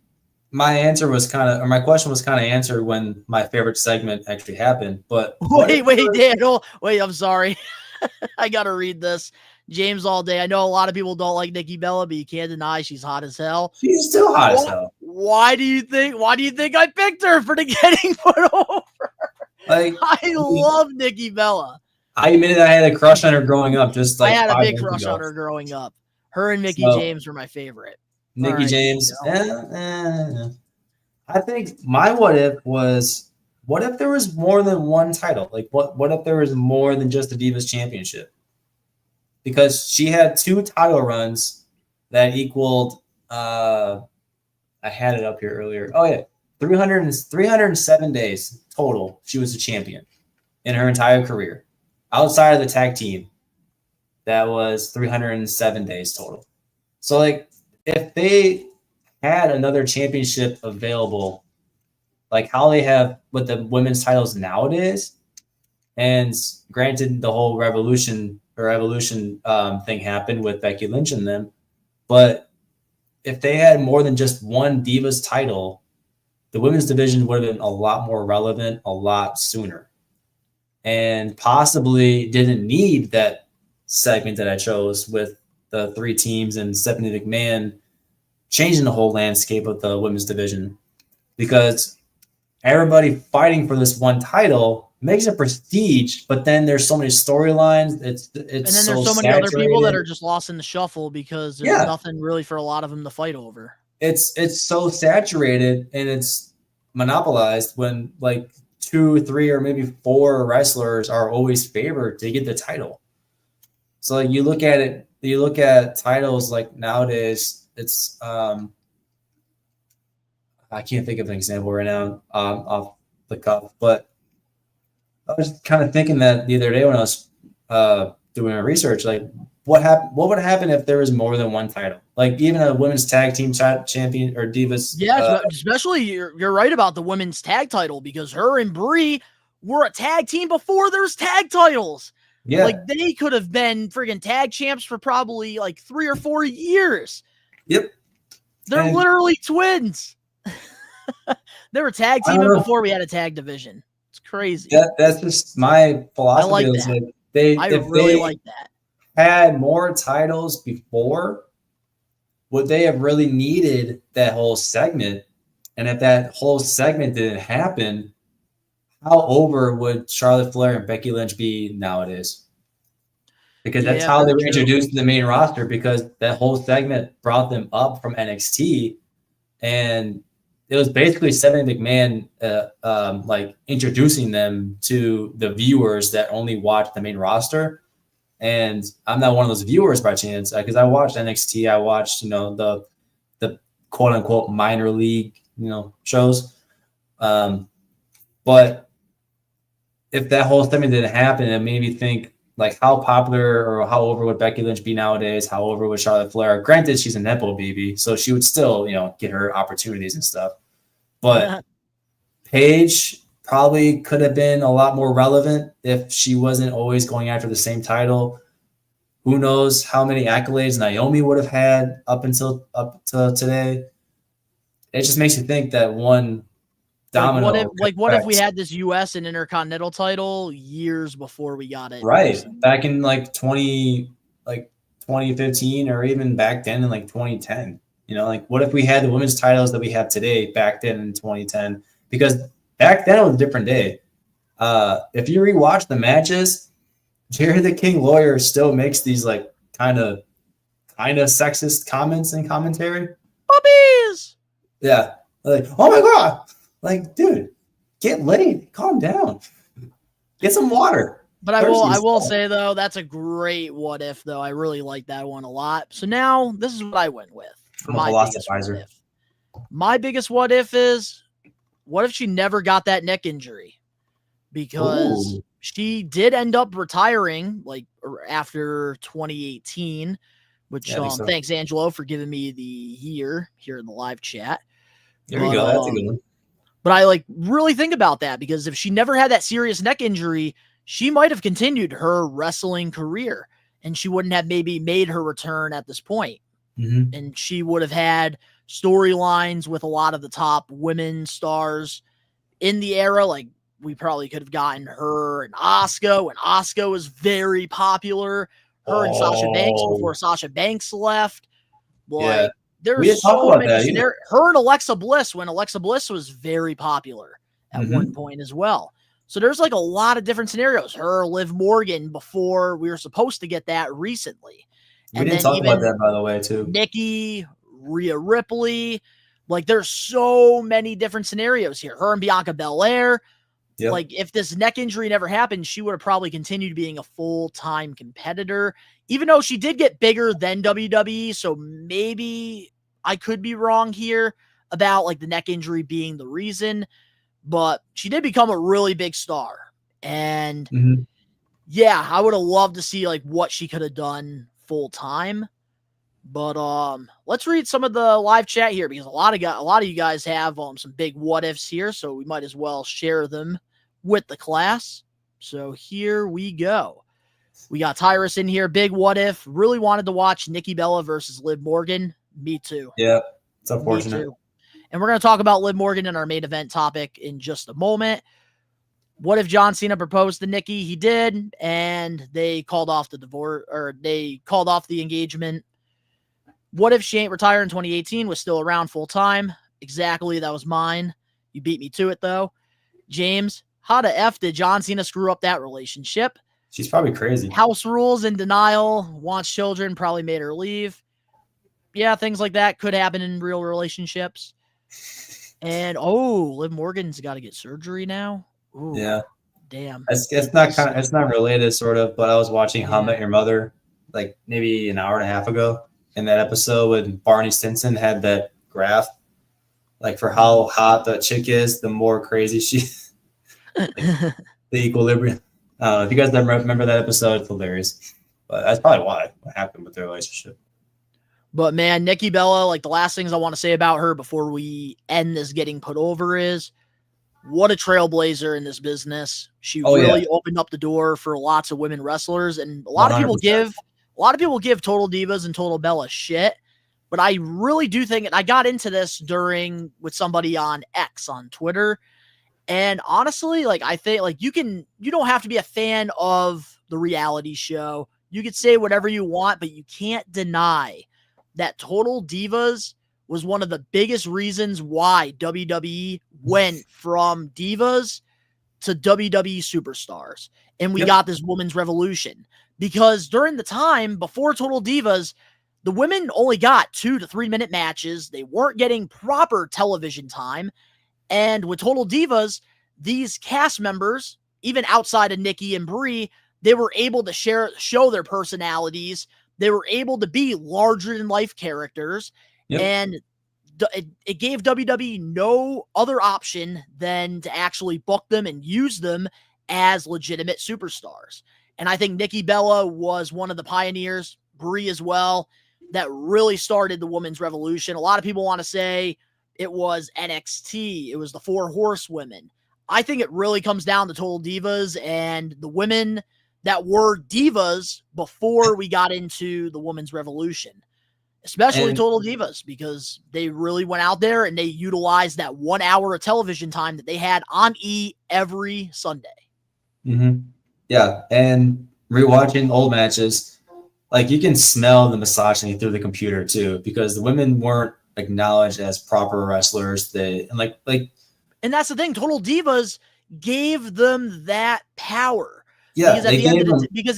my answer was my question was kind of answered when my favorite segment actually happened. But wait, Dan. Oh, wait, I'm sorry. I got to read this. James all day. I know a lot of people don't like Nikki Bella, but you can't deny she's hot as hell. She's still hot as hell. Why do you think I picked her for the getting put over? Like I love Nikki Bella. I admitted I had a crush on her growing up. Just like I had a big crush on her growing up. Her and Mickey James were my favorite. Mickey James. I think my what if was, what if there was more than one title? Like what if there was more than just the Divas Championship? Because she had 2 title runs that equaled, I had it up here earlier. Oh, yeah. 307 days total she was a champion in her entire career. Outside of the tag team, that was 307 days total. So, like, if they had another championship available, like how they have with the women's titles nowadays, and granted the whole Revolution thing happened with Becky Lynch and them, but if they had more than just one Divas title, the women's division would have been a lot more relevant a lot sooner, and possibly didn't need that segment that I chose with the 3 teams and Stephanie McMahon changing the whole landscape of the women's division, because everybody fighting for this one title makes it prestige, but then there's so many storylines. It's and then there's so many other people that are just lost in the shuffle because there's nothing really for a lot of them to fight over. It's so saturated and it's monopolized when like 2, 3, or maybe 4 wrestlers are always favored to get the title. So like you look at titles like nowadays, it's I can't think of an example right now off the cuff, but I was kind of thinking that the other day when I was doing my research, like what would happen if there was more than one title? Like even a women's tag team champion or Divas. Yeah, especially you're right about the women's tag title, because her and Brie were a tag team before there's tag titles. Yeah. Like they could have been friggin' tag champs for probably like 3 or 4 years. Yep. They're literally twins. They were tag teaming before we had a tag division. It's crazy. That's just my philosophy. I like that. I really like that. Had more titles before, would they have really needed that whole segment? And if that whole segment didn't happen, how over would Charlotte Flair and Becky Lynch be nowadays? Because that's how they were introduced to the main roster, because that whole segment brought them up from NXT, and it was basically Stephanie McMahon like introducing them to the viewers that only watch the main roster. And I'm not one of those viewers by chance, because I watched NXT, I watched the quote unquote minor league shows, but if that whole segment didn't happen, it made me think like how popular or how over would Becky Lynch be nowadays? How over would Charlotte Flair? Granted, she's a nepo baby, so she would still get her opportunities and stuff. But Paige probably could have been a lot more relevant if she wasn't always going after the same title. Who knows how many accolades Naomi would have had up to today? It just makes you think that one domino. What if we had this U.S. and Intercontinental title years before we got it? Right, back in like 2015, or even back then in like 2010. Like what if we had the women's titles that we have today back then in 2010? Because back then it was a different day. If you rewatch the matches, Jerry the King Lawyer still makes these like kind of sexist comments and commentary. Puppies. Yeah, like oh my god, like dude, get laid, calm down, get some water. But I will say though, that's a great what if though. I really like that one a lot. So now this is what I went with. I'm a philosophizer. My biggest what if is, what if she never got that neck injury? Because she did end up retiring like after 2018, which thanks Angelo for giving me the year here in the live chat. There we go. That's a good one. But I really think about that, because if she never had that serious neck injury, she might have continued her wrestling career and she wouldn't have maybe made her return at this point. Mm-hmm. And she would have had storylines with a lot of the top women stars in the era. Like we probably could have gotten her and Asuka when Asuka was very popular. Her and Sasha Banks before Sasha Banks left. There's so many scenarios. Her and Alexa Bliss when Alexa Bliss was very popular at one point as well. So there's like a lot of different scenarios. Her, Liv Morgan before we were supposed to get that recently. We didn't talk about that, by the way, too. Nikki, Rhea Ripley. Like, there's so many different scenarios here. Her and Bianca Belair. Yep. Like, if this neck injury never happened, she would have probably continued being a full-time competitor, even though she did get bigger than WWE. So maybe I could be wrong here about, like, the neck injury being the reason. But she did become a really big star. And, yeah, I would have loved to see, like, what she could have done full time. But let's read some of the live chat here, because a lot of you guys have some big what ifs here, so we might as well share them with the class. So here we go. We got Tyrus in here. Big what if. Really wanted to watch Nikki Bella versus Liv Morgan. Me too. Yeah, it's unfortunate. And we're going to talk about Liv Morgan in our main event topic in just a moment. What if John Cena proposed to Nikki? He did, and they called off the divorce, or they called off the engagement. What if she ain't retired in 2018, was still around full time? Exactly, that was mine. You beat me to it, though. James, how the F did John Cena screw up that relationship? She's probably crazy. House rules in denial, wants children, probably made her leave. Yeah, things like that could happen in real relationships. And, Liv Morgan's got to get surgery now. Ooh, yeah. Damn. It's not related, sort of, but I was watching How I Met Your Mother like maybe an hour and a half ago. In that episode when Barney Stinson had that graph, like for how hot the chick is, the more crazy she like, the equilibrium. I don't know if you guys remember that episode, it's hilarious. But that's probably what happened with their relationship. But man, Nikki Bella, like the last things I want to say about her before we end this getting put over is what a trailblazer in this business. She really opened up the door for lots of women wrestlers, and a lot 100%. Of people give Total Divas and Total Bella shit, but I really do think, and I got into this with somebody on X on Twitter, and honestly, like I think like you don't have to be a fan of the reality show. You could say whatever you want, but you can't deny that Total Divas was one of the biggest reasons why WWE went from divas to WWE superstars. And we got this women's revolution. Because during the time before Total Divas, the women only got 2 to 3 minute matches. They weren't getting proper television time. And with Total Divas, these cast members, even outside of Nikki and Brie, they were able to show their personalities. They were able to be larger than life characters. And it gave WWE no other option than to actually book them and use them as legitimate superstars. And I think Nikki Bella was one of the pioneers, Brie as well, that really started the women's revolution. A lot of people want to say it was NXT. It was the 4 Horsewomen. I think it really comes down to Total Divas and the women that were divas before we got into the women's revolution, especially Total Divas, because they really went out there and they utilized that 1 hour of television time that they had on E every Sunday. Mm-hmm. Yeah, and rewatching old matches, like you can smell the misogyny through the computer too, because the women weren't acknowledged as proper wrestlers. And that's the thing. Total Divas gave them that power. Yeah, because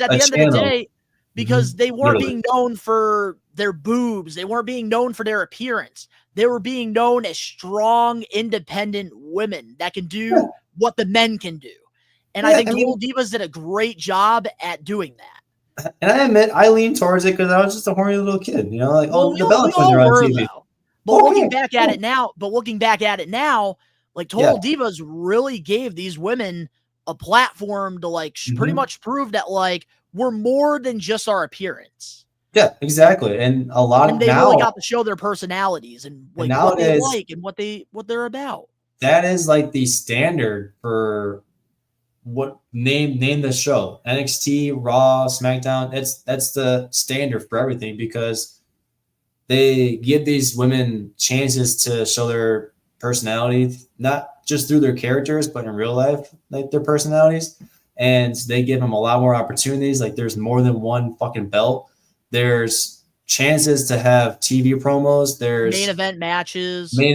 at the end of the day, because they weren't being known for their boobs, they weren't being known for their appearance. They were being known as strong, independent women that can do what the men can do. And I think Total Divas did a great job at doing that. And I admit, I lean towards it because I was just a horny little kid, the Bella twins are on TV. But looking back at it now, like Total Divas really gave these women a platform to pretty much prove that we're more than just our appearance. Yeah, exactly. And they really got to show their personalities and what they like and what they're about. That is like the standard for what name the show. NXT, Raw, SmackDown. That's the standard for everything because they give these women chances to show their personality, not just through their characters, but in real life, like their personalities. And they give them a lot more opportunities. Like there's more than one fucking belt. There's chances to have TV promos. There's main event matches. They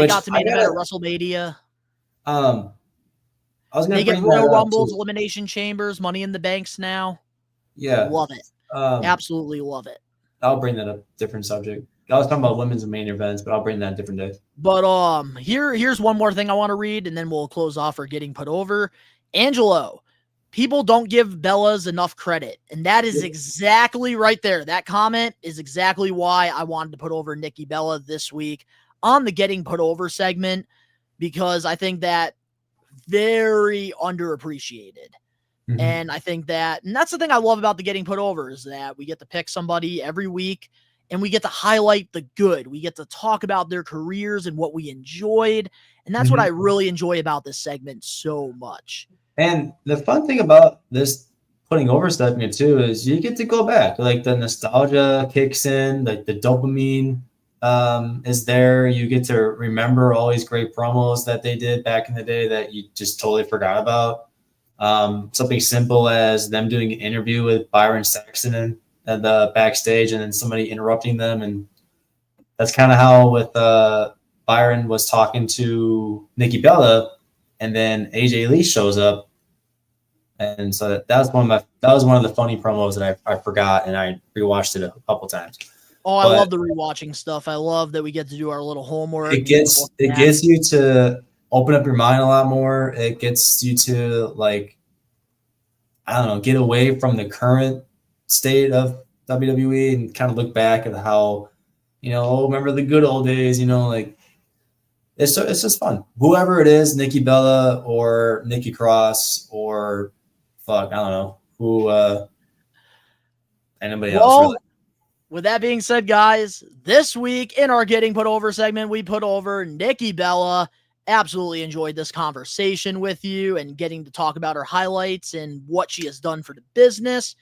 got to main event at WrestleMania. They get Royal Rumbles, Elimination Chambers, Money in the Banks now. Yeah. Love it. Absolutely love it. I'll bring that up. Different subject. I was talking about women's and main events, but I'll bring that a different day. But here's one more thing I want to read, and then we'll close off for getting put over. Angelo, people don't give Bellas enough credit, and that is exactly right there. That comment is exactly why I wanted to put over Nikki Bella this week on the Getting Put Over segment, because I think that very underappreciated. Mm-hmm. And I think and that's the thing I love about the Getting Put Over is that we get to pick somebody every week and we get to highlight the good. We get to talk about their careers and what we enjoyed. And that's what I really enjoy about this segment so much. And the fun thing about this putting over segment too is you get to go back. Like the nostalgia kicks in, like the dopamine is there. You get to remember all these great promos that they did back in the day that you just totally forgot about. Something simple as them doing an interview with Byron Saxton at the backstage and then somebody interrupting them. And that's kind of how with Byron was talking to Nikki Bella, and then AJ Lee shows up. And so that was one of the funny promos that I forgot, and I rewatched it a couple times. Oh, I love the rewatching stuff. I love that we get to do our little homework. It gets you to open up your mind a lot more. It gets you to, like, I don't know, get away from the current state of WWE and kind of look back at how, remember the good old days, like it's just fun. Whoever it is, Nikki Bella or Nikki Cross or I don't know who, anybody else really. With that being said, guys, this week in our Getting Put Over segment, we put over Nikki Bella. Absolutely enjoyed this conversation with you and getting to talk about her highlights and what she has done for the business.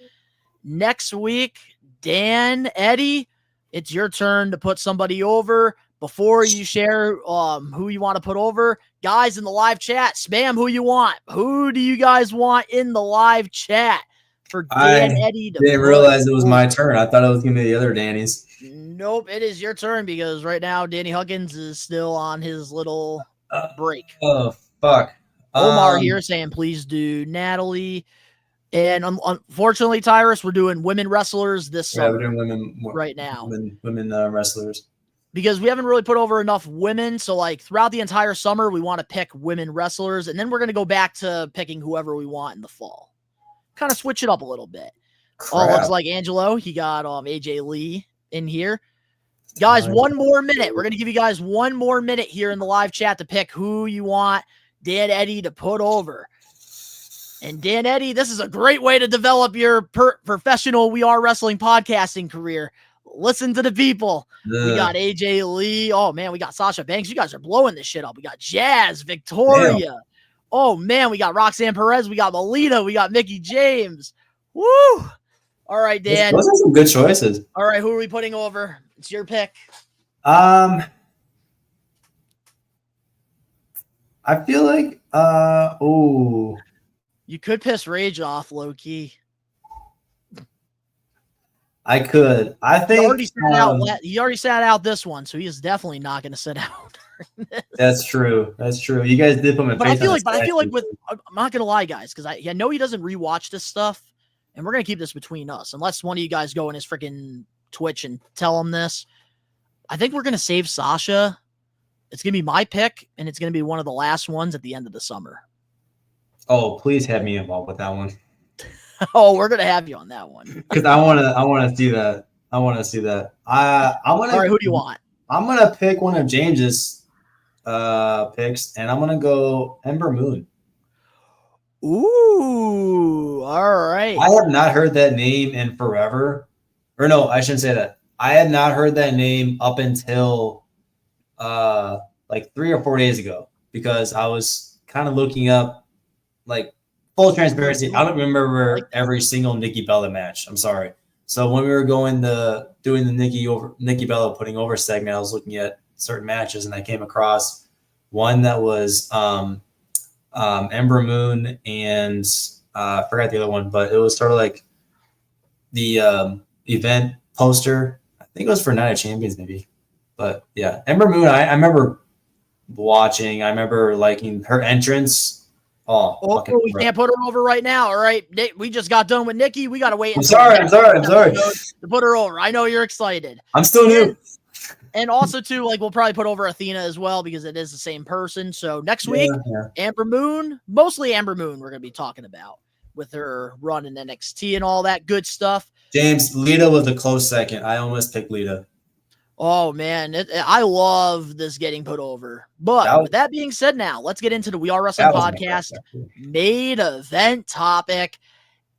Next week, Dan, Eddie, it's your turn to put somebody over. Before you share who you want to put over, guys in the live chat, spam who you want. Who do you guys want in the live chat for Dan, Eddie? Didn't realize it was my turn. I thought it was going to be the other Danny's. Nope, it is your turn because right now Danny Huggins is still on his little break. Oh, fuck. Omar here saying, please do Natalie. And unfortunately, Tyrus, we're doing women wrestlers this summer. We're doing women right now. Women wrestlers. Because we haven't really put over enough women. So, like, throughout the entire summer, we want to pick women wrestlers. And then we're going to go back to picking whoever we want in the fall. Kind of switch it up a little bit. Oh, looks like Angelo. He got AJ Lee in here. Guys, 1 more minute. We're going to give you guys 1 more minute here in the live chat to pick who you want Dan Eddie to put over. And Dan Eddie, this is a great way to develop your professional We Are Wrestling podcasting career. Listen to the people. We got AJ Lee. Oh, man, we got Sasha Banks. You guys are blowing this shit up. We got Jazz, Victoria. Damn. Oh, man, we got Roxanne Perez. We got Melita. We got Mickie James. Woo! All right, Dan. Those are some good choices. All right, who are we putting over? It's your pick. I feel like, you could piss Rage off, low-key. I could. I think he already sat out this one, so he is definitely not going to sit out. That's true. You guys did put my But I feel like I'm not going to lie, guys, because I know he doesn't rewatch this stuff, and we're going to keep this between us, unless one of you guys go in his freaking Twitch and tell him this. I think we're going to save Sasha. It's going to be my pick, and it's going to be one of the last ones at the end of the summer. Oh, please have me involved with that one. Oh, we're gonna have you on that one because I want to see that. I want to see that. I want to. All right, who do you want? I'm gonna pick one of James's picks, and I'm gonna go Ember Moon. Ooh, all right. I have not heard that name in forever, or no, I shouldn't say that. I had not heard that name up until like 3 or 4 days ago because I was kind of looking up like. Full transparency, I don't remember every single Nikki Bella match. I'm sorry. So when we were doing the Nikki Bella putting over segment, I was looking at certain matches and I came across one that was Ember Moon and I forgot the other one, but it was sort of like the event poster. I think it was for Night of Champions maybe. But yeah, Ember Moon, I remember watching. I remember liking her entrance. Oh, we can't put her over right now. All right, we just got done with Nikki. We got to wait. I'm sorry. To put her over. I know you're excited. I'm still new. And also, too, like we'll probably put over Athena as well because it is the same person. So next week, Amber Moon, mostly Amber Moon, we're going to be talking about with her run in NXT and all that good stuff. James, Lita was a close second. I almost picked Lita. Oh, man. I love this getting put over. But with that being said now, let's get into the We Are Wrestling podcast main event topic.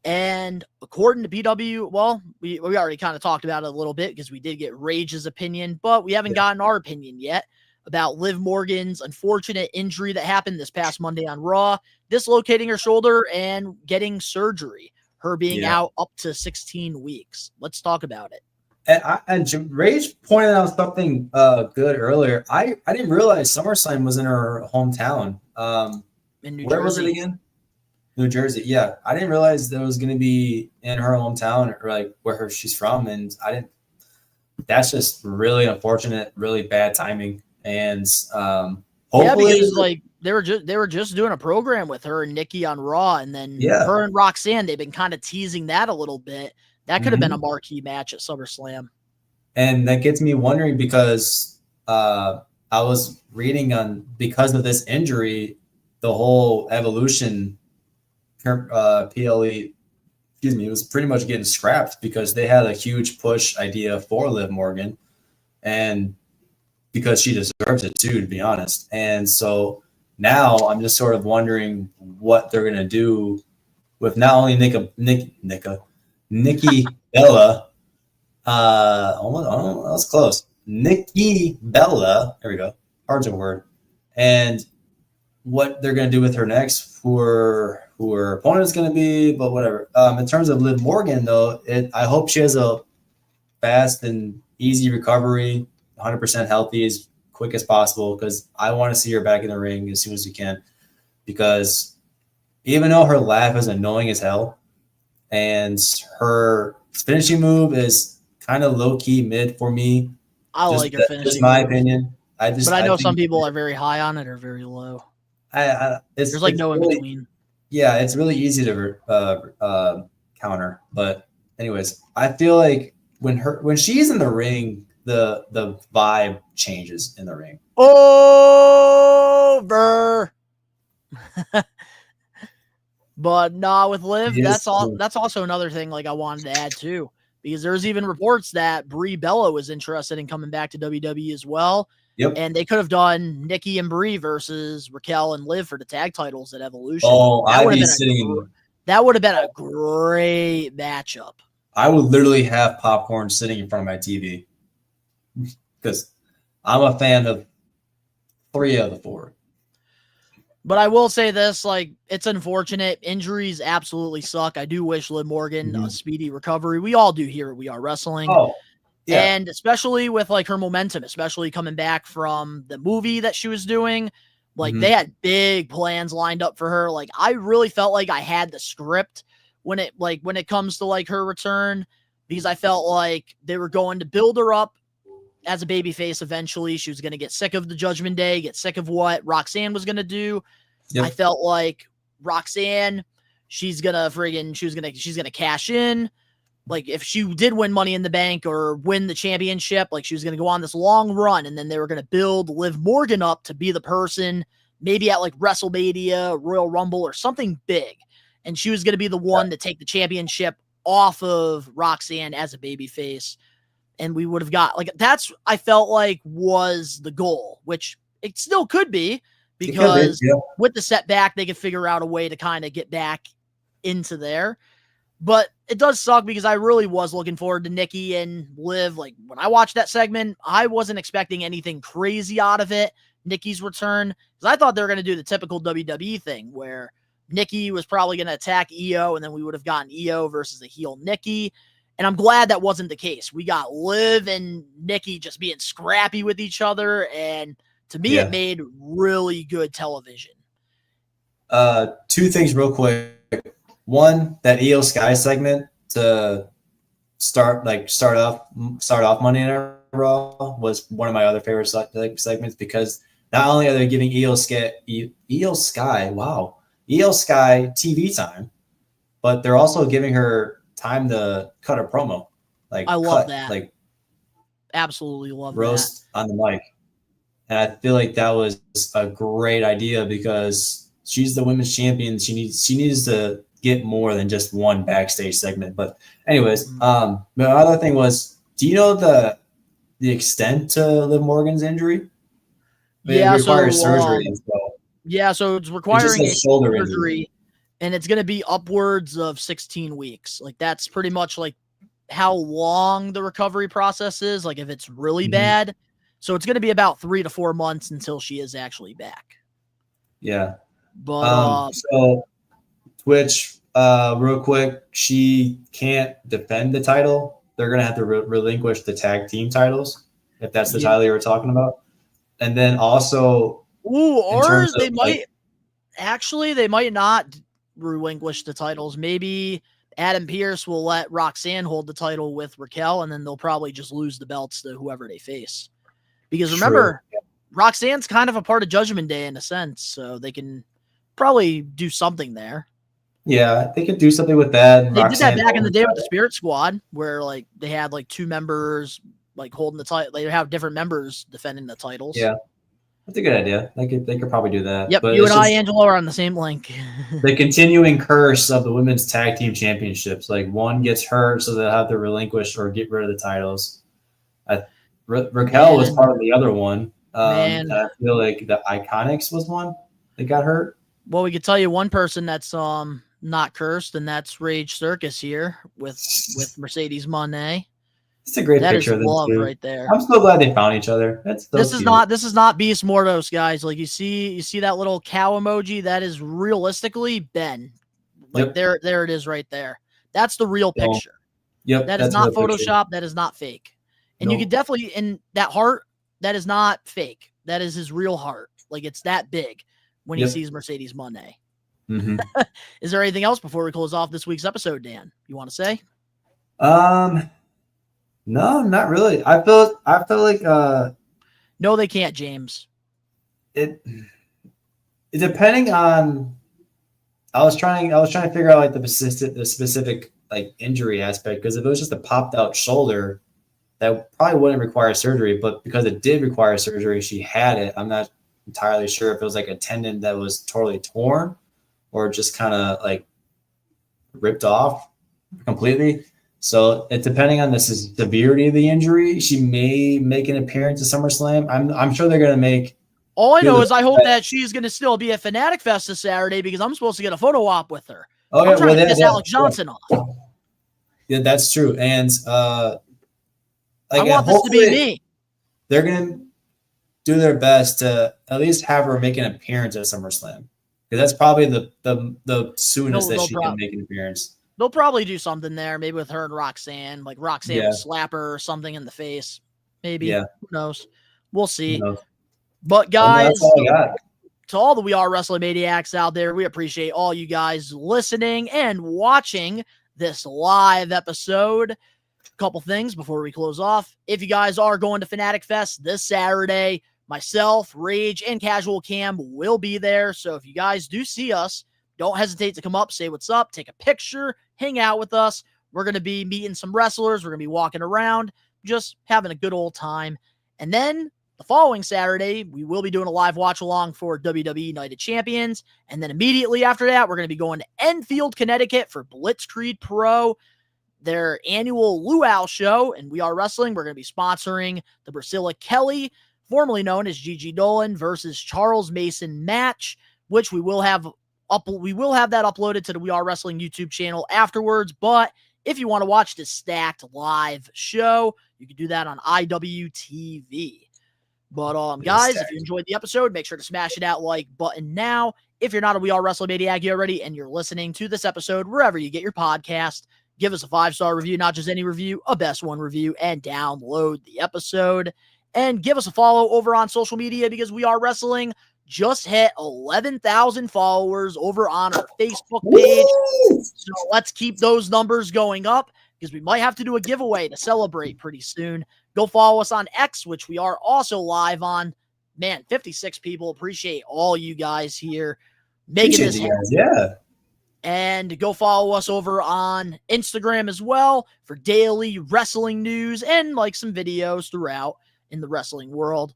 And according to PW, well, we already kind of talked about it a little bit because we did get Rage's opinion, but we haven't gotten our opinion yet about Liv Morgan's unfortunate injury that happened this past Monday on Raw, dislocating her shoulder and getting surgery, her being out up to 16 weeks. Let's talk about it. And Rage pointed out something good earlier. I didn't realize SummerSlam was in her hometown. In New Where Jersey. was it again? New Jersey. Yeah, I didn't realize that it was going to be in her hometown, or like where she's from, and I didn't. That's just really unfortunate, really bad timing, and hopefully, because like they were just doing a program with her and Nikki on Raw, and then Yeah. her and Roxanne, they've been kind of teasing that a little bit. That could have been a marquee match at SummerSlam. And that gets me wondering because I was reading on because of this injury, the whole Evolution PLE, excuse me, it was pretty much getting scrapped because they had a huge push idea for Liv Morgan, and because she deserves it too, to be honest. And so now I'm just sort of wondering what they're gonna do with not only Nikki Bella. That was close. Nikki Bella. There we go. Hard's a word. And what they're going to do with her next, who her opponent is going to be, but whatever. In terms of Liv Morgan, though, I hope she has a fast and easy recovery, 100% healthy, as quick as possible, because I want to see her back in the ring as soon as we can. Because even though her laugh is annoying as hell, and her finishing move is kind of low key mid for me. I like her finishing. Just my move. opinion. But I know some people are very high on it or very low. There's like no in between. Yeah, it's really easy to counter. But anyways, I feel like when she's in the ring, the vibe changes in the ring. Over. But nah, with Liv, that's also another thing like I wanted to add too, because there's even reports that Brie Bella was interested in coming back to WWE as well. Yep. And they could have done Nikki and Brie versus Raquel and Liv for the tag titles at Evolution. Oh, that would have been a great matchup. I would literally have popcorn sitting in front of my TV because I'm a fan of 3 out of the 4. But I will say this, like, it's unfortunate. Injuries absolutely suck. I do wish Liv Morgan a speedy recovery. We all do here at We Are Wrestling. Oh, yeah. And especially with, like, her momentum, especially coming back from the movie that she was doing. Like, they had big plans lined up for her. Like, I really felt like I had the script when it comes to, like, her return, because I felt like they were going to build her up as a babyface eventually. She was going to get sick of the Judgment Day, get sick of what Roxanne was going to do. Yep. I felt like Roxanne, she's going to cash in. Like, if she did win Money in the Bank or win the championship, like, she was going to go on this long run, and then they were going to build Liv Morgan up to be the person, maybe at like WrestleMania, Royal Rumble, or something big. And she was going to be the one to take the championship off of Roxanne as a babyface. And we would have got, like, that's, I felt like, was the goal, which it still could be, because with the setback, they could figure out a way to kind of get back into there. But it does suck because I really was looking forward to Nikki and Liv. Like, when I watched that segment, I wasn't expecting anything crazy out of it, Nikki's return, because I thought they were going to do the typical WWE thing where Nikki was probably going to attack Io, and then we would have gotten Io versus a heel Nikki. And I'm glad that wasn't the case. We got Liv and Nikki just being scrappy with each other. And to me, it made really good television. 2 things real quick. One, that Io Sky segment to start off Monday Night Raw was one of my other favorite segments, because not only are they giving Io Sky TV time, but they're also giving her time to cut a promo. Like, I love that. Like, absolutely love roast that. on the mic. And I feel like that was a great idea because she's the women's champion. She needs to get more than just one backstage segment. But anyways, the other thing was, do you know the extent to Liv Morgan's injury? It requires surgery as well. Yeah, so it's requiring a shoulder surgery, and it's going to be upwards of 16 weeks. Like, that's pretty much like how long the recovery process is, like if it's really bad. So it's going to be about 3 to 4 months until she is actually back. Yeah. But so Twitch, real quick, she can't defend the title. they're going to have to relinquish the tag team titles, if that's the Yeah. title you were talking about. And then also, or they might they might not relinquish the titles. Maybe Adam Pearce will let Roxanne hold the title with Raquel, and then they'll probably just lose the belts to whoever they face. Because remember, Roxanne's kind of a part of Judgment Day in a sense, so they can probably do something there. Yeah, they could do something with that. They did that back in the day with the Spirit Squad, where like they had like 2 members like holding the title. They have different members defending the titles. Yeah, that's a good idea. They could probably do that. Yep, but you and I, Angelo, are on the same link. The continuing curse of the women's tag team championships. Like one gets hurt, so they'll have to relinquish or get rid of the titles. Raquel was part of the other one. And I feel like the Iconics was one that got hurt. Well, we could tell you one person that's not cursed, and that's Rage Circus here with Mercedes Moné. It's a great that picture is of them love too. right there. I'm so glad they found each other. This is not Beast Mordos, guys. Like you see that little cow emoji. That is realistically Ben. Like there it is right there. That's the real picture. Yep, that is not Photoshop. That is not fake. And you could definitely in that heart. That is not fake. That is his real heart. Like it's that big when he sees Mercedes Moné. Mm-hmm. Is there anything else before we close off this week's episode, Dan? You want to say? No, not really. I feel like no, they can't, James. It depending on. I was trying to figure out like the specific like injury aspect, because if it was just a popped out shoulder, that probably wouldn't require surgery. But because it did require surgery, she had it. I'm not entirely sure if it was like a tendon that was totally torn or just kind of like ripped off completely. So it depending on the severity of the injury, she may make an appearance at SummerSlam. I'm sure they're going to make. All I know is I hope that she's going to still be at Fanatic Fest this Saturday, because I'm supposed to get a photo op with her. Oh, I'm trying to piss Alex Johnson off. Yeah, that's true. And I want this to be me. They're going to do their best to at least have her make an appearance at SummerSlam, because that's probably the soonest that she can make an appearance. They'll probably do something there, maybe with her and Roxanne. Like Roxanne will slap her or something in the face. Maybe. Yeah. Who knows? We'll see. But guys, to all the We Are Wrestling Maniacs out there, we appreciate all you guys listening and watching this live episode. A couple things before we close off. If you guys are going to Fanatic Fest this Saturday, myself, Rage, and Casual Cam will be there. So if you guys do see us, don't hesitate to come up, say what's up, take a picture, hang out with us. We're going to be meeting some wrestlers. We're going to be walking around, just having a good old time. And then the following Saturday, we will be doing a live watch along for WWE United Champions. And then immediately after that, we're going to be going to Enfield, Connecticut for Blitzkrieg Pro, their annual Luau show. And We Are Wrestling, we're going to be sponsoring the Priscilla Kelly, formerly known as Gigi Dolan, versus Charles Mason match, which we will have that uploaded to the We Are Wrestling YouTube channel afterwards. But if you want to watch this stacked live show, you can do that on IWTV. But guys, if you enjoyed the episode, make sure to smash that like button now. If you're not a We Are Wrestling Maniac already and you're listening to this episode wherever you get your podcast, give us a 5-star review, not just any review, a best one review, and download the episode. And give us a follow over on social media, because We Are Wrestling just hit 11,000 followers over on our Facebook page. So let's keep those numbers going up, because we might have to do a giveaway to celebrate pretty soon. Go follow us on X, which we are also live on. Man, 56 people. Appreciate all you guys here making this happen. Yeah. And go follow us over on Instagram as well for daily wrestling news and like some videos throughout in the wrestling world.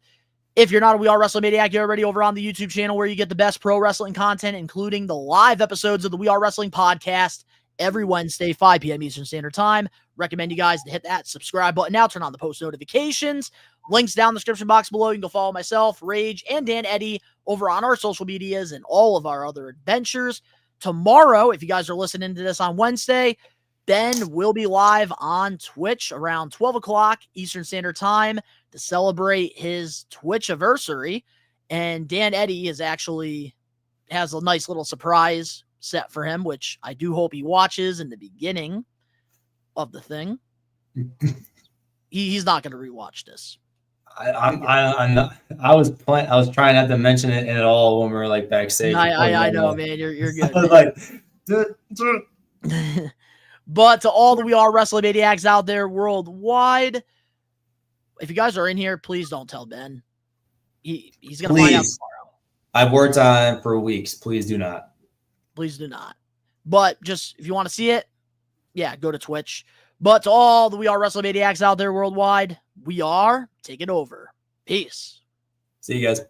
If you're not a We Are Wrestling Maniac, you're already over on the YouTube channel where you get the best pro wrestling content, including the live episodes of the We Are Wrestling podcast every Wednesday, 5 p.m. Eastern Standard Time. Recommend you guys to hit that subscribe button now, turn on the post notifications. Links down in the description box below. You can go follow myself, Rage, and Dan Eddy over on our social medias and all of our other adventures. Tomorrow, if you guys are listening to this on Wednesday, Ben will be live on Twitch around 12 o'clock Eastern Standard Time to celebrate his Twitch anniversary. And Dan Eddy has a nice little surprise set for him, which I do hope he watches in the beginning of the thing. He's not going to rewatch this. I'm not. I was trying not to mention it at all when we were like backstage. I know, man. You're good. I was like, but to all the We Are Wrestling Maniacs out there worldwide, if you guys are in here, please don't tell Ben. He's gonna find out tomorrow. I've worked on it for weeks. Please do not. Please do not. But just if you want to see it, yeah, go to Twitch. But to all the We Are Wrestling Maniacs out there worldwide, we are taking over. Peace. See you guys.